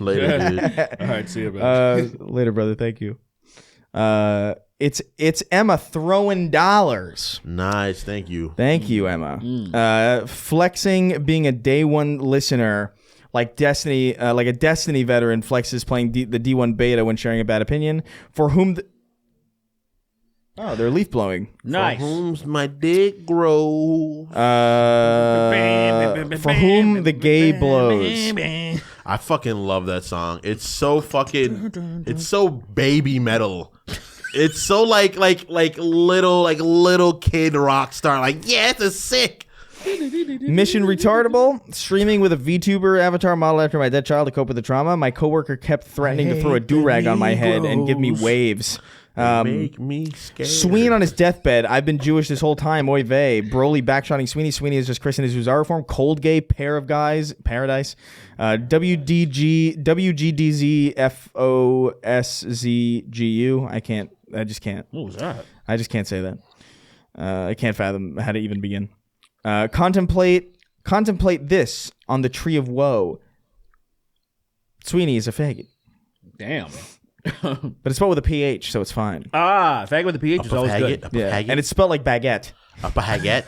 Later, dude.
All right, see you, bro.
Later, brother. Thank you. It's Emma throwing dollars.
Nice, thank you.
Thank you, Emma. Flexing being a day one listener, like Destiny, like a Destiny veteran flexes playing the D1 beta when sharing a bad opinion. For whom? They're leaf blowing.
Nice.
For whom's my dick grows.
For whom the gay blows.
I fucking love that song. It's so fucking. It's so baby metal. It's so like little kid rock star. Like, yeah, it's a sick.
Mission retardable. Streaming with a VTuber avatar model after my dead child to cope with the trauma. My coworker kept threatening to throw a do-rag on my head and give me waves.
Make me scared.
Sween on his deathbed. I've been Jewish this whole time. Oy vey. Broly backshotting Sweeney. Sweeney is just christened his Uzara form. Cold gay pair of guys. Paradise. WGDZ FOSZGU. I just can't.
What was that?
I just can't say that. I can't fathom how to even begin. Contemplate this on the tree of woe. Sweeney is a faggot.
Damn.
But it's spelled with a PH, so it's fine.
Fag with the PH is always good.
Yeah. And it's spelled like baguette.
A baguette.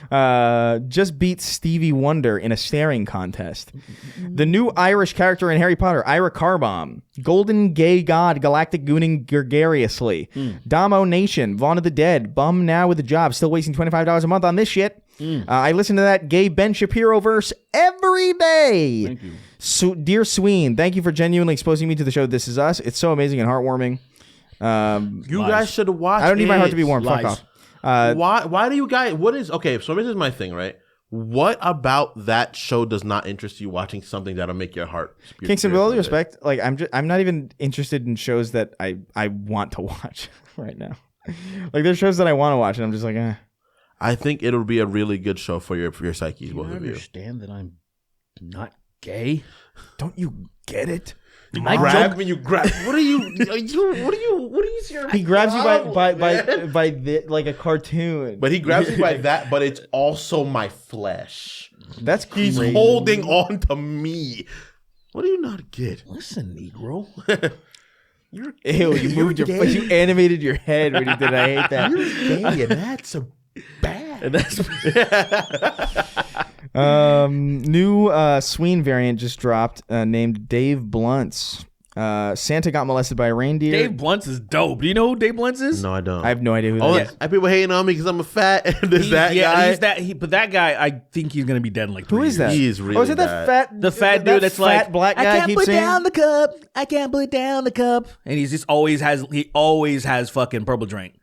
Baguette. Just beat Stevie Wonder in a staring contest. The new Irish character in Harry Potter, Ira Carbomb. Golden gay god, galactic gooning gregariously. Damo Nation, Vaughn of the Dead. Bum now with a job, still wasting $25 a month on this shit. I listen to that gay Ben Shapiro verse every day.
Thank you.
Dear Sween, thank you for genuinely exposing me to the show This Is Us. It's so amazing and heartwarming.
You guys should have watched.
I don't need my heart to be warm.
Lies.
Fuck off.
Why do you guys? What is okay? So this is my thing, right? What about that show does not interest you? Watching something that'll make your heart.
Kingston, with all due respect, like I'm not even interested in shows that I want to watch right now. Like there's shows that I want to watch, and I'm just like, eh.
I think it'll be a really good show for your psyches, both
You
of you.
understand that I'm not gay?
Don't you get it?
You grab me. You grab. What are you? What are you?
He grabs you by like a cartoon.
But he grabs me by that. But it's also my flesh.
That's
He's
crazy.
holding on to me. What do you not get?
Listen, Negro.
Ew, you moved your you animated your head when you did. I hate that.
Gay, and that's a bad.
New Sween variant just dropped named Dave Blunts. Santa got molested by a reindeer.
Dave Blunts is dope. Do you know who Dave Blunts is?
No, I don't.
I have no idea who
Oh,
that is.
people hating on me because I'm a fat. There's that guy.
He's that. But that guy, I think he's gonna be dead in like 3
Who is
years.
that?
He is really
Oh, is it that
bad.
The fat
that
dude that's
fat
like,
black guy
I can't
keeps
put
saying?
down the cup. I can't put down the cup. And he's just always has fucking purple drink.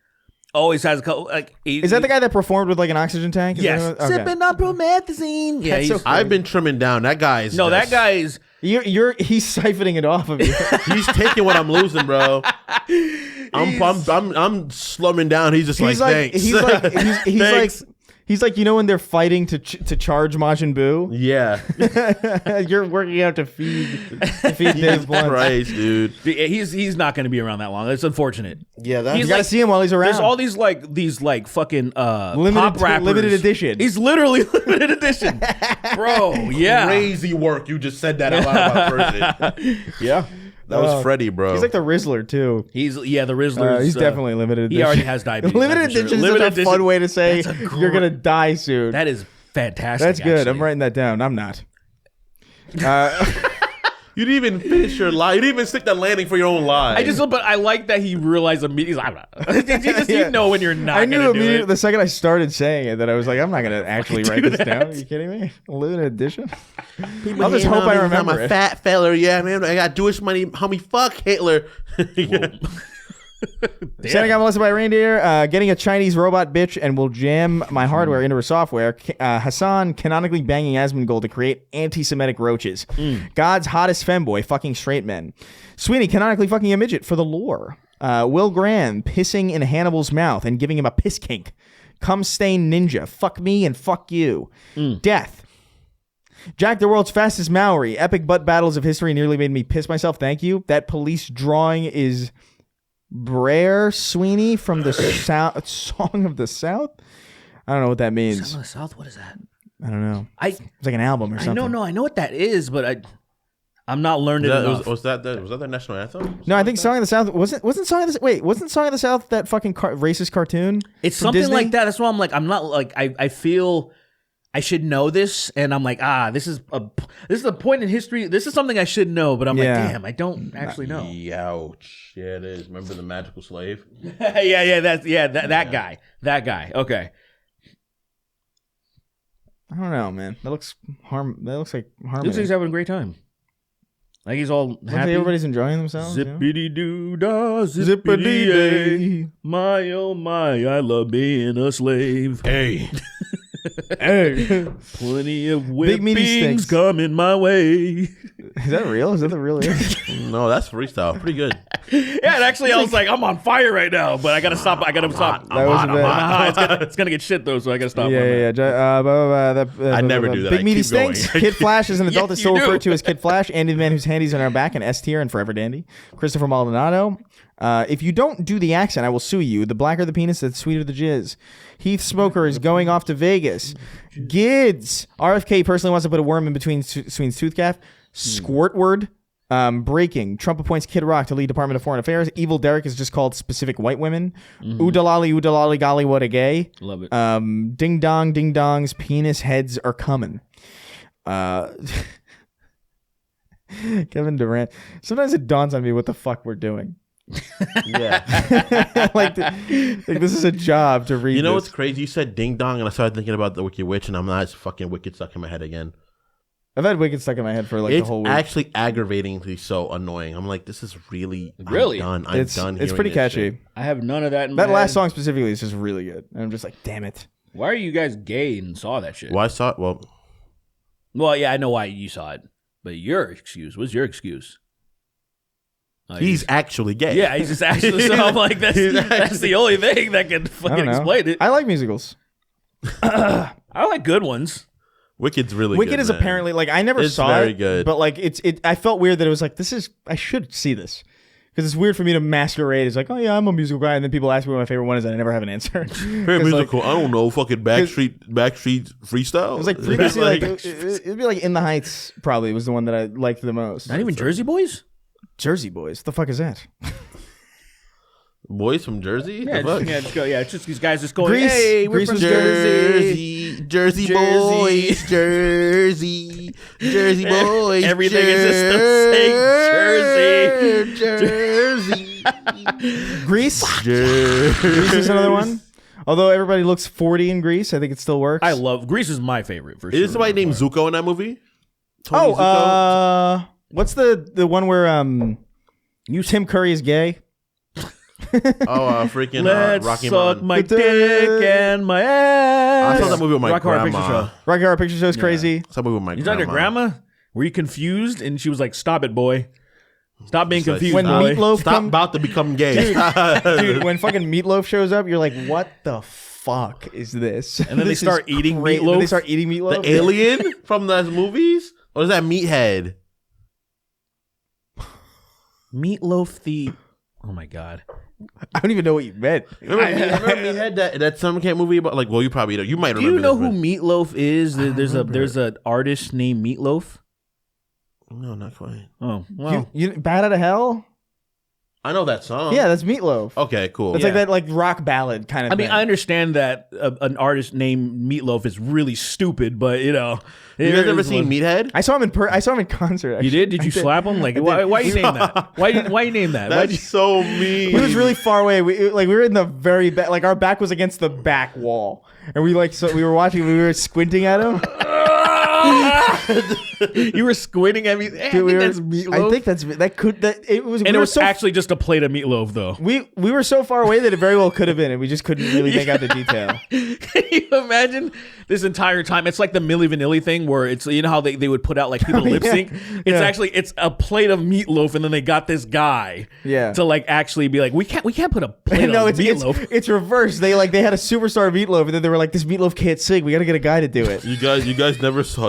Always has a couple. Like,
Is that the guy that performed with like an oxygen tank? Is
Yes.
that okay.
Sipping on promethazine. Yeah,
That's so
he's,
I've been trimming down. That guy is.
no, that guy is.
He's siphoning it off of you.
He's taking what I'm losing, bro. I'm slumming down. He's just like, thanks.
He's like, you know when they're fighting to charge Majin Buu?
Yeah.
You're working out to feed Dave Blunt.
Christ, dude.
He's not going to be around that long. It's unfortunate.
Yeah, that's.
You
He's
gotta
like-
see him while he's around.
There's all these fucking pop rappers.
limited edition.
He's literally limited edition, bro. Yeah,
crazy work. You just said that out loud about person.
yeah.
That was Freddie, bro.
He's like the Rizzler too.
the Rizzler.
He's definitely limited edition.
He already has diabetes.
Limited
I'm sure.
edition is
Limited
such a fun way to say
That's a
you're gonna die soon.
That is fantastic.
That's good.
actually.
I'm writing that down. I'm not.
You didn't even finish your lie. You didn't even stick the landing for your own lie.
But I like that he realized immediately. You know when you're not.
I knew
gonna do
immediately
it.
the second I started saying it that I was like, I'm not gonna actually write this down. Are you kidding me? Limited edition. I'll just hope I remember
I'm a
it.
fat feller. Yeah, man. I got Jewish money. Homie, fuck Hitler.
Santa got molested by a reindeer, getting a Chinese robot bitch, and will jam my hardware into her software. Hassan canonically banging Asmongold to create anti-Semitic roaches. God's hottest femboy fucking straight men. Sweeney canonically fucking a midget for the lore. Will Graham pissing in Hannibal's mouth and giving him a piss kink. Cum stain ninja. Fuck me and fuck you. Death. Jack, the world's fastest Maori. Epic butt battles of history nearly made me piss myself. Thank you. That police drawing is Brer Sweeney from the Song of the South. I don't know what that means.
Song of the South. What is that?
I don't know.
It's
like an album or something.
I know what that is, but I'm not learned enough.
Was that their national anthem?
No, I think Song of the South wasn't Song of the wasn't Song of the South that fucking racist cartoon?
It's
from
something
Disney?
like that. That's why I'm like, I'm not like, I feel I should know this, and I'm like, this is a point in history. This is something I should know, but I'm like, damn, I don't actually know.
Ouch. Yeah, it is. Remember the magical slave?
That guy. Okay.
I don't know, man. That looks like harmony.
Looks like he's having a great time. Like he's all happy.
Everybody's enjoying themselves.
Zippity doo dah, zippity day. My oh my, I love being a slave.
Hey.
Hey.
Plenty of
Big meaty
whippings
sticks.
coming my way.
Is that real? Is that the real lyric?
No, that's freestyle. Pretty good.
Yeah, and actually, I was like, I'm on fire right now, but I gotta stop. I gotta stop.
That was a bit.
It's gonna get shit though, so I gotta stop.
Yeah.
I never do that.
Big
I
meaty
keep going.
stinks. Kid Flash is an adult that's
Yes,
still
you do.
referred to as Kid Flash. Andy the man whose handies on our back and S tier and Forever Dandy. Christopher Maldonado. If you don't do the accent, I will sue you. The blacker the penis, the sweeter the jizz. Heath Smoker is going off to Vegas. Gids. RFK personally wants to put a worm in between Sween's tooth calf. Squirtward. Breaking. Trump appoints Kid Rock to lead Department of Foreign Affairs. Evil Derek is just called specific white women. Oodalali, golly, what a gay.
Love it.
Ding dongs, penis heads are coming. Kevin Durant. Sometimes it dawns on me what the fuck we're doing.
Yeah.
like this is a job to read.
You know
this.
what's crazy? You said ding dong, and I started thinking about the Wicked Witch, and I'm not fucking Wicked stuck in my head again.
I've had Wicked stuck in my head for like
It's
the whole week.
actually aggravatingly so annoying. I'm like, this is really
Really?
I'm done. I'm done.
It's
hearing
pretty
this
catchy.
shit.
I have none of that. In
That
my
last
head.
song specifically is just really good. And I'm just like, damn it.
Why are you guys gay and saw that shit?
Well, I saw it.
Well, yeah, I know why you saw it, but your excuse. What's your excuse?
He's actually gay.
Yeah, he's just actually. So I'm like, that's the only thing that can
I
fucking
don't know.
explain it.
I like musicals.
I like good ones.
Wicked's really
Wicked
good.
is
man.
apparently like I never
It's
saw
very
it,
good.
but like I felt weird that it was like I should see this because it's weird for me to masquerade as like, oh yeah, I'm a musical guy, and then people ask me what my favorite one is, and I never have an answer.
Favorite
'Cause,
musical. I don't know. Fucking Backstreet freestyle.
It was like previously it'd be like In the Heights probably was the one that I liked the most.
Not even Jersey Boys.
Jersey Boys. What the fuck is that?
Boys from Jersey.
Yeah,
The fuck?
just go. Yeah, it's just these guys just going.
Grease.
Hey, we're
Grease
from
was
Jersey.
Jersey boys, Jersey boys.
Everything is just the same.
Jersey.
Grease.
Jersey.
Grease is another one. Although everybody looks 40 in Grease, I think it still works.
I love Grease. Is my favorite for sure.
Is somebody named Zuko in that movie? Tony Zuko?
What's the one where Tim Curry is gay?
Freaking
Let's
Rocky
suck
Mountain.
my dick and my ass.
I saw that movie with my
Rock Horror Picture
grandma.
Show.
Rocky Horror Picture Show is crazy.
I saw that movie with my
You talking to your grandma? Were you confused? And she was like, "Stop it, boy. Stop being confused,
When
boy."
Meatloaf
Stop
come-
about to become gay.
Dude, when fucking Meatloaf shows up, you're like, what the fuck is this?
And then they
This is
start eating
cra-
meatloaf?
They start eating meatloaf.
The alien from those movies? Or is that Meathead?
Meatloaf the. Oh my god.
I don't even know what you meant.
Remember Meathead? That summer camp movie about like? Well, you probably don't. You might
Do
remember.
you know
this,
who Meatloaf is? There's an artist named Meatloaf.
but- No, not quite.
Oh well.
You Bad Out of Hell?
I know that song.
Yeah, that's Meatloaf.
Okay, cool.
It's like that like rock ballad kind of
I mean,
thing.
I understand that an artist named Meatloaf is really stupid, but
You guys ever
here's
seen
one.
Meathead?
I saw him in concert. Actually.
You did? Did you slap him? Like, why you name that? Why you name that? Why'd
That's
you-
so mean.
He was really far away. We were in the very back, like our back was against the back wall, and we were watching. We were squinting at him.
You were squinting at me. Hey,
Dude,
that's Meatloaf.
I think it was.
and
we
it
were
was
so
actually just a plate of meatloaf, though.
we were so far away that it very well could have been, and we just couldn't really make out the detail.
Can you imagine this entire time? It's like the Milli Vanilli thing where it's, you know how they would put out like people lip sync? It's a plate of meatloaf, and then they got this guy to like actually be like, we can't put a plate
No,
of meatloaf.
it's reversed. They had a superstar Meatloaf, and then they were like, this Meatloaf can't sing. We got to get a guy to do it.
You guys never saw.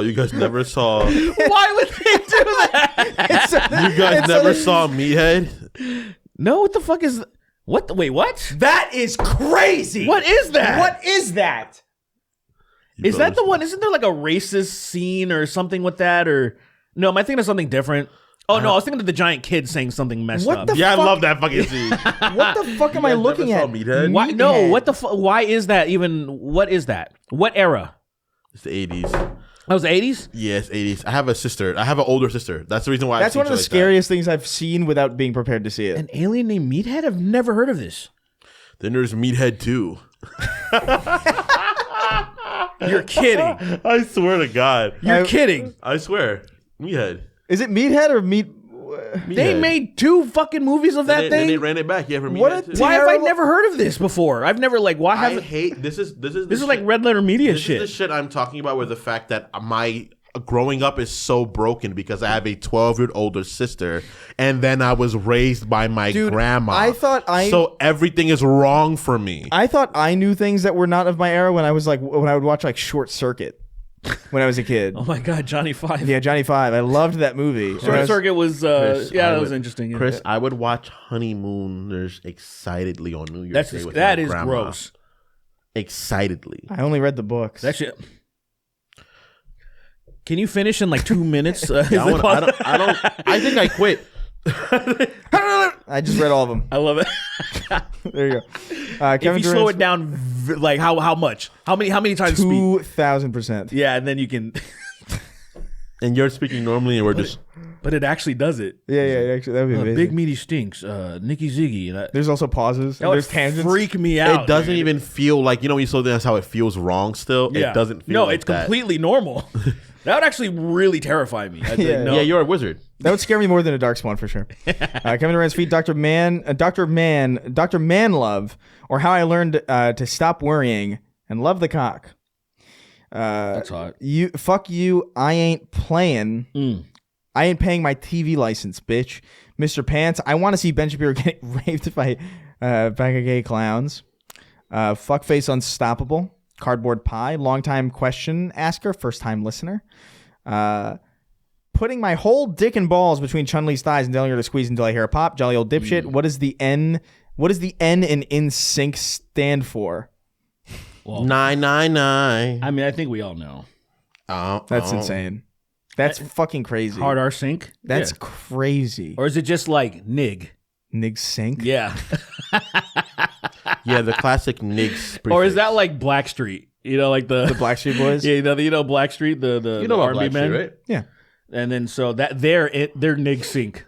Why would they do that?
You guys never saw Meathead?
No, what the fuck is what? Wait, what?
That is crazy.
What is that?
What is that?
Is that the one? Isn't there like a racist scene or something with that? Or no, am I thinking of something different? Oh no, I was thinking of the giant kid saying something messed
What
up.
the
Yeah,
fuck?
I love that fucking scene.
What the fuck am I
guys
looking
never
at?
saw Meathead?
Why? No,
Meathead.
what the why is that even? What is that? What era?
It's the 80s.
That was the 80s?
Yes, 80s. I have a sister. I have an older sister. That's the reason why.
That's
I've
one
seen
of the
shit like
scariest things I've seen without being prepared to see it.
An alien named Meathead? I've never heard of this.
that. Then there's Meathead 2.
You're kidding.
I swear to God.
You're kidding.
I swear. Meathead.
Is it Meathead or Meat?
They made 2 fucking movies of that
Then
thing.
they ran it back. Yeah, for me.
What a
Why have I
terrible-
never heard of this before? I've never why
I
haven't
hate this is
like Red Letter Media
This
shit.
is the shit I'm talking about, where the fact that my growing up is so broken because I have a 12-year older sister, and then I was raised by my grandma.
I thought
so everything is wrong for me.
I thought I knew things that were not of my era when I would watch like Short Circuit when I was a kid.
Oh my god, Johnny Five.
Yeah, Johnny Five. I loved that movie.
Short Circuit was
Chris,
that was interesting. Yeah.
Chris, I would watch Honeymooners excitedly on New Year's Day with my
that is
grandma.
gross.
Excitedly.
I only read the books.
That shit. Can you finish in like 2 minutes?
I think I quit.
I just read all of them.
I love it.
There you go.
If you slow it down, like how much? How many times speed?
2,000%.
Yeah, and then you can.
And you're speaking normally, and we're just.
But it actually does it.
Yeah. Actually, that would be amazing.
Big Meaty Stinks. Nicky Ziggy. And
There's also pauses.
that would
There's tangents.
freak me out.
It doesn't
dude.
even feel like, when you slow down, that's how it feels wrong still.
Yeah.
It doesn't feel
No,
like
it's
that.
completely normal. That would actually really terrify me.
Yeah.
Yeah, you're a wizard.
That would scare me more than a Dark Spawn for sure. Coming to Rand's feet, Dr. Manlove, or How I Learned to Stop Worrying and Love the Cock.
That's hot.
Fuck you. I ain't playing. I ain't paying my TV license, bitch. Mr. Pants. I want to see Ben Shapiro get raped by bag of gay clowns. Fuckface Unstoppable. Cardboard Pie. Longtime question asker. First time listener. Putting my whole dick and balls between Chun-Li's thighs and telling her to squeeze until I hear a pop. Jolly old dipshit. What is the N? What does the N in sync stand for?
Well,
999.
I mean, I think we all know.
That's insane. That's fucking crazy.
Hard R Sync.
That's
Yeah.
crazy.
Or is it just like Nig?
Nig sync?
Yeah.
Yeah, the classic Nigs.
Or is that like Blackstreet? You know, like the
Blackstreet Boys?
Yeah, you know Blackstreet, the
You know
the
about
R&B
Blackstreet,
men,
right?
Yeah.
And then so that they're Nig Sync.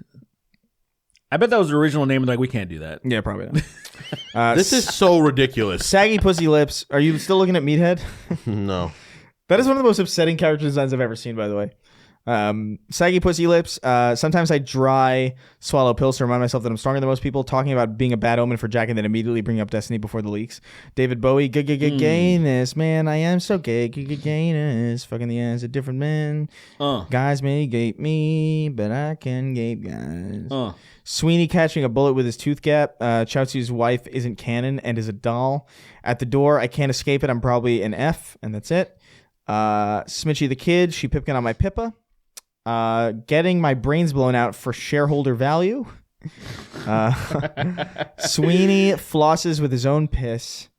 I bet that was the original name. Like we can't do that.
Yeah, probably not.
This is so ridiculous.
Saggy Pussy Lips. Are you still looking at Meathead?
No.
That is one of the most upsetting character designs I've ever seen, by the way. Saggy Pussy Lips. Sometimes I dry swallow pills to remind myself that I'm stronger than most people. Talking about being a bad omen for Jack and then immediately bringing up Destiny before the leaks. David Bowie. Gayness. Man, I am so gay. Gayness. Fucking the ass of different men. Guys may gape me, but I can gape guys. Sweeney catching a bullet with his tooth gap. Chaozu's wife isn't canon and is a doll. At the door, I can't escape it. I'm probably an F, and that's it. Smitchy the kid. She pipkin on my pippa. Getting my brains blown out for shareholder value. Sweeney flosses with his own piss.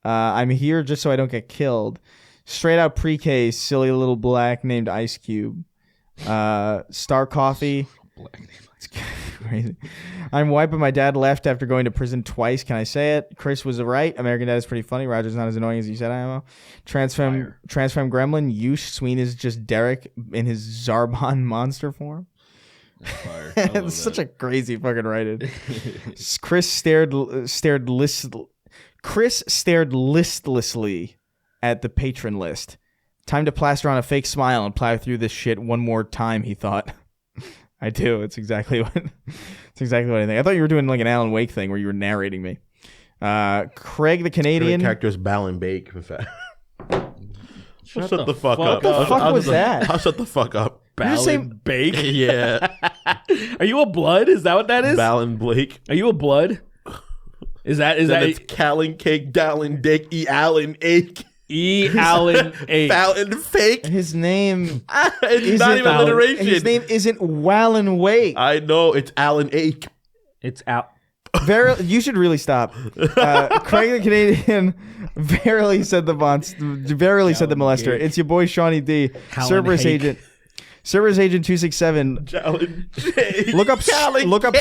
I'm here just so I don't get killed. Straight out pre-K, silly little black named Ice Cube. Star Coffee. It's crazy. I'm wiping my dad left after going to prison twice. Can I say it? Chris was right. American Dad is pretty funny. Roger's not as annoying as you said, IMO. Transfem Gremlin. Yush. Sween is just Derek in his Zarbon monster form. It's such a crazy fucking writing. Chris stared listlessly at the patron list. Time to plaster on a fake smile and plow through this shit one more time, he thought. I do. It's exactly what I think. I thought you were doing like an Alan Wake thing where you were narrating me. Craig the Canadian.
The character is Ballin Bake. In fact. Shut the fuck
What
up.
the fuck was that?
I'll shut the fuck up.
Ballin Bake.
Yeah.
Are you a blood? Is that what that is?
Ballin Blake.
Are you a blood? Is that
It's Callan Cake, Dallin Dick, E. Allen Ake.
E. Allen A.
Ballin Fake.
His name
It's not even alliteration.
His name isn't Wallen Wake.
I know. It's Allen Ake.
It's out.
You should really stop. Craig the Canadian verily said the molester. It's your boy Shawnee D. Cerberus
Hake.
agent. Cerberus agent 267. Look up.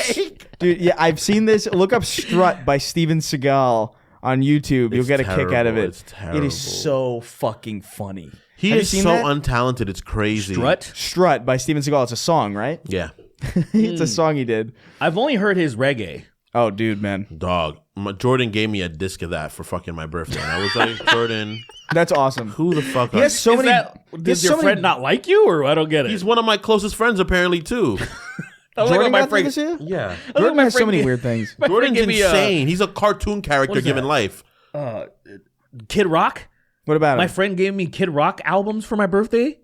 Dude, yeah, I've seen this. Look up Strut by Steven Seagal on YouTube. You'll get a kick out of it.
It's terrible.
It is so fucking funny.
He
Have you
is
seen
so
that?
untalented. It's crazy.
Strut by Steven Seagal. It's a song, right?
Yeah.
It's a song he did.
I've only heard his reggae.
Oh, dude, man.
Dog. Jordan gave me a disc of that for fucking my birthday. And I was like, Jordan,
That's awesome.
who the fuck
He
are
has so many.
Does your friend not like you, or I don't get it?
He's one of my closest friends, apparently, too.
I was
Jordan
like,
got this year?
Yeah.
Jordan has so many weird things.
Jordan's
give me,
insane. He's a cartoon character
is
given
that?
life.
Kid Rock.
What about
My
him?
friend gave me Kid Rock albums for my birthday,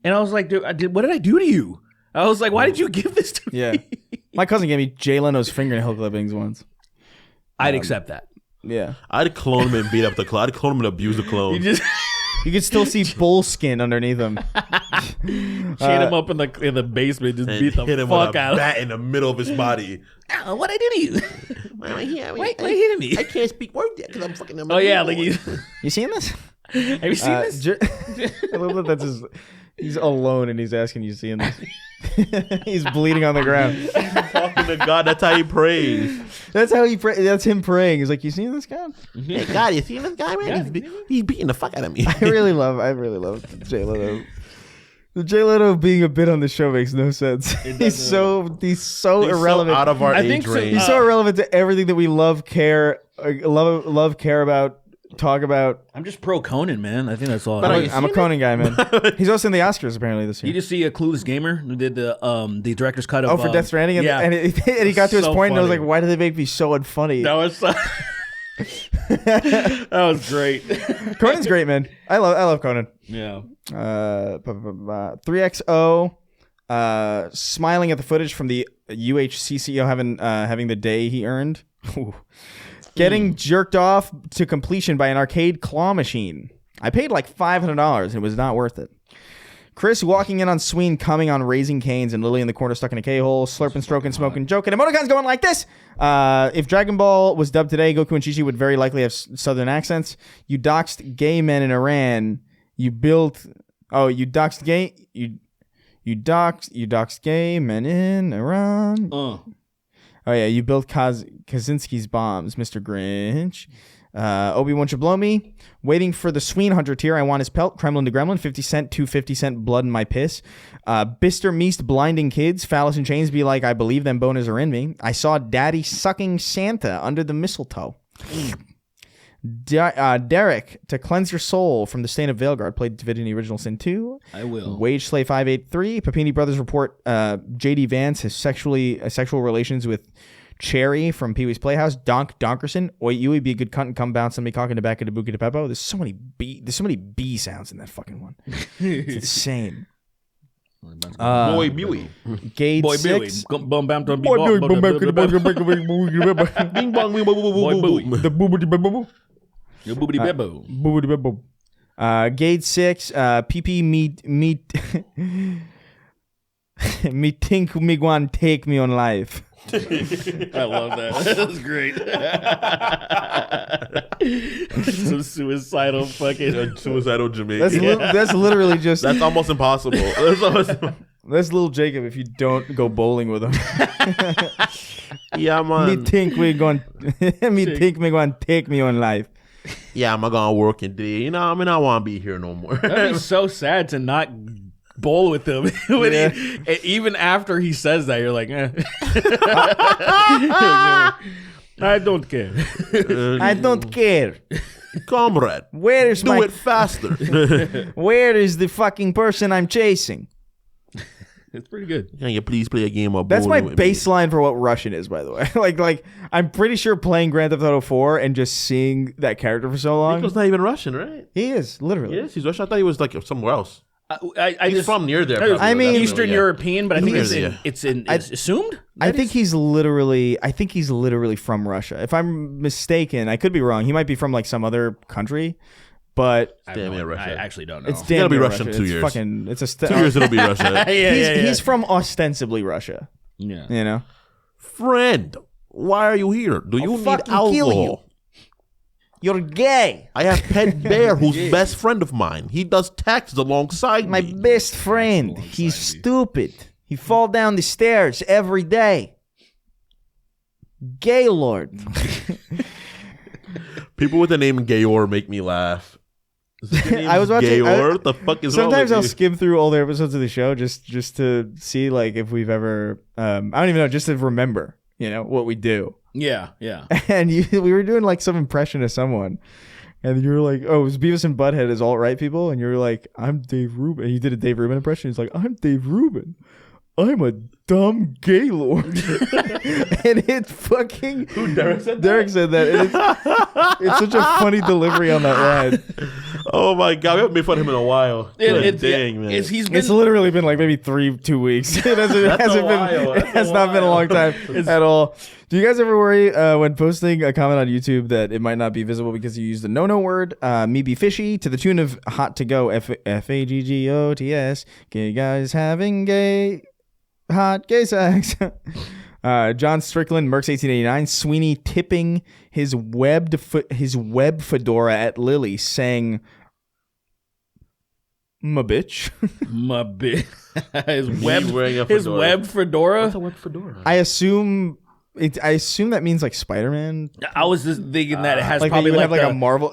and I was like, dude, what did I do to you? I was like, why did you give this to
Yeah.
me?
My cousin gave me Jay Leno's fingernail clippings once.
I'd accept that.
Yeah.
I'd clone him and beat up the clone. I'd clone him and abuse the clone.
You just
You could still see bull skin underneath him.
chain him up in the basement, just
and
beat the
hit him
fuck
with a
out of
bat in the middle of his body.
him. What I did to you? Why hitting me?
I can't speak word yet because I'm fucking.
Oh yeah, like you.
You seen this?
Have you seen this?
I love that that's his. He's alone and he's asking you seeing this. He's bleeding on the ground.
Talking to God, that's how he prays.
That's how he pray. That's him praying. He's like, "You seen this guy?"
Hey God, you see this guy, man? He's beating the fuck out of me.
I really love Jay Leno. The Jay Leno being a bit on the show makes no sense. He's so irrelevant.
So out of our
I
age
think so,
range.
He's so irrelevant to everything that we love, care about, talk about.
I'm just pro Conan, man. I think that's all.
But
I'm a Conan guy, man. He's also in the Oscars apparently this
You
year.
just see a Clueless Gamer who did the director's cut of
For Death Stranding, and,
yeah.
and he got to his
So
point, and I was
funny.
like, "Why do they make me so unfunny?"
That was that was great.
Conan's great, man. I love Conan.
Yeah.
3XO, smiling at the footage from the UHCCO having the day he earned. Ooh. Getting jerked off to completion by an arcade claw machine. I paid like $500 and it was not worth it. Chris walking in on Sween coming on Raising Canes and Lily in the corner stuck in a K-hole, slurping, stroking, smoking, joking. And Emoticon's going like this. If Dragon Ball was dubbed today, Goku and Chi-Chi would very likely have southern accents. You doxed gay men in Iran. You doxed gay men in Iran. Oh yeah, you built Kaczynski's bombs, Mr. Grinch. Obi-Wan should blow me. Waiting for the Sween Hunter tier. I want his pelt. Kremlin to Gremlin. 50 cent, 250 cent blood in my piss. Bister Meest blinding kids. Phallus and chains be like, I believe them boners are in me. I saw daddy sucking Santa under the mistletoe. Derek, to cleanse your soul from the stain of Veilguard. Played Divinity Original Sin 2.
I will.
Wage Slay 583. Papini Brothers report J.D. Vance has sexual relations with Cherry from Pee Wee's Playhouse. Donkerson. Oi, you would be a good cunt and come bounce on me cocking the back of the Buki de Beppo. There's so many B sounds in that fucking one. It's insane.
Boy, Buey.
Gate
Boy
6.
Billy. Bum bam dum
Boy,
bing
Billy,
Bing bong, bing bong, bong, bong, bong, bong.
The boobity bebo.
Your boobity bebo.
Boobity bebo. Gate 6. PP me me think me gwan take me on life.
I love that. That's great. Some suicidal fucking.
Suicidal Jamaican.
That's literally just
That's almost impossible. That's almost,
that's little Jacob if you don't go bowling with him.
yeah,
Me
man.
think we going think me going take me on life.
Yeah, I'm gonna work in today. You know, I mean, I want to be here no more.
That'd be so sad to not bowl with him.
Yeah.
And even after he says that, you're like, eh. I don't care.
I don't care.
Comrade,
Where is
do
my
it faster.
where is the fucking person I'm chasing?
It's pretty good.
Can you please play a game of
That's my
bowling with me?
baseline for what Russian is, by the way. like I'm pretty sure playing Grand Theft Auto 4 and just seeing that character for so long.
Nico's not even Russian, right?
He is, literally.
Yes, he's Russian. I thought he was like somewhere else.
I
He's
just,
from near there.
I
probably.
mean,
Definitely,
Eastern
yeah.
European, but I think
He's-
it's assumed.
I think he's literally from Russia. If I'm mistaken, I could be wrong. He might be from like some other country, but
Damn near
I
Russia.
actually don't know.
it's
gotta
damn
be
near
Russian
Russia.
2
It's
years.
fucking it's a
2 years it'll be Russia.
He's from ostensibly Russia,
yeah.
you know.
Friend, why are you here? Do you need
fucking
alcohol?
kill you. You're gay.
I have Pet Bear, who's best friend of mine. He does taxes alongside
My
me.
best friend. He's stupid. He fall down the stairs every day. Gaylord.
People with the name Gayor make me laugh.
I was watching-
Gayor. What the fuck is
Sometimes
wrong
I'll
with you?
skim through older episodes of the show just to see like if we've ever I don't even know, just to remember, you know, what we do.
Yeah.
And we were doing like some impression of someone, and you were like, "Oh, it was Beavis and Butthead as alt-right people," and you were like, "I'm Dave Rubin." And you did a Dave Rubin impression. He's like, "I'm Dave Rubin. I'm a dumb Gaylord. And it's fucking.
Who, Derek said that?
Derek said that. And it's such a funny delivery on that line.
Oh my god, we haven't made fun of him in a while. Dang, man.
It's literally been like maybe 2 weeks. It has not been a long time at all. Do you guys ever worry when posting a comment on YouTube that it might not be visible because you use the no word, me be fishy, to the tune of hot to go, F-A-G-G-O-T-S, gay guys having hot gay sex. John Strickland, Mercs 1889, Sweeney tipping his web fedora at Lily, saying, "My bitch."
My bitch.
his
web fedora.
What's a web fedora?
I assume that means like Spider-Man.
I was just thinking that it has
Like
probably
you would
like
have like a Marvel,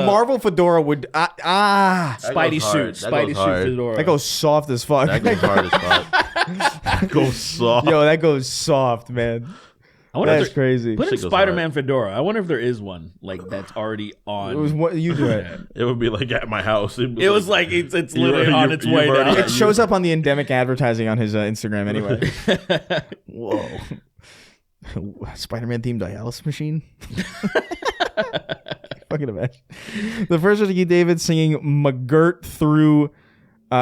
Marvel fedora would
Spidey suit, Spidey suit fedora.
that goes soft as fuck.
That goes hard as fuck. That goes soft.
Yo, that goes soft, man. That's crazy.
Put in
Shit goes
Spider-Man
hard.
fedora. I wonder if there is one like that's already on.
It was what you do it.
It would be like at my house.
It was like it's literally on its way
already-
down.
It shows up on the endemic advertising on his Instagram anyway. Whoa. Spider-Man themed dialysis machine. Fucking imagine. The first Ricky David singing McGirt through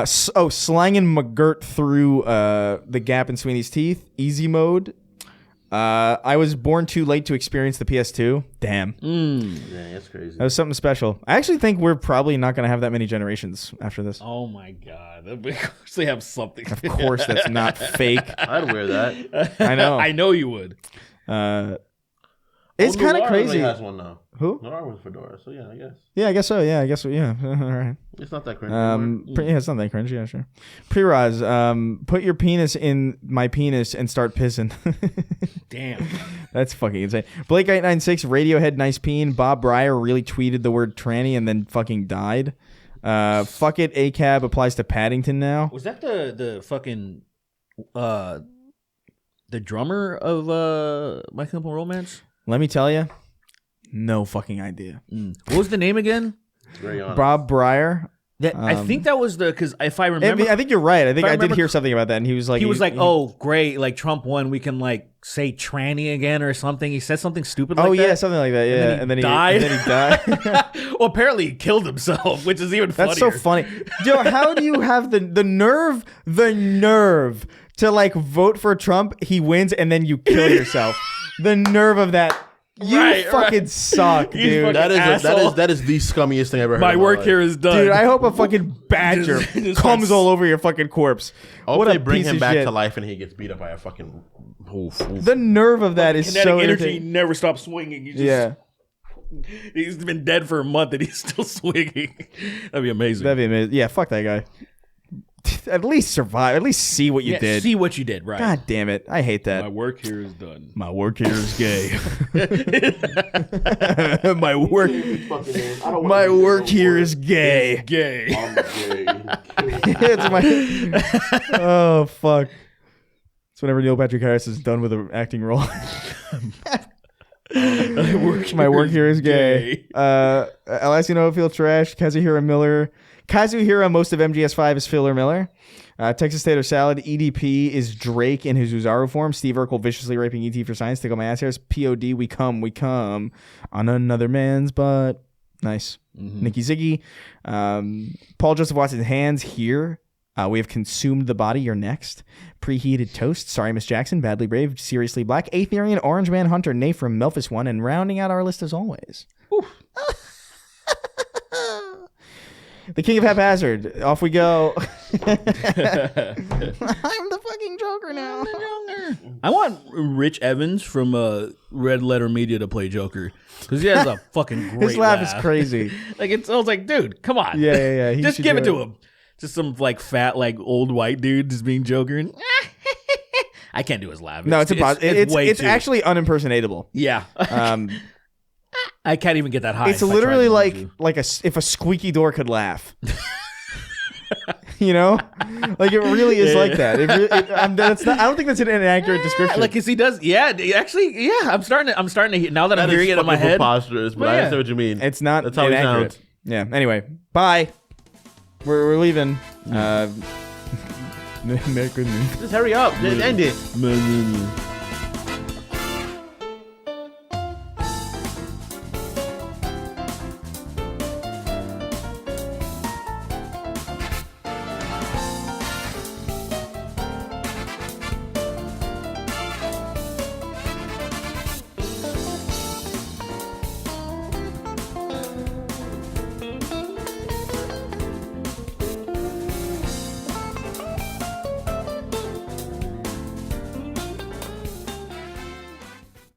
slanging McGirt through the gap in Sweeney's teeth. Easy mode. I was born too late to experience the PS2. Damn.
Yeah, that's crazy.
That was something special. I actually think we're probably not going to have that many generations after this.
Oh my god! Of course they have something.
Of course, that's not fake.
I'd wear that.
I know.
I know you would.
It's kind of
Noir
crazy.
has one now.
Who?
Noir was fedora, so yeah, I guess
Yeah, I guess so. Yeah, I guess so. Yeah. All right.
it's not that crazy.
Yeah, it's not that cringy. Yeah, sure. Pre-Roz, put your penis in my penis and start pissing.
Damn.
That's fucking insane. Blake896, Radiohead, nice peen. Bob Breyer really tweeted the word tranny and then fucking died. Fuck it, ACAB applies to Paddington now.
Was that the fucking the drummer of My Chemical Romance?
Let me tell you, no fucking idea.
What was the name again?
Very honest.
Bob Breyer.
I think that was because if I remember,
I think you're right. I think
I
I did
remember-
hear something about that, and he was like,
oh great, like Trump won, we can like say tranny again or something. He said something stupid.
oh
like
yeah,
that.
something like that. Yeah,
then he died.
And then he died.
Well, apparently he killed himself, which is even funnier.
That's so funny. Yo, how do you have the nerve to like vote for Trump? He wins, and then you kill yourself. The nerve of that. You fucking suck,
You
dude.
fucking asshole.
that is the scummiest thing I ever heard.
My
in
work
life.
here is done.
Dude, I hope a fucking badger
Just
comes
like-
all over your fucking corpse.
I hope
What
they
a
bring
piece
him
of
back
shit.
to life and he gets beat up by a fucking. Oof.
The nerve of that is
Kinetic
so
energy
irritating.
never stops swinging. You just,
Yeah,
he's been dead for a month and he's still swinging. That'd be amazing.
that'd be amazing. Yeah, fuck that guy. At least survive. At least see what you did.
See what you did, right?
God damn it. I hate that.
My work here is done.
My work here is gay. My work here is gay.
Gay.
It's my. Oh fuck. It's whenever Neil Patrick Harris is done with an acting role. My work here is gay. Elasino feel trash. Kazuhira Miller. Kazuhira, most of MGS5 is Filler Miller. Texas Tater Salad. EDP is Drake in his Uzaru form. Steve Urkel viciously raping ET for science. Tickle my ass hairs. POD, we come on another man's butt. Nice. Nikki Ziggy. Paul Joseph Watson's hands here. We have consumed the body. You're next. Preheated toast. Sorry, Miss Jackson. Badly brave. Seriously black. Aetherian. Orange Man Hunter. Nay from Memphis one. And rounding out our list as always. The King of Haphazard. Off we go. I'm the fucking Joker now.
I want Rich Evans from Red Letter Media to play Joker because he has a fucking great
His laugh is crazy.
Like I was like, dude, come on.
Yeah. He
Just
should
give it
do
to him. Just some like fat, like old white dude just being Joker. And I can't do his laugh.
No, it's impossible. It's
too-
actually unimpersonatable.
yeah. I can't even get that high.
It's
if I
literally
tried to.
like if a squeaky door could laugh. You know, like it really is like that. That's not. I don't think that's an inaccurate description.
like, 'cause he does. Yeah, actually, yeah. I'm starting to hear now that I'm hearing it in my head.
Preposterous, but I
Yeah.
understand what you mean.
It's not.
That's how he
inaccurate.
sounds.
Yeah. Anyway, bye. We're leaving.
Just hurry up. End it.